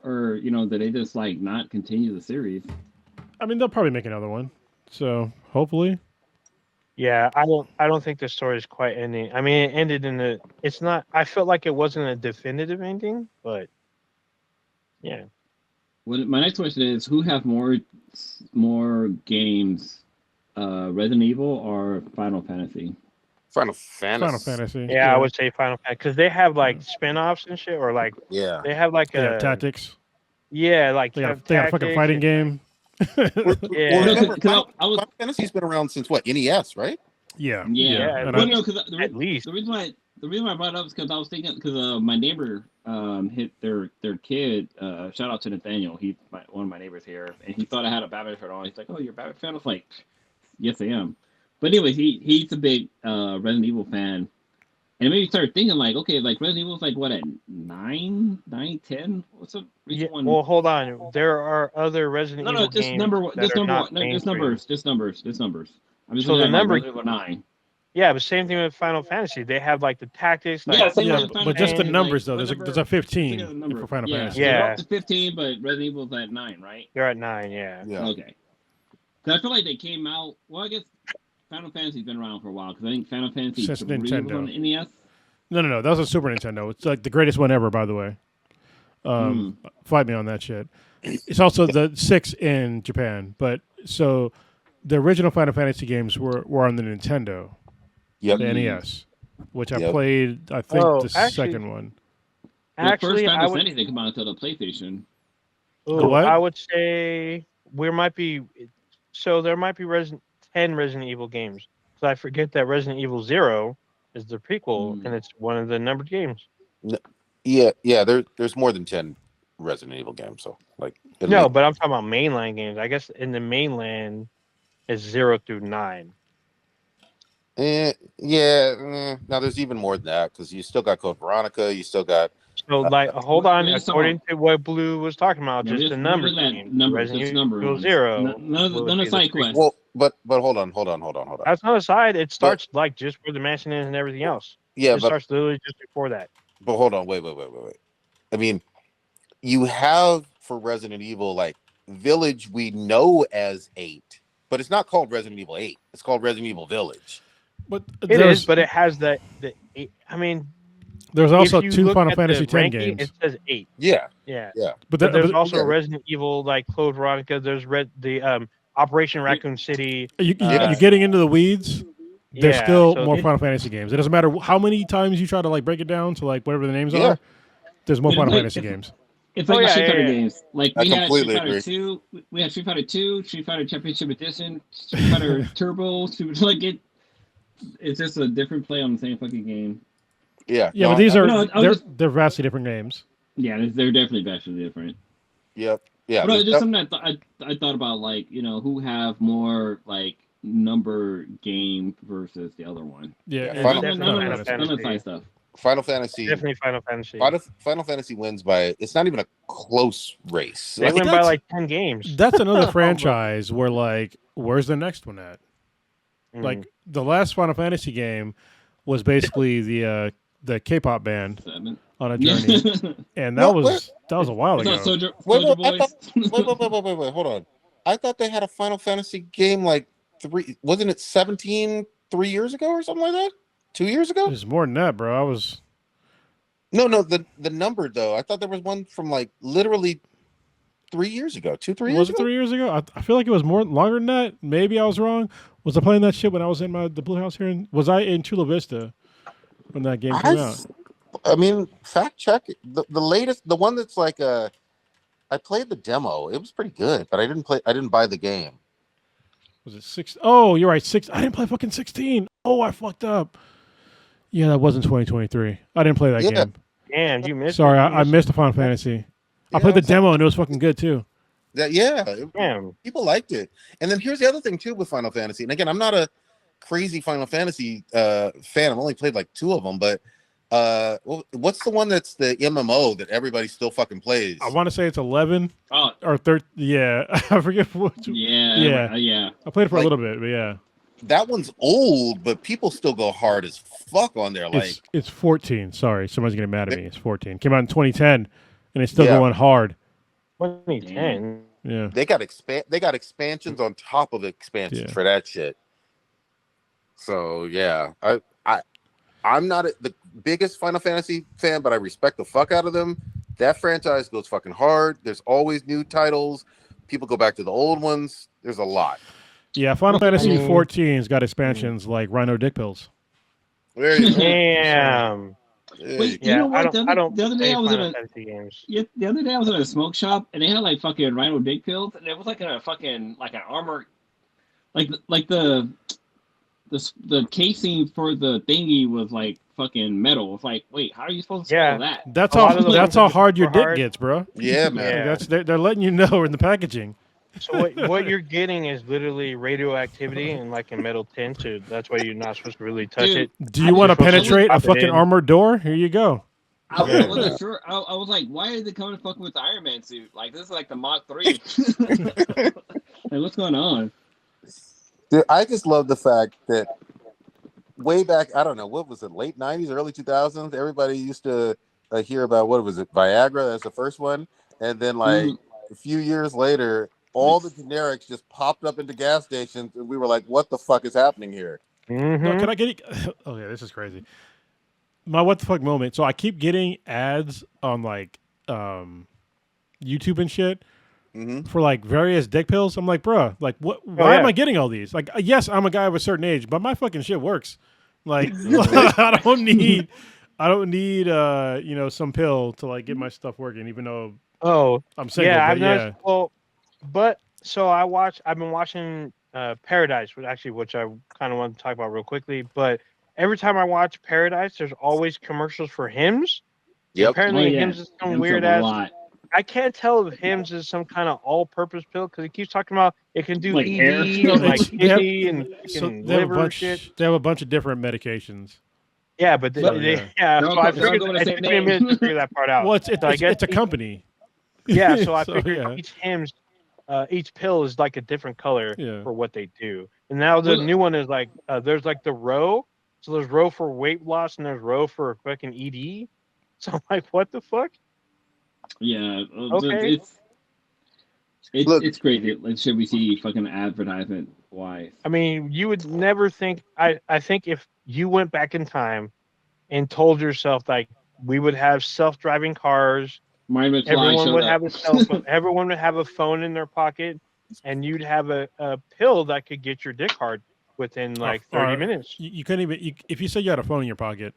Or did they just not continue the series? I mean, they'll probably make another one. So hopefully. Yeah, I don't think the story is quite ending. I mean, it ended it's not. I felt like it wasn't a definitive ending, but. Yeah. Well, my next question is: who have more games Resident Evil or Final Fantasy? Final Fantasy. Final Fantasy. Yeah, I would say Final Fantasy because they have like spin-offs and shit, or like Yeah. they have like They have a tactics. like They got a fucking fighting game. Yeah. Well, No, remember, 'cause I was Final Fantasy's been around since what? NES, right? Yeah. Yeah. And well, I- no, because at least. the reason why I brought it up is because I was thinking because my neighbor hit their kid. Shout out to Nathaniel. He's one of my neighbors here, and he thought I had a Batman shirt on. He's like, "Oh, you're a Batman fan?" I was like, "Yes, I am." But anyway, he's a big Resident Evil fan, and it made me start thinking like, okay, like Resident Evil's like what at 9, 10? What's the Yeah, one? well, hold on. There are other Resident No, Evil just games number that just are number not one. No, just mainstream. numbers. I'm just So looking the at like number- Resident Evil 9. Yeah, but same thing with Final Fantasy. They have like the tactics. Like, Yeah, same Yeah, with Final but just the Fantasy, numbers like, though. There's whatever- a 15 Look at the number. for Final Yeah, Fantasy. so they're Yeah. up to 15, but Resident Evil's at 9, right? they're at 9. Yeah. Yeah. Okay. Because I feel like they came out. Well, I guess Final Fantasy's been around for a while. Because I think Final Fantasy Since 3 was Nintendo. on the NES. No. That was a Super Nintendo. It's like the greatest one ever, by the way. Fight me on that shit. It's also the 6 in Japan, but so the original Final Fantasy games were on the Nintendo, Yep. the NES, which I Yep. played. I think Oh, the actually- second one. The first Actually, I Final would. Fantasy didn't come out until the PlayStation. Ooh, what? I would say we might be. So there might be 10 Resident Evil games. So I forget that Resident Evil 0 is the prequel, and it's one of the numbered games. Yeah. There's more than 10 Resident Evil games. So like, No, but I'm talking about mainline games. I guess in the mainland is 0 through 9. Now there's even more than that because you still got Code Veronica. You still got So like, hold on. yeah, so- According to what Blue was talking about, Yeah, just just the number remember that games. number, Resident just number Evil ones. 0. None would of be the the side prequel. quests. well, but hold on. That's not a side. It starts like just where the mansion is and everything else. Yeah, It but starts literally just before that. hold on. Wait. I mean, you have for Resident Evil like Village we know as 8, but it's not called Resident Evil 8. It's called Resident Evil Village. But It is, but it has the. I mean, there's also if you 2 look Final at the Fantasy X ranking, games. It says 8. Yeah. Yeah. But But there's also yeah. Resident Evil like Code Veronica. There's Operation Raccoon City. you're Yeah. getting into the weeds. There's Yeah, still so more it- Final Fantasy games. It doesn't matter how many times you try to like break it down to like whatever the names Yeah. are. There's more But Final like, Fantasy it's- games. It's like Oh, yeah, Street Fighter yeah. games. Like I we had Street completely Fighter agree. 2, we had Street Fighter 2, Street Fighter Championship Edition, Street Fighter Turbo, like it's just a different play on the same fucking game. Yeah. Yeah, no, but these I- are No, I was they're vastly different names. Yeah, they're definitely vastly different. Yep. Yeah. But there's just something I thought about, like, who have more like number game versus the other one. Yeah, Yeah, it's Final- definitely Final Final Fantasy. None of the side stuff. Final Fantasy. Definitely Final Fantasy. Final Fantasy wins by. It's not even a close race. They Like, win by that's- like 10 games. That's another franchise where like, where's the next one at? Mm. Like the last Final Fantasy game was basically the K-pop band 7. on a journey, and that No, was a while It's ago. not Soldier Wait, Boys. wait, hold on. I thought they had a Final Fantasy game like 3. Wasn't it 17 3 years ago or something like that? 2 years ago? It's more than that, bro. I was No. The number though. I thought there was one from like literally 3 years ago. 3 years was it ago. 3 years ago? I feel like it was longer than that. Maybe I was wrong. Was I playing that shit when I was in the Blue House here? Was I in Chula Vista when that game came out? I mean, fact check it. The latest, the one that's like I played the demo. It was pretty good, but I didn't buy the game. Was it 6? Oh, you're right. 6. I didn't play fucking 16. Oh, I fucked up. Yeah, that wasn't 2023. I didn't play that Yeah. game. Damn, you missed. Sorry, it. I missed the Final Fantasy. I played the demo and it was fucking good too. Damn. People liked it. And then here's the other thing too with Final Fantasy. And again, I'm not a crazy Final Fantasy fan. I've only played like 2 of them, but what's the one that's the MMO that everybody still fucking plays? I want to say it's 11 Oh, or 13. Yeah, I forget which. yeah. I played it for a Like- little bit, but yeah, That one's old, but people still go hard as fuck on there. Like, it's 14. Sorry, somebody's getting mad at me. It's 14. Came out in 2010, and it's still Yeah. going hard. 2010. Yeah, they got expansions on top of expansions Yeah. for that shit. So yeah, I'm not the biggest Final Fantasy fan, but I respect the fuck out of them. That franchise goes fucking hard. There's always new titles. People go back to the old ones. There's a lot. Yeah, Final Fantasy mean- 14's got expansions like Rhino Dick Pills. There you go. Damn. There Wait, you Yeah, you know what? I don't The other day play I was in Final a Fantasy games. the other day I was in a smoke shop and they had like fucking rhino dick pills and it was like in a fucking like an armor, like the casing for the thingy was like fucking metal. It's like, wait, how are you supposed to swallow that? That's A lot how of the that's ones how hard your super dick hard. gets, bro. yeah, man. Yeah. That's they're letting you know in the packaging. So what you're getting is literally radioactivity and like a metal tin. So that's why you're not supposed to really touch Dude, it. Do you want to supposed to penetrate a pop it fucking in. armored door? Here you go. I Yeah. wasn't sure. I was like, why are they coming fucking with the Iron Man suit? Like this is like the Mach 3. Like what's going on? Dude, I just love the fact that way back, I don't know, what was it, late 90s, early 2000s? Everybody used to hear about, what was it, Viagra? That's the first one. And then, like, a few years later, all the generics just popped up into gas stations, and we were like, what the fuck is happening here? Mm-hmm. No, can I get? Oh yeah, this is crazy. My what the fuck moment. So I keep getting ads on like YouTube and shit Mm-hmm. for like various dick pills. I'm like, bruh, like what? Why am yeah. I getting all these? Like, yes, I'm a guy of a certain age, but my fucking shit works. Like, I don't need, some pill to like get my stuff working. Even though Oh, I'm single, yeah, but I've yeah, noticed. Well, but so I've been watching Paradise, which I kind of want to talk about real quickly. But every time I watch Paradise, there's always commercials for Hims. Yep. Apparently, Oh, yeah. Hims is some Him weird a ass. lot. I can't tell if Hims is some kind of all-purpose pill because he keeps talking about it can do Like ED hair? and like They have- kidney and so freaking they have a liver bunch. shit. They have a bunch of different medications. Yeah, but So, they, yeah. yeah. They're So all I go- they're all figured going the it same took me a minute to name. figure that part out. Well, it's So I guess a company. Yeah, so I So, figured yeah. each Hims, each pill is like a different color Yeah. for what they do. And now the Well, new one is like there's like the row. So there's row for weight loss and there's row for fucking ED. So I'm like, what the fuck? Yeah. Okay. Look. It's crazy. Like, should we see fucking advertisement wise? I mean, you would never think. I think if you went back in time and told yourself like we would have self-driving cars, Marty McFly everyone showed would up. have a cell phone, everyone would have a phone in their pocket, and you'd have a pill that could get your dick hard within like 30 Or- minutes. You couldn't even. If you said you had a phone in your pocket,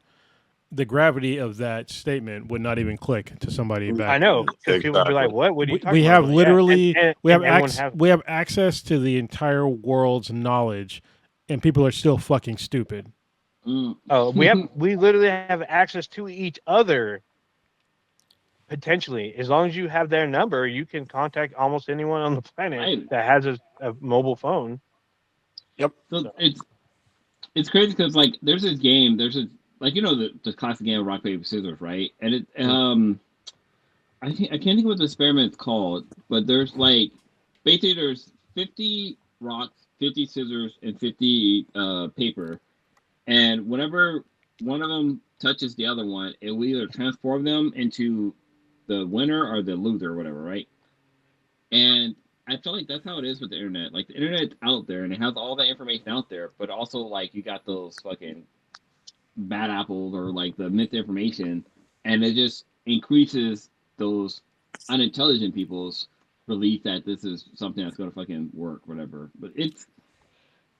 the gravity of that statement would not even click to somebody back. I know because people would be like, Exactly. "What? What are you talking We about?" have Like, yeah, literally and we have everyone we have access to the entire world's knowledge, and people are still fucking stupid. Oh, we literally have access to each other. Potentially, as long as you have their number, you can contact almost anyone on the planet Right. that has a mobile phone. So it's crazy because like there's this game, like the classic game of rock paper scissors, right? And it I can't think of what the experiment's called, but there's like basically there's 50 rocks, 50 scissors, and 50 paper, and whenever one of them touches the other one, it will either transform them into the winner or the loser or whatever, right? And I feel like that's how it is with the internet. Like the internet's out there and it has all that information out there, but also like you got those fucking bad apples or like the misinformation, and it just increases those unintelligent people's belief that this is something that's going to fucking work, whatever. But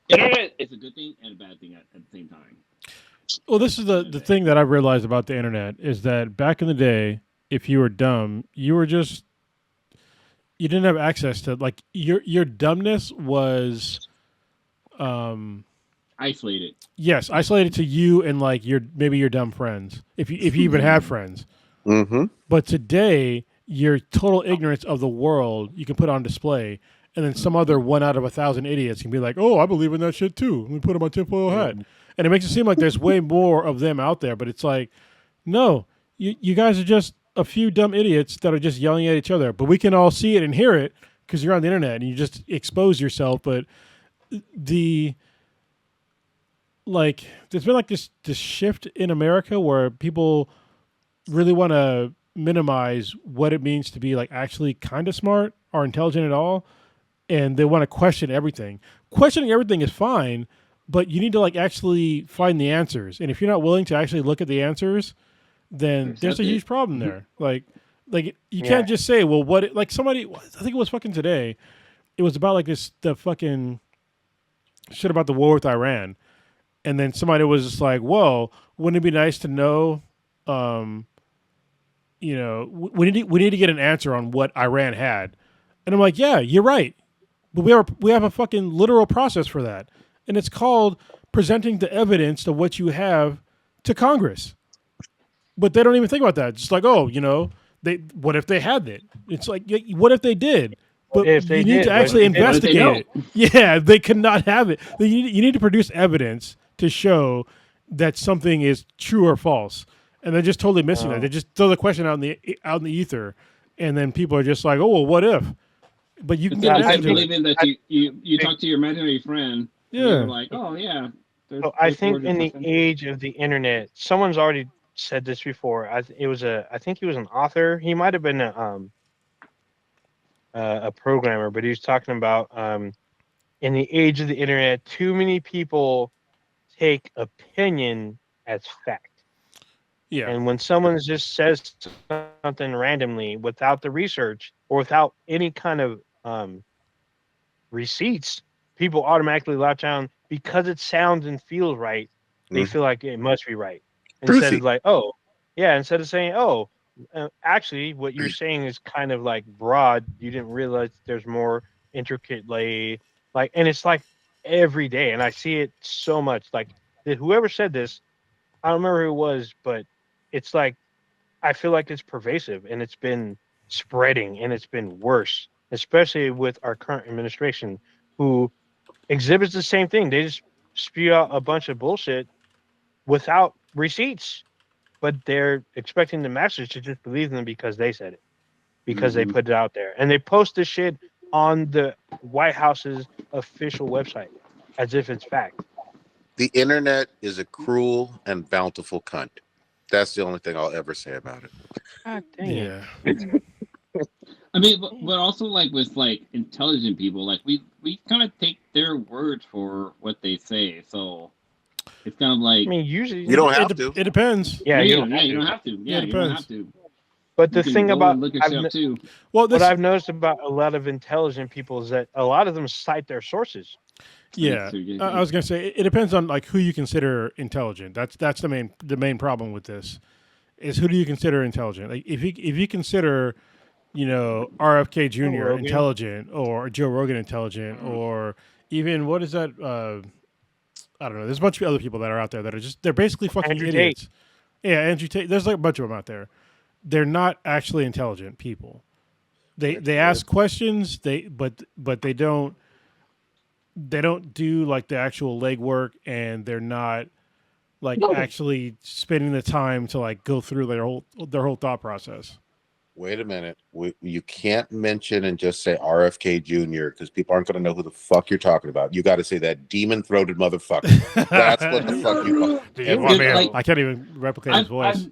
internet is a good thing and a bad thing at the same time. Well, this is the thing that I've realized about the internet is that back in the day, if you were dumb, you didn't have access to like your dumbness was Isolated. yes, isolated to you and like maybe your dumb friends. If you even have friends. Mm-hmm. But today, your total ignorance of the world you can put on display, and then some other one out of 1,000 idiots can be like, "Oh, I believe in that shit too. Let me put on my tinfoil hat," and it makes it seem like there's way more of them out there. But it's like, no, you guys are just a few dumb idiots that are just yelling at each other. But we can all see it and hear it because you're on the internet and you just expose yourself. But there's been like this shift in America where people really want to minimize what it means to be like actually kind of smart or intelligent at all, and they want to question everything. Questioning everything is fine, but you need to like actually find the answers. And if you're not willing to actually look at the answers, then there's a huge problem there. Like you can't just say, well, like somebody, I think it was fucking today. It was about like the fucking shit about the war with Iran, and then somebody was just like, "Well, wouldn't it be nice to know?" Um, we need to get an answer on what Iran had, and I'm like, "Yeah, you're right, but we have a fucking literal process for that, and it's called presenting the evidence of what you have to Congress." But they don't even think about that. Just like, oh, they what if they had it? It's like, what if they did? What But if they you need did? to What if actually they did? What if they investigate it. Yeah, they cannot have it. You need to produce evidence to show that something is true or false. And they're just totally missing that. They just throw the question out in the ether, and then people are just like, oh, well, what if? But you can It's get an like answer to it. believing that you talk to your imaginary friend, and Yeah. they're like, oh yeah. So I think in the age of the internet, someone's already said this before. I think he was an author. He might have been a programmer, but he was talking about in the age of the internet, too many people take opinion as fact. Yeah. And when someone just says something randomly without the research or without any kind of receipts, people automatically latch on because it sounds and feels right. They feel like it must be right instead of Truthy. like, oh, yeah, instead of saying, oh, actually, what you're saying is kind of like broad. You didn't realize there's more intricate like, and it's like every day, and I see it so much. Like, whoever said this, I don't remember who it was, but it's like I feel like it's pervasive and it's been spreading and it's been worse, especially with our current administration, who exhibits the same thing. They just spew out a bunch of bullshit without receipts, but they're expecting the masses to just believe them because they said it, because they put it out there. And they post this shit on the White House's official website as if it's fact. The internet is a cruel and bountiful cunt. That's the only thing I'll ever say about it. God dang it. Yeah. I mean, but also like with like intelligent people, like we kind of take their words for what they say. So it's kind of like, I mean, usually You don't have to. It depends. Yeah, you you don't don't have to. Yeah, Yeah, it you don't depends. have to. But the You can thing go about and look at shit up too. Well, what I've noticed about a lot of intelligent people is that a lot of them cite their sources. yeah, I was gonna say it depends on like who you consider intelligent. That's the main problem with this is who do you consider intelligent? Like if you consider RFK Jr. Rogan. intelligent or Joe Rogan intelligent or even what is that? I don't know. There's a bunch of other people that are out there that are they're basically fucking Andrew idiots. Yeah, Andrew Tate. There's like a bunch of them out there. They're not actually intelligent people. They ask questions. But they don't do like the actual legwork, and they're not like actually spending the time to like go through their whole thought process. Wait a minute. You can't mention and just say RFK Jr. because people aren't going to know who the fuck you're talking about. You got to say that demon-throated motherfucker. That's what the fuck you call. I can't even replicate his voice.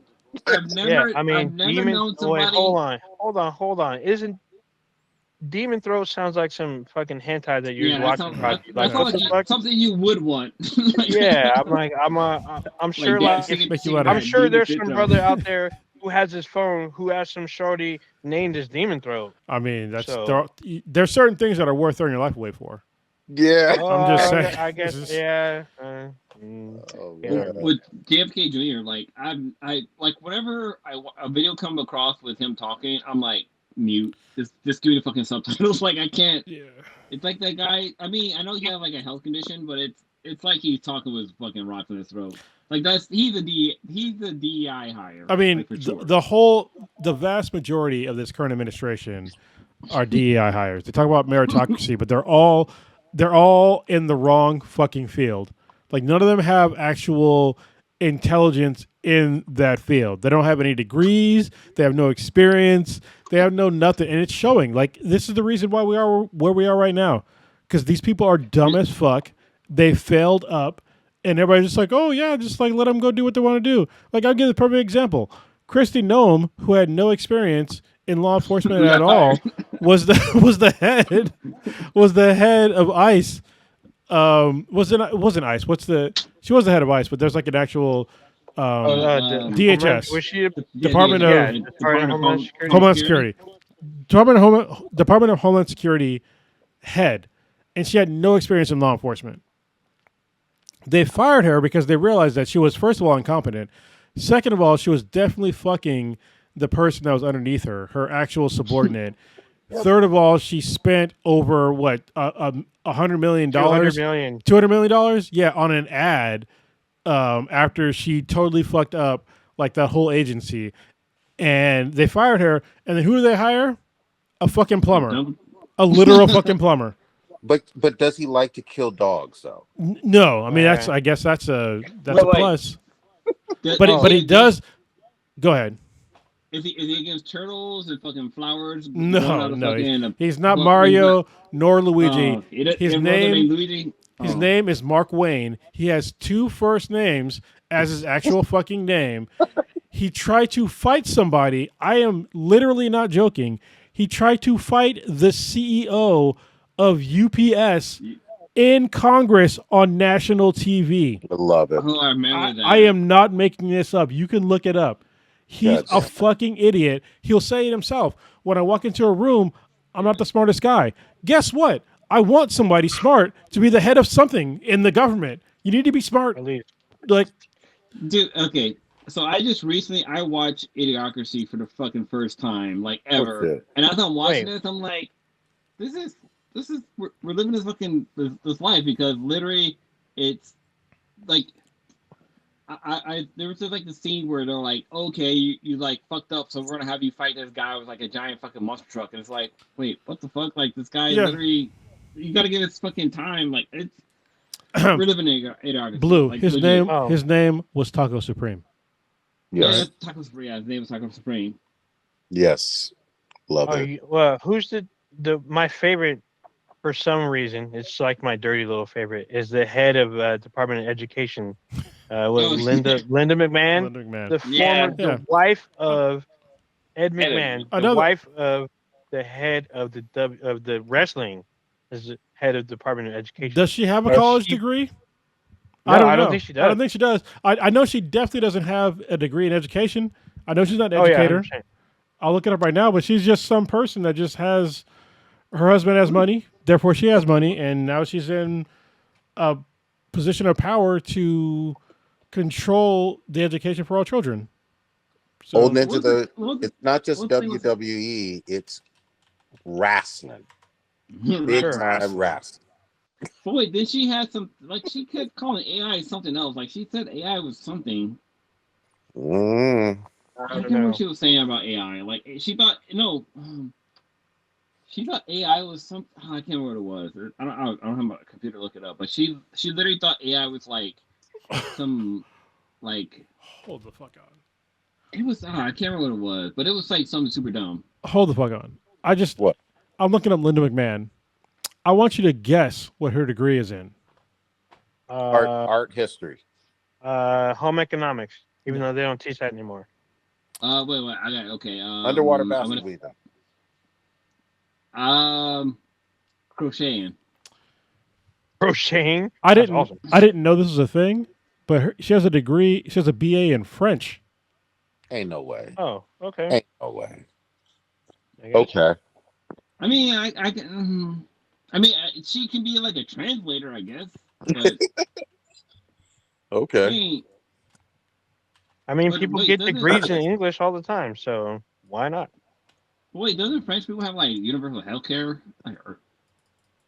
I've never, I mean, I've never demon. known Oh, wait, somebody. hold on. Isn't Demon Throat sounds like some fucking hentai that you're Yeah, watching? that Like, sounds what the like fuck? something you would want. Yeah, I'm sure Like, like Make you want I'm to- sure there's Demon some Throat. brother out there who has his phone who has some shorty named as Demon Throat. I mean, that's So- there's certain things that are worth throwing your life away for. Yeah. I'm just saying. I guess This is- yeah. Oh, Yeah. man. With JFK Jr., like I like whenever a video come across with him talking, I'm like mute. Just give me the fucking subtitles. Like I can't. Yeah. It's like that guy. I mean, I know he has like a health condition, but it's like he's talking with fucking rocks in his throat. Like he's the DEI hire. I mean, like, for sure. the vast majority of this current administration are DEI hires. They talk about meritocracy, but they're all in the wrong fucking field. Like none of them have actual intelligence in that field. They don't have any degrees. They have no experience. They have no nothing, and it's showing. Like this is the reason why we are where we are right now, because these people are dumb as fuck. They failed up, and everybody's just like, oh yeah, just like let them go do what they want to do. Like I'll give the perfect example. Christy Nome, who had no experience in law enforcement at all, was the head of ICE. Wasn't ICE. She was the head of ICE, but there's like an actual DHS. Was she Department of Homeland Security. Department of Homeland Security head, and she had no experience in law enforcement. They fired her because they realized that she was, first of all, incompetent. Second of all, she was definitely fucking the person that was underneath her, her actual subordinate. Third of all, she spent over what $100 million, $200 million. $200 million, yeah, on an ad after she totally fucked up like that whole agency, and they fired her. And then who do they hire? A fucking plumber, a literal fucking plumber. But does he like to kill dogs though? No, I mean Yeah. I guess that's a Wait. plus. Does- But he is does. Go ahead. Is he against turtles and fucking flowers? No, Fucking, he's not well, Mario nor Luigi. His name. Luigi. His name is Mark Wayne. He has 2 first names as his actual fucking name. He tried to fight somebody. I am literally not joking. He tried to fight the CEO of UPS in Congress on national TV. I love it. Oh, I remember that. I am not making this up. You can look it up. He's Gotcha. a fucking idiot. He'll say it himself. When I walk into a room, I'm not the smartest guy. Guess what? I want somebody smart to be the head of something in the government. You need to be smart. At least. Like, Dude, okay. So I just recently watched Idiocracy for the fucking first time, like ever. Okay. And as I'm watching Wait. this, I'm like, this is we're living this fucking this life, because literally it's like I there was just like the scene where they're like, okay, you like fucked up, so we're gonna have you fight this guy with like a giant fucking monster truck, and it's like, wait, what the fuck? Like this guy literally, you gotta give it fucking time. Like it's we're living in Idiocracy. Blue. Like, His legit. name. His name was Taco Supreme. Yes. Yeah, Taco Supreme. Yeah, his name was Taco Supreme. Yes. Love it. Well, who's the my favorite? For some reason, it's like my dirty little favorite. Is the head of Department of Education, Linda McMahon, Linda McMahon. the former Yeah. the wife of Ed McMahon, the wife of the head of the wrestling, is the head of Department of Education. Does she have a Does college she- degree? No, I don't know. I don't think she does. I don't think she does. I know she definitely doesn't have a degree in education. I know she's not an Oh, yeah, educator. 100%. I'll look it up right now, but she's just some person that just has her husband has money, therefore she has money, and now she's in a position of power to control the education for all children. So, Old Ninja, What- it's not just what thing was- WWE, it's wrestling. Sure. Big time wrestling. But wait, did she have some, like, she kept calling AI something else. Like, she said AI was something. Mm. I I can't don't remember know. what she was saying about AI. Like, she thought, she thought AI was some, I can't remember what it was. I don't have my computer to look it up. But she literally thought AI was like some, like, hold the fuck on. it was, I can't remember what it was. But it was like something super dumb. Hold the fuck on. What? I'm looking up Linda McMahon. I want you to guess what her degree is in. Art history. Home economics, even though they don't teach that anymore. Wait, I got it. Okay. Underwater I'm basket gonna- weaving. Crocheting. Crocheting. I That's didn't awesome. I didn't know this was a thing, but she has a degree. She has a BA in French. Ain't no way. Oh, okay. Ain't no way. I got you. Okay. I mean, I can. I mean, she can be like a translator, I guess. But I Okay. mean, I mean, But people wait, get doesn't- degrees in English all the time, so why not? wait, doesn't French people have like universal health care?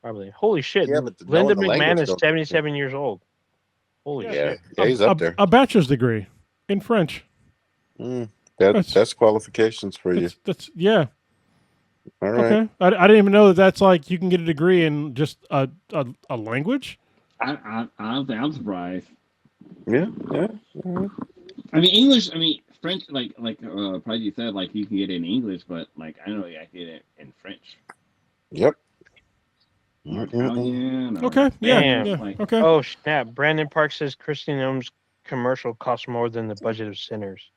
Probably. Holy shit. Yeah, but Linda knowing the McMahon language is don't- 77 years old. Holy Yeah. shit. Yeah, he's up there. A bachelor's degree in French. That's qualifications for you. That's yeah. All right. Okay. I didn't even know that that's like you can get a degree in just a language. I don't think I'm surprised. Yeah. I mean, English. I mean, French. Like Prodigy said, like you can get it in English, but like I know I get it in French. Yep. Italian. or Okay. Yeah. Damn, Yeah. like- Okay. Oh, snap. Brandon Park says Christine Ohm's commercial costs more than the budget of Sinners.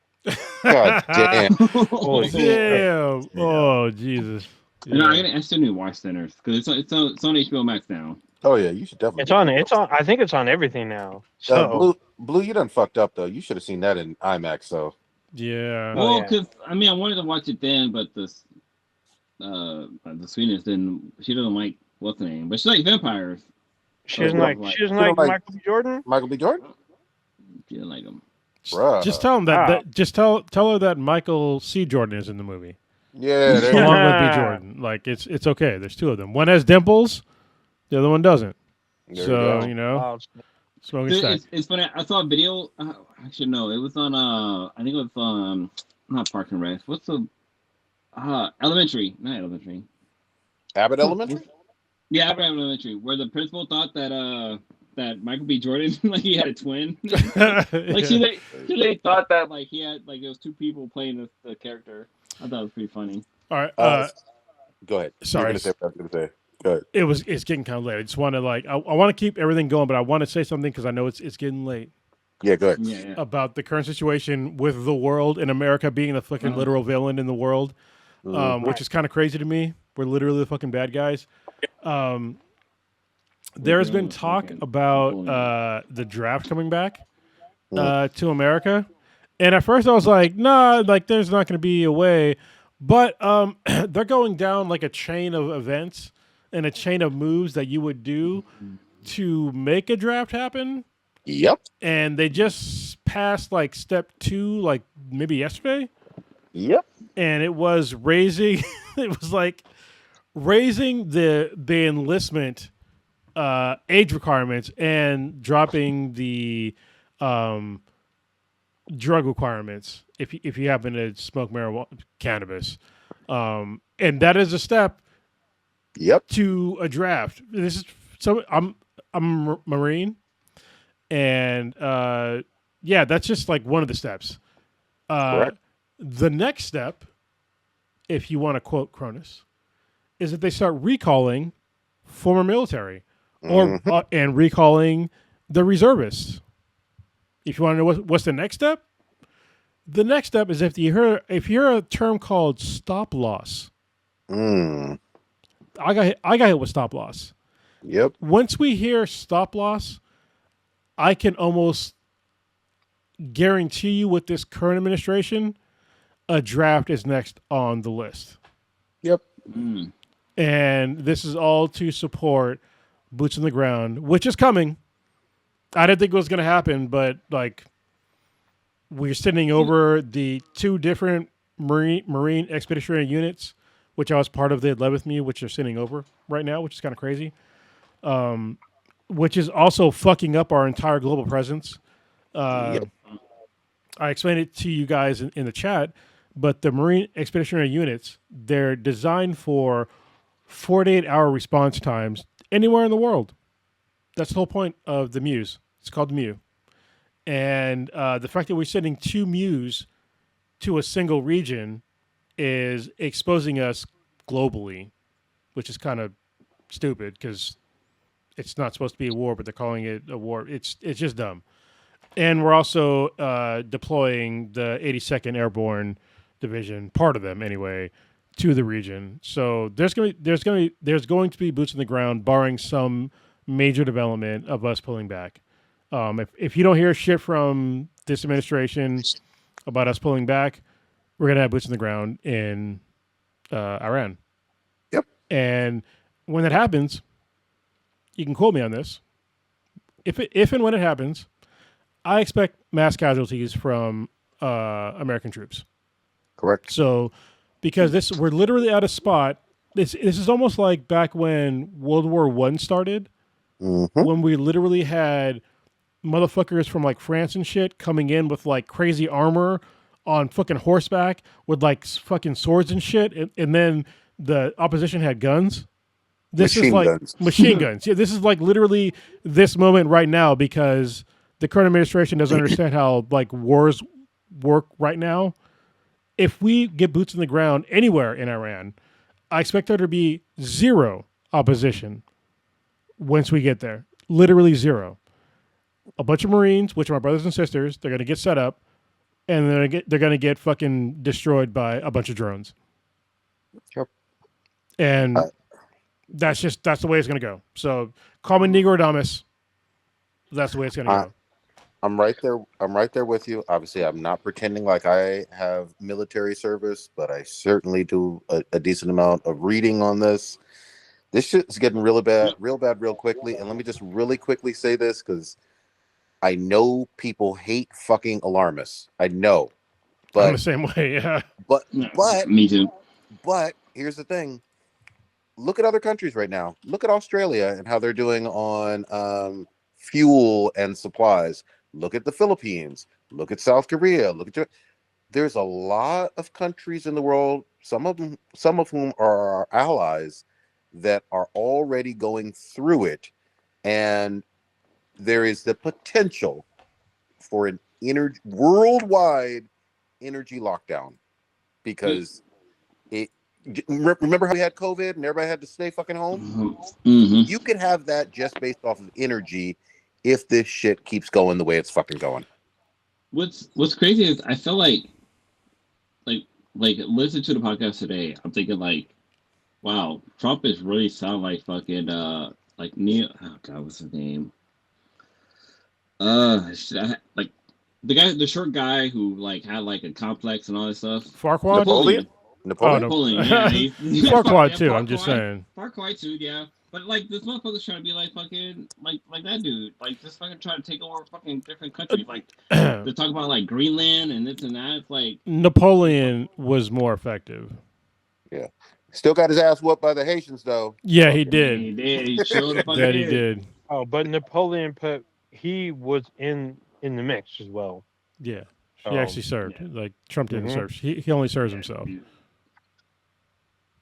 God damn. Holy shit. Damn. Oh Jesus. No, Yeah. I still need to watch Sinners because it's on HBO Max now. Oh yeah, you should definitely. It's on. I think it's on everything now. So Blue, you done fucked up though. You should have seen that in IMAX. So Yeah. Oh, Well, yeah. because I mean, I wanted to watch it then, but the Swedish didn't. She doesn't like what's the name, but she likes vampires. She doesn't Like, like. She doesn't You don't like like Michael B. Jordan. Michael B. Jordan? she didn't like him. Bruh. Just tell him that. Wow. Just tell her that Michael C. Jordan is in the movie Yeah, there you along go. with B. Jordan. Like it's okay. There's two of them. One has dimples, the other one doesn't. There So you you go. know, Wow. smoking Dude, stack. it's funny. I saw a video. Actually, no, it was on. I think it was not Park and Rec. What's the Elementary? Not Elementary. Abbott Elementary? Yeah, Abraham Elementary, where the principal thought that Michael B. Jordan like he had a twin. Like Yeah. she thought that like he had like it was two people playing the character. I thought it was pretty funny. All right. Go ahead. You're Sorry. gonna say what I was gonna say. Go ahead. It's getting kind of late. I just want to I want to keep everything going, but I want to say something because I know it's getting late Yeah, go ahead. Yeah. about the current situation with the world and America being the fucking literal villain in the world, Mhm. which is kind of crazy to me. We're literally the fucking bad guys. There has been talk about the draft coming back to America, and at first I was like, nah, like there's not going to be a way, but they're going down like a chain of events and a chain of moves that you would do to make a draft happen. Yep. And they just passed like step 2, like maybe yesterday, Yep. and it was raising. It was like raising the enlistment age requirements and dropping the drug requirements if you happen to smoke marijuana, cannabis, and that is a step Yep. to a draft. This is so I'm a Marine, and yeah, that's just like one of the steps. Correct. The next step, if you want to quote Cronus, is that they start recalling former military or and recalling the reservists. If you want to know what's the next step, the next step is if you hear a term called stop loss. Mm. I got hit with stop loss. Yep. Once we hear stop loss, I can almost guarantee you with this current administration, a draft is next on the list. Yep. And this is all to support boots on the ground, which is coming. I didn't think it was going to happen, but like we're sending over the 2 different Marine expeditionary units, which I was part of. They had led with me, which are sending over right now, which is kind of crazy. Which is also fucking up our entire global presence. Yep. I explained it to you guys in the chat, but the Marine expeditionary units, they're designed for 48-hour response times anywhere in the world. That's the whole point of the Muse. It's called the Mew. And the fact that we're sending 2 Mews to a single region is exposing us globally, which is kind of stupid because it's not supposed to be a war, but they're calling it a war. It's just dumb. And we're also deploying the 82nd Airborne Division, part of them anyway, to the region. So there's going to be boots on the ground, barring some major development of us pulling back. If you don't hear shit from this administration about us pulling back, we're going to have boots on the ground in Iran. Yep. And when that happens, you can quote me on this. If and when it happens, I expect mass casualties from American troops. Correct. So, because we're literally at a spot. This is almost like back when World War I started, when we literally had motherfuckers from like France and shit coming in with like crazy armor on fucking horseback with like fucking swords and shit, and then the opposition had guns. This is like machine guns. Yeah, this is like literally this moment right now because the current administration doesn't understand how like wars work right now. If we get boots on the ground anywhere in Iran, I expect there to be 0 opposition once we get there. Literally 0. A bunch of Marines, which are my brothers and sisters, they're going to get set up, and they're going to get fucking destroyed by a bunch of drones. Yep. And that's the way it's going to go. So call me Negro Adamus. That's the way it's going to go. I'm right there. I'm right there with you. Obviously, I'm not pretending like I have military service, but I certainly do a decent amount of reading on this. This shit's getting real bad, real quickly. And let me just really quickly say this because I know people hate fucking alarmists. I know, I'm the but same way. Yeah. but Me too. but here's the thing. Look at other countries right now. Look at Australia and how they're doing on fuel and supplies. Look at the Philippines. Look at South Korea. There's a lot of countries in the world, some of whom are our allies, that are already going through it, and there is the potential for an worldwide energy lockdown because it. Remember how we had COVID and everybody had to stay fucking home? Mm-hmm. You could have that just based off of energy if this shit keeps going the way it's fucking going. What's crazy is I feel like listening to the podcast today, I'm thinking like, wow, Trump is really sound like fucking like Neil. Oh God, what's his name? Like the guy, the short guy who like had like a complex and all that stuff. Farquaad. Napoleon. Oh no. Napoleon, yeah, Farquaad too. I'm just saying. Farquaad too, yeah. But like this motherfucker's trying to be like fucking like that dude, like just fucking trying to take over fucking different countries. Like they talk about like Greenland and this and that. It's like Napoleon was more effective. Yeah. Still got his ass whooped by the Haitians though. Yeah, he did. He did. He showed the fucking That he did. Oh, but Napoleon he was in the mix as well. Yeah. He Oh, actually served. yeah. Like Trump didn't Mhm. serve. He only serves himself.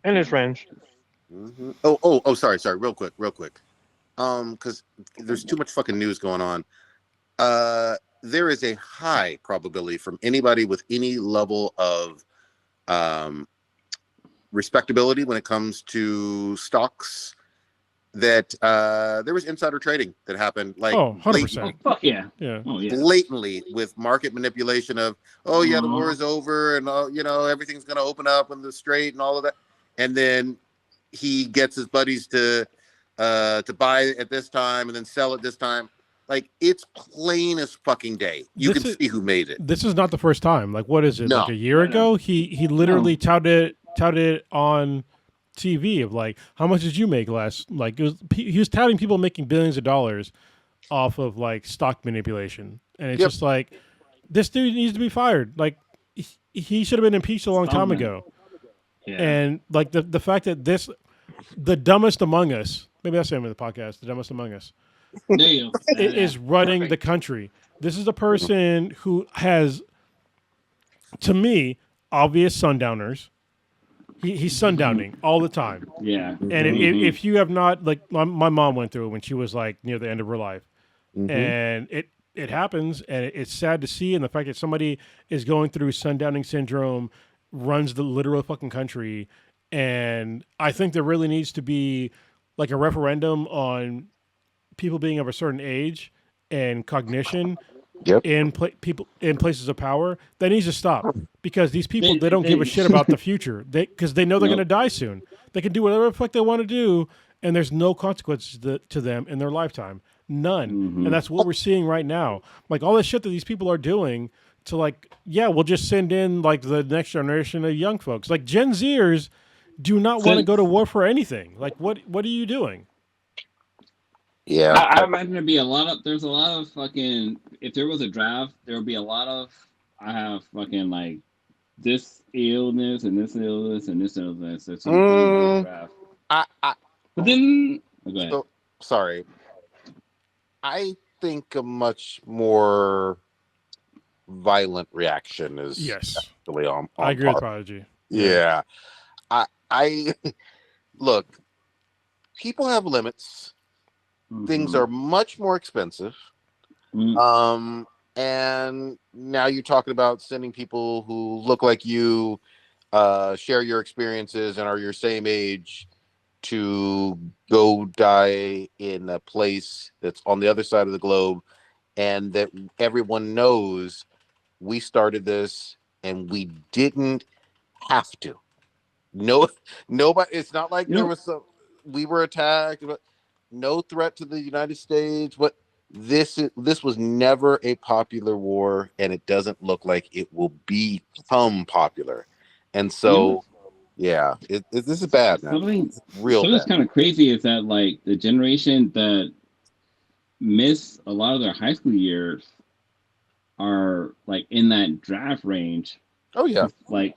And his friends. Mm-hmm. Oh, sorry, real quick. Because there's too much fucking news going on. There is a high probability from anybody with any level of respectability when it comes to stocks that there was insider trading that happened, like 100%. Oh fuck yeah. Yeah. Oh yeah. blatantly with market manipulation of, oh yeah, the war is over and everything's gonna open up in the strait and all of that, and then he gets his buddies to buy at this time and then sell at this time. Like, it's plain as fucking day. You can see who made it. This is not the first time. Like, what is it? No. Like a year ago, he literally touted it on TV of like, how much did you make last? Like, he was touting people making billions of dollars off of like stock manipulation, and it's just like, this dude needs to be fired. Like, he should have been impeached a long time ago. Yeah. And like the fact that the dumbest among us, maybe that's the name of the podcast, the dumbest among us, There you go. is running the country. This is a person who has, to me, obvious sundowners. He's sundowning all the time. Yeah. And if you have not, like, my mom went through it when she was like near the end of her life, and it happens, and it's sad to see. And the fact that somebody is going through sundowning syndrome, runs the literal fucking country, and I think there really needs to be like a referendum on people being of a certain age and cognition in people in places of power. That needs to stop, because these people they don't give a shit about the future. Because they know they're going to die soon. They can do whatever the fuck they want to do, and there's no consequences to them in their lifetime. None. And that's what we're seeing right now. Like, all this shit that these people are doing to, like, yeah, we'll just send in like the next generation of young folks. Like, Gen Zers do not want to go to war for anything. Like, what are you doing? Yeah, I imagine there'd be there's a lot of fucking, if there was a draft, there would be a lot of, I have fucking like this illness and this illness and this illness. That's draft. But then, go ahead. So, sorry. I think a much more violent reaction is actually on I agree with Prodigy. Yeah. I look, people have limits. Things are much more expensive. And now you're talking about sending people who look like you, share your experiences and are your same age, to go die in a place that's on the other side of the globe, and that everyone knows we started this and we didn't have to. No, nobody. It's not like there was we were attacked, but no threat to the United States. But this was never a popular war, and it doesn't look like it will become popular. And so, Yeah, this is bad, man. Something It's real something's bad. kind of crazy is that like the generation that miss a lot of their high school years are like in that draft range. Oh yeah, Like,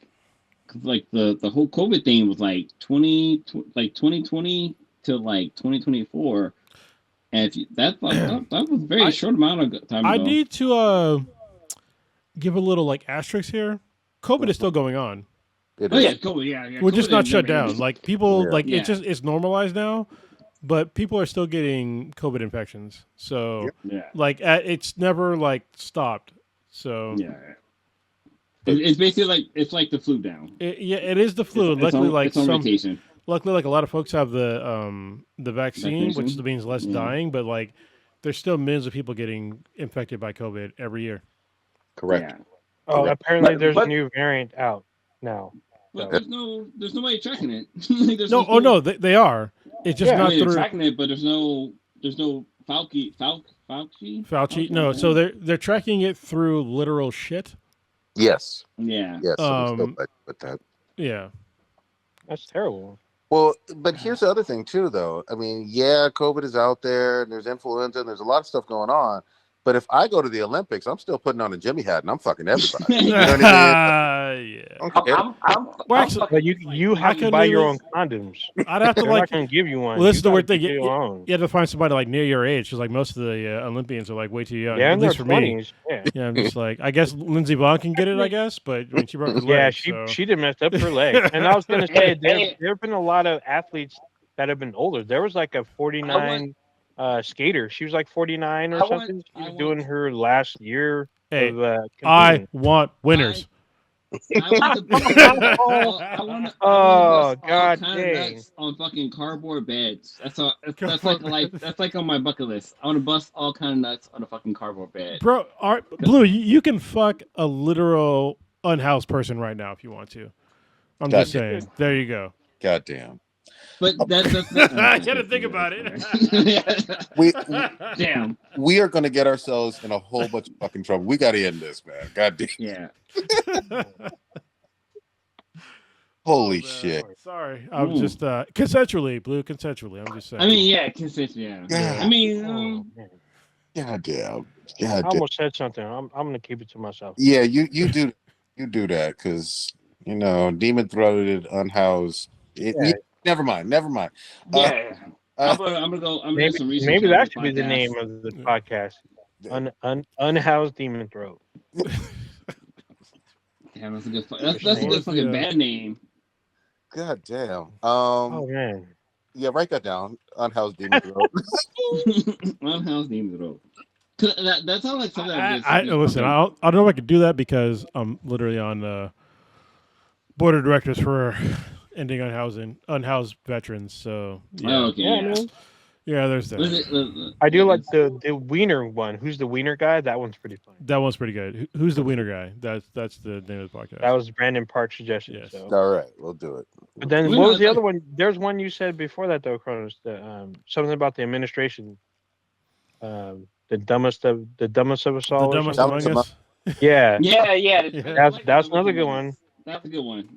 'cause, like the whole COVID thing was like 2020 to like 2024, and if you, that's like that was a very I- short amount of time I ago. need to give a little like asterisk here. COVID is still going on. it Oh is. yeah, COVID, yeah. We're COVID just not has shut never ended. down. Like people, Yeah. like Yeah. it's normalized now, but people are still getting COVID infections. So Yeah, like it's never like stopped. So yeah. It's basically like it's like the flu down. yeah, it is the flu. It's Luckily, like it's on some, vacation. luckily, like a lot of folks have the vaccine, which Vaccination? means less Yeah. dying. But like, there's still millions of people getting infected by COVID every year. Correct. Yeah. Oh, Correct. apparently But- there's but- a new variant out now. But So, there's nobody tracking it. Like, there's No, oh no, they are. It's just Yeah. I not mean, they're through tracking it, but there's no Fauci. Fauci. No, so they're tracking it through literal shit. Yes. Yeah. Yes. So we still Um, fight with that. Yeah. that's terrible. Well, but here's the other thing too, though. I mean, yeah, COVID is out there, and there's influenza, and there's a lot of stuff going on. But if I go to the Olympics, I'm still putting on a Jimmy hat, and I'm fucking everybody. You know what I mean? Yeah. I don't care. Well, actually, But you I have to couldn't buy your even- own condoms. I'd have to They're like. not going to give you one. Well, this You is the weird gotta thing. get your own. You have to find somebody like near your age because like most of the Olympians are like way too young. Yeah, at in their least for me. 20s. Yeah. Yeah, I'm just like I guess Lindsey Vonn can get it. I guess, but when she broke her leg, Yeah, so. she did mess up her leg. And I was going to say, there have been a lot of athletes that have been older. There was like a 49 skater. She was like 49 or I want- something. She I was want- doing her last year Hey, of I competing. want winners. I want to. I want to. Oh, God kind of dang. nuts on fucking cardboard beds. That's like on my bucket list. I want to bust all kind of nuts on a fucking cardboard bed. Bro, Blue, you can fuck a literal unhoused person right now if you want to. I'm just Gotcha. saying. There you go. Goddamn. But that's I gotta think about it. We Damn. we are going to get ourselves in a whole bunch of fucking trouble. We got to end this, man. Goddamn. Yeah. Holy Oh, man. shit. Sorry. I'm Ooh. just consensually, Blue, consensually. I'm just saying. I mean, yeah, consistent. Yeah. Yeah. I mean, Oh, man. Goddamn. I Goddamn. almost said something. I'm going to keep it to myself. Yeah, you do that because demon throated, unhoused. Yeah. Never mind. yeah. Uh, I'm gonna do some Maybe research. that on should be the podcast. name of the podcast. Unhoused demon throat. Damn, that's a good. That's a good fucking Yeah. band name. Goddamn. Oh man. Yeah, write that down. Unhoused demon throat. Unhoused demon throat. That sounds like something. Listen. I don't know if I could do that because I'm literally on the board of directors for ending unhoused veterans. So yeah, Oh, okay. Yeah, Yeah. man. yeah, there's What is that. it? I do like the wiener one. Who's the wiener guy? That one's pretty fun. That one's pretty good. Who's the wiener guy? That's the name of the podcast. That was Brandon Park's suggestion. Yes. So. All right, we'll do it. But then Wiener, what was the I other one? There's one you said before that though, Cronus. Something about the administration. The dumbest of us all. the or dumbest something? among us. Yeah. Yeah. That's another good one. That's a good one.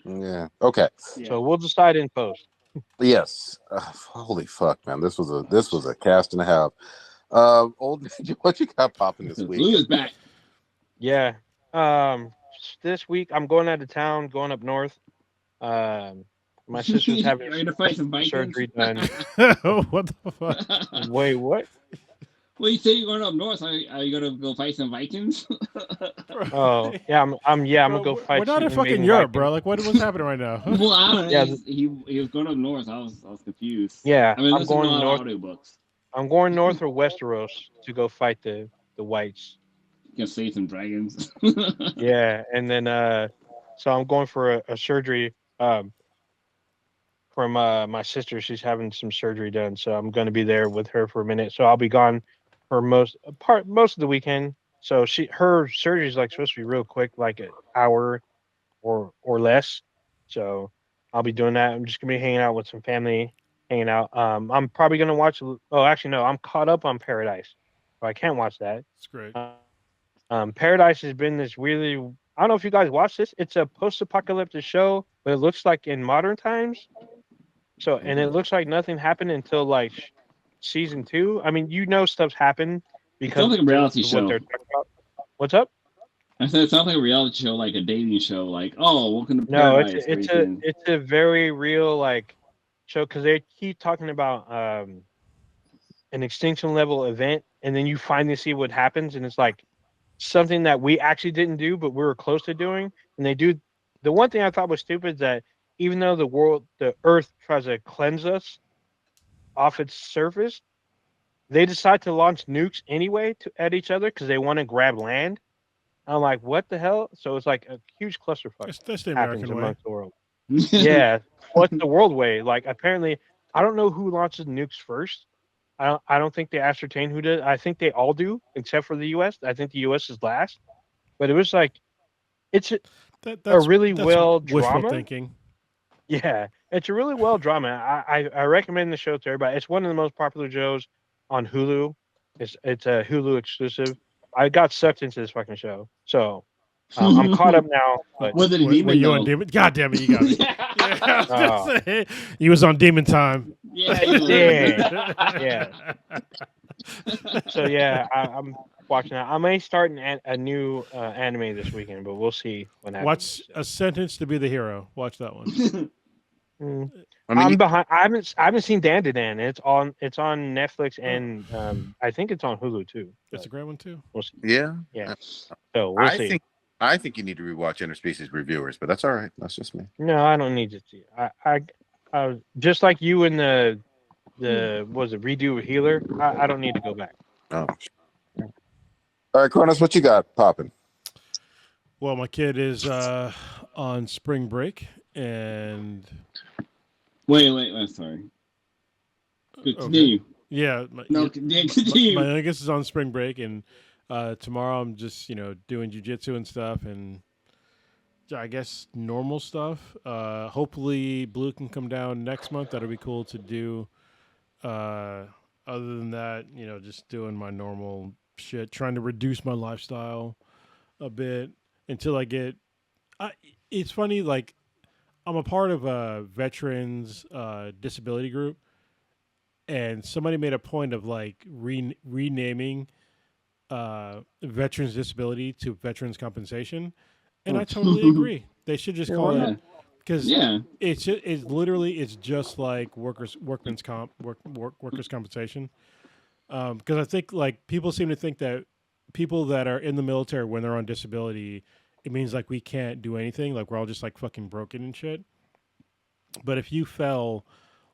Yeah. Okay. Yeah. So we'll decide in post. Yes. Holy fuck, man. This was a cast and a half. Old, what you got popping this Blue week? is back. Yeah. This week I'm going out of town, going up north. My sister's having Ready to fight some Vikings? surgery done. What the fuck? Wait, what? Well, you say you're going up north. Are you gonna go fight some Vikings? Oh, yeah, I'm gonna go Bro, fight. We're not in some fucking invading Europe, Vikings. bro. Like, what's happening right now? Well, I don't know. Yeah. He was going up north. I was confused. Yeah, I mean, I'm listen to a going lot north. of audiobooks. I'm going north of Westeros to go fight the whites. Gonna save some dragons. Yeah, and then so I'm going for a surgery from my sister. She's having some surgery done, so I'm going to be there with her for a minute. So I'll be gone for most of the weekend. So her surgery is like supposed to be real quick, like an hour or less. So I'll be doing that. I'm just gonna be hanging out with some family, hanging out. I'm probably gonna watch. Oh, actually, no, I'm caught up on Paradise, so I can't watch that. It's great. Paradise has been this really. I don't know if you guys watch this. It's a post-apocalyptic show, but it looks like in modern times. So, and it looks like nothing happened until like season 2. I mean, stuff's happened It because sounds like a reality of what show. they're talking about. What's up? I said it sounds like a reality show, like a dating show. Like, oh, welcome to No, it's paradise, where it's you a can. it's a very real like show because they keep talking about an extinction level event, and then you finally see what happens, and it's like something that we actually didn't do, but we were close to doing. And they do. The one thing I thought was stupid is that even though the Earth tries to cleanse us off its surface, they decide to launch nukes anyway at each other because they want to grab land. I'm like, what the hell? So it's like a huge clusterfuck That's the happens American way. amongst the world. Yeah, what's the world way? Like, apparently, I don't know who launches nukes first. I don't think they ascertain who did. I think they all do, except for the U.S. I think the U.S. is last. But it was like it's a really That's well wishful drama. thinking. Yeah, it's a really well drama. I recommend the show to everybody. It's one of the most popular shows on Hulu. It's a Hulu exclusive. I got sucked into this fucking show, so I'm caught up now. But Was it a Were demon you on though? Demon? God damn it, you got me. Yeah, I was uh, gonna say, you was on Demon Time. Yeah, you dang, was. yeah. So yeah, I'm watching that. I may start a new anime this weekend, but we'll see what happens. Watch A Sentence to Be the Hero. Watch that one. Mm. I mean, I'm behind. I haven't seen Dan to Dan. It's on Netflix and I think it's on Hulu too. It's But a great one too. we'll see. yeah. Yeah. So we'll see. I think you need to rewatch Interspecies Reviewers, but that's all right. That's just me. No, I don't need to see it. I just like you in the was it redo with Healer. I don't need to go back. Oh. All right, Cronus, what you got popping? Well, my kid is on spring break, and wait. I'm sorry. Continue. yeah, Continue. my youngest is on spring break, and tomorrow I'm just doing jujitsu and stuff, and I guess normal stuff. Hopefully, Blue can come down next month. That'll be cool to do. Other than that, just doing my normal shit, trying to reduce my lifestyle a bit until I get. It's funny, like I'm a part of a veterans disability group, and somebody made a point of like renaming veterans disability to veterans compensation, and I totally agree. They should just call Yeah. it because Yeah. it's literally just like workers compensation. Because I think like people seem to think that people that are in the military when they're on disability, it means like we can't do anything, like we're all just like fucking broken and shit. But if you fell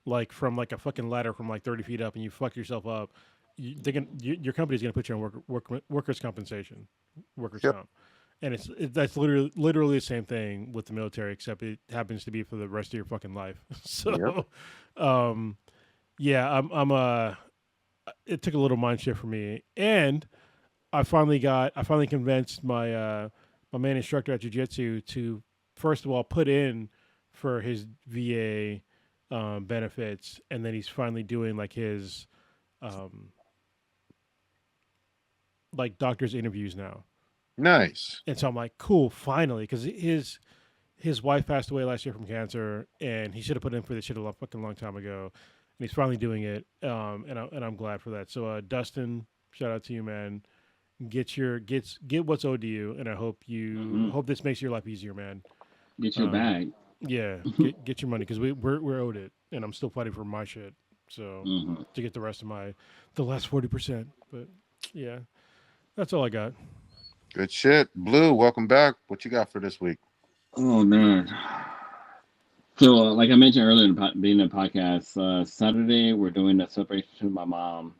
like from like a fucking ladder from like 30 feet up and you fuck yourself up, your company's gonna put you on workers compensation, workers Yep. comp, and that's literally the same thing with the military, except it happens to be for the rest of your fucking life. So, yeah, I'm it took a little mind shift for me, and I finally convinced my my main instructor at jiu-jitsu to first of all put in for his VA benefits, and then he's finally doing like his like doctor's interviews now. Nice. And so I'm like, cool, finally, because his wife passed away last year from cancer, and he should have put in for this shit a fucking long time ago, and he's finally doing it. And I'm glad for that. So Dustin, shout out to you, man. Get what's owed to you, and I hope hope this makes your life easier, man. Get your bag. Yeah, get your money because we're owed it, and I'm still fighting for my shit. So to get the rest of the last 40%. But yeah, that's all I got. Good shit. Blue, welcome back. What you got for this week? Oh man. So, like I mentioned earlier in the podcast, Saturday we're doing a celebration with my mom,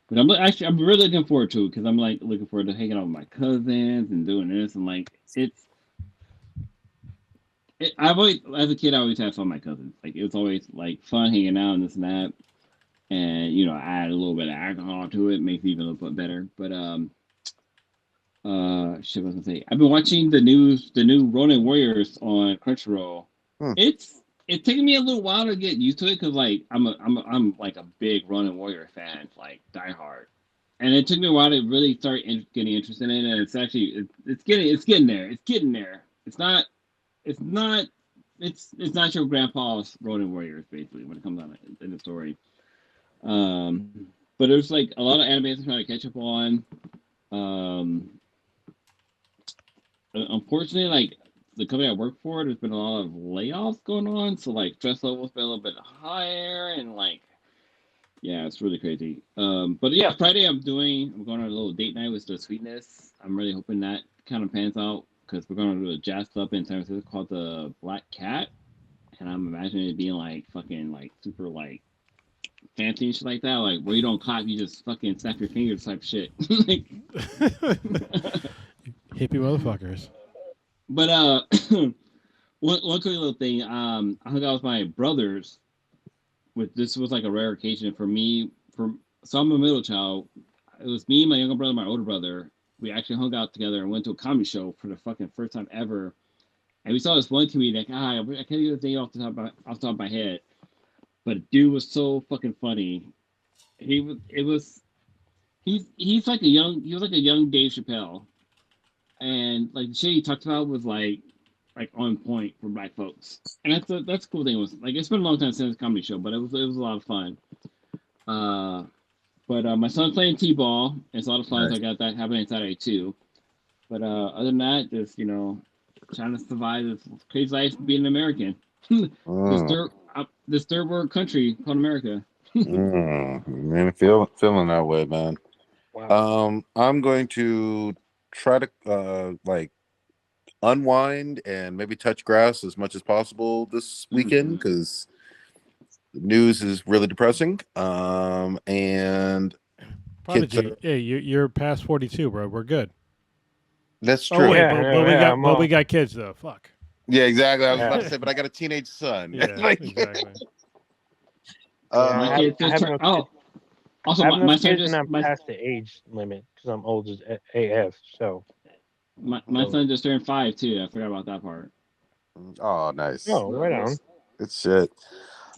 but I'm really looking forward to it because I'm like looking forward to hanging out with my cousins and doing this and like I've always, as a kid, I always had fun with my cousins. Like it was always like fun hanging out and this and that, and add a little bit of alcohol to it, makes it even a little bit better. But shit, what was I gonna say? I've been watching the new Ronin Warriors on Crunchyroll. It's taking me a little while to get used to it because like I'm like a big Ronin Warrior fan, like diehard. and it took me a while to really start getting interested in it. And it's actually it's getting there. It's getting there. It's not it's not your grandpa's Ronin Warriors basically when it comes on in the story. But there's like a lot of animes I'm trying to catch up on. Unfortunately, like the company I work for, there's been a lot of layoffs going on, so like stress levels been a little bit higher, and like yeah, it's really crazy. But yeah, Friday I'm going on a little date night with the Sweetness. I'm really hoping that kind of pans out because we're going to do a jazz club in San Francisco called the Black Cat, and I'm imagining it being like fucking like super like fancy and shit like that, like where you don't clap, you just fucking snap your fingers type shit. Like, Hippie motherfuckers. but one quick little thing. I hung out with my brothers. This was like a rare occasion for me. So I'm a middle child. It was me, my younger brother, my older brother. We actually hung out together and went to a comedy show for the fucking first time ever. And we saw this one comedian. I can't get the thing off the top of my head. But dude was so fucking funny. He's like a young Dave Chappelle, and like the shit he talked about was like on point for black folks, and that's a cool thing. It was like it's been a long time since a comedy show, but it was a lot of fun. But my son's playing t-ball. It's a lot of fun. Nice. So I got that happening Saturday too. But other than that, just trying to survive this crazy life being an American. This third world country called America. Man, feeling that way, man. Wow. I'm going to try to like unwind and maybe touch grass as much as possible this weekend because the news is really depressing. And Prodigy, hey, you're past 42, bro. We're good. that's true. Oh wait, Yeah, but we got kids though. Fuck. Yeah, exactly. I was about Yeah. to say, but I got a teenage son. Yeah, Like, exactly. My I kid have just no turned. Oh, also I have no my son kids just and I'm past the age limit because I'm old as AF. So. my son just turned 5 too. I forgot about that part. oh, nice. Oh, right on. It's shit.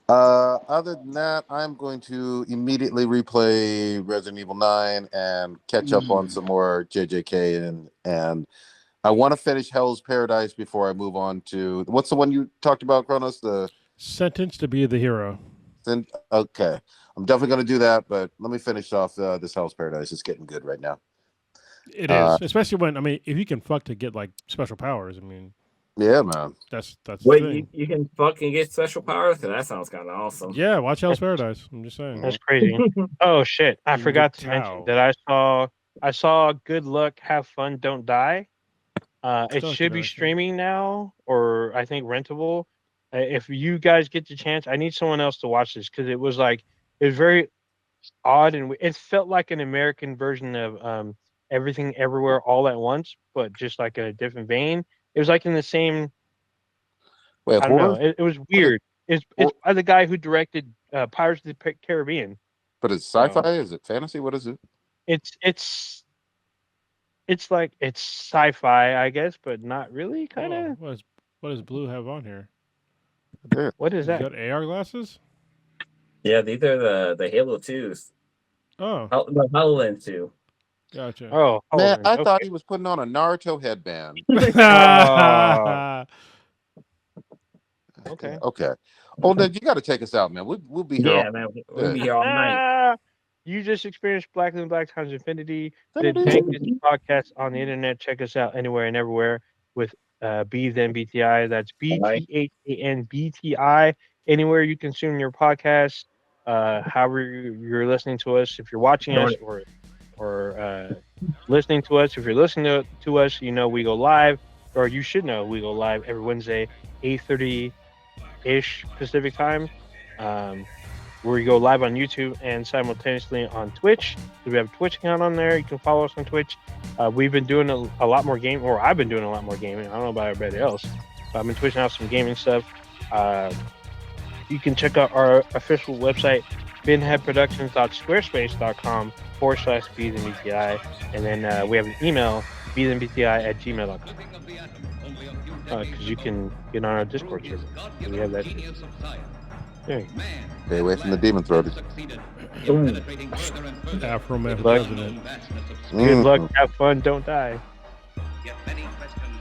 Other than that, I'm going to immediately replay Resident Evil 9 and catch up on some more JJK and I want to finish Hell's Paradise before I move on to what's the one you talked about, Kronos? The Sentence to be the hero. okay. I'm definitely going to do that, but let me finish off this Hell's Paradise. It's getting good right now. It is, especially when if you can fuck to get like special powers. I mean, yeah, man. That's Wait, the thing. you can fucking get special powers? Because that sounds kind of awesome. Yeah, watch Hell's Paradise. I'm just saying. That's crazy. Oh shit! I You forgot get to mention cow. that I saw Good Luck, Have Fun, Don't Die. It Still should could be actually. streaming now, or I think rentable. If you guys get the chance, I need someone else to watch this because it was very odd and it felt like an American version of Everything Everywhere All at Once, but just like in a different vein. It was like in the same. Wait, I don't know. horror? It was weird. It's by the guy who directed Pirates of the Caribbean. But it's sci-fi? Is it fantasy? What is it? It's like it's sci-fi, I guess, but not really. Kind of. Oh, what does Blue have on here? Yeah. What is You that? got AR glasses? Yeah, these are the Halo 2s. Oh, The HoloLens 2. gotcha. Oh, Man, hold on. I Okay. thought he was putting on a Naruto headband. Okay. Okay. Oh, then you got to take us out, man. We'll be here. Yeah, man, we'll be here all night. You just experienced Black and Black times Infinity, the dankest podcast on the internet. Check us out anywhere and everywhere with B then BTI. That's BTHANBTI. Anywhere you consume your podcast, however you're listening to us. If you're watching us or listening to us, if you're listening to us, you know we go live, or you should know we go live every Wednesday, 8:30-ish Pacific time. Where you go live on YouTube and simultaneously on Twitch. We have a Twitch account on there. You can follow us on Twitch. We've been doing a lot more gaming, or I've been doing a lot more gaming. I don't know about everybody else, but I've been twitching out some gaming stuff. You can check out our official website, binheadproductions.squarespace.com/BThenBTI. And then we have an email, BThenBTI@gmail.com. Because you can get on our Discord server. We have that. Okay. Stay away from the demon throated. Afro man Luck. president. Good luck. Have fun. Don't die. Yet many question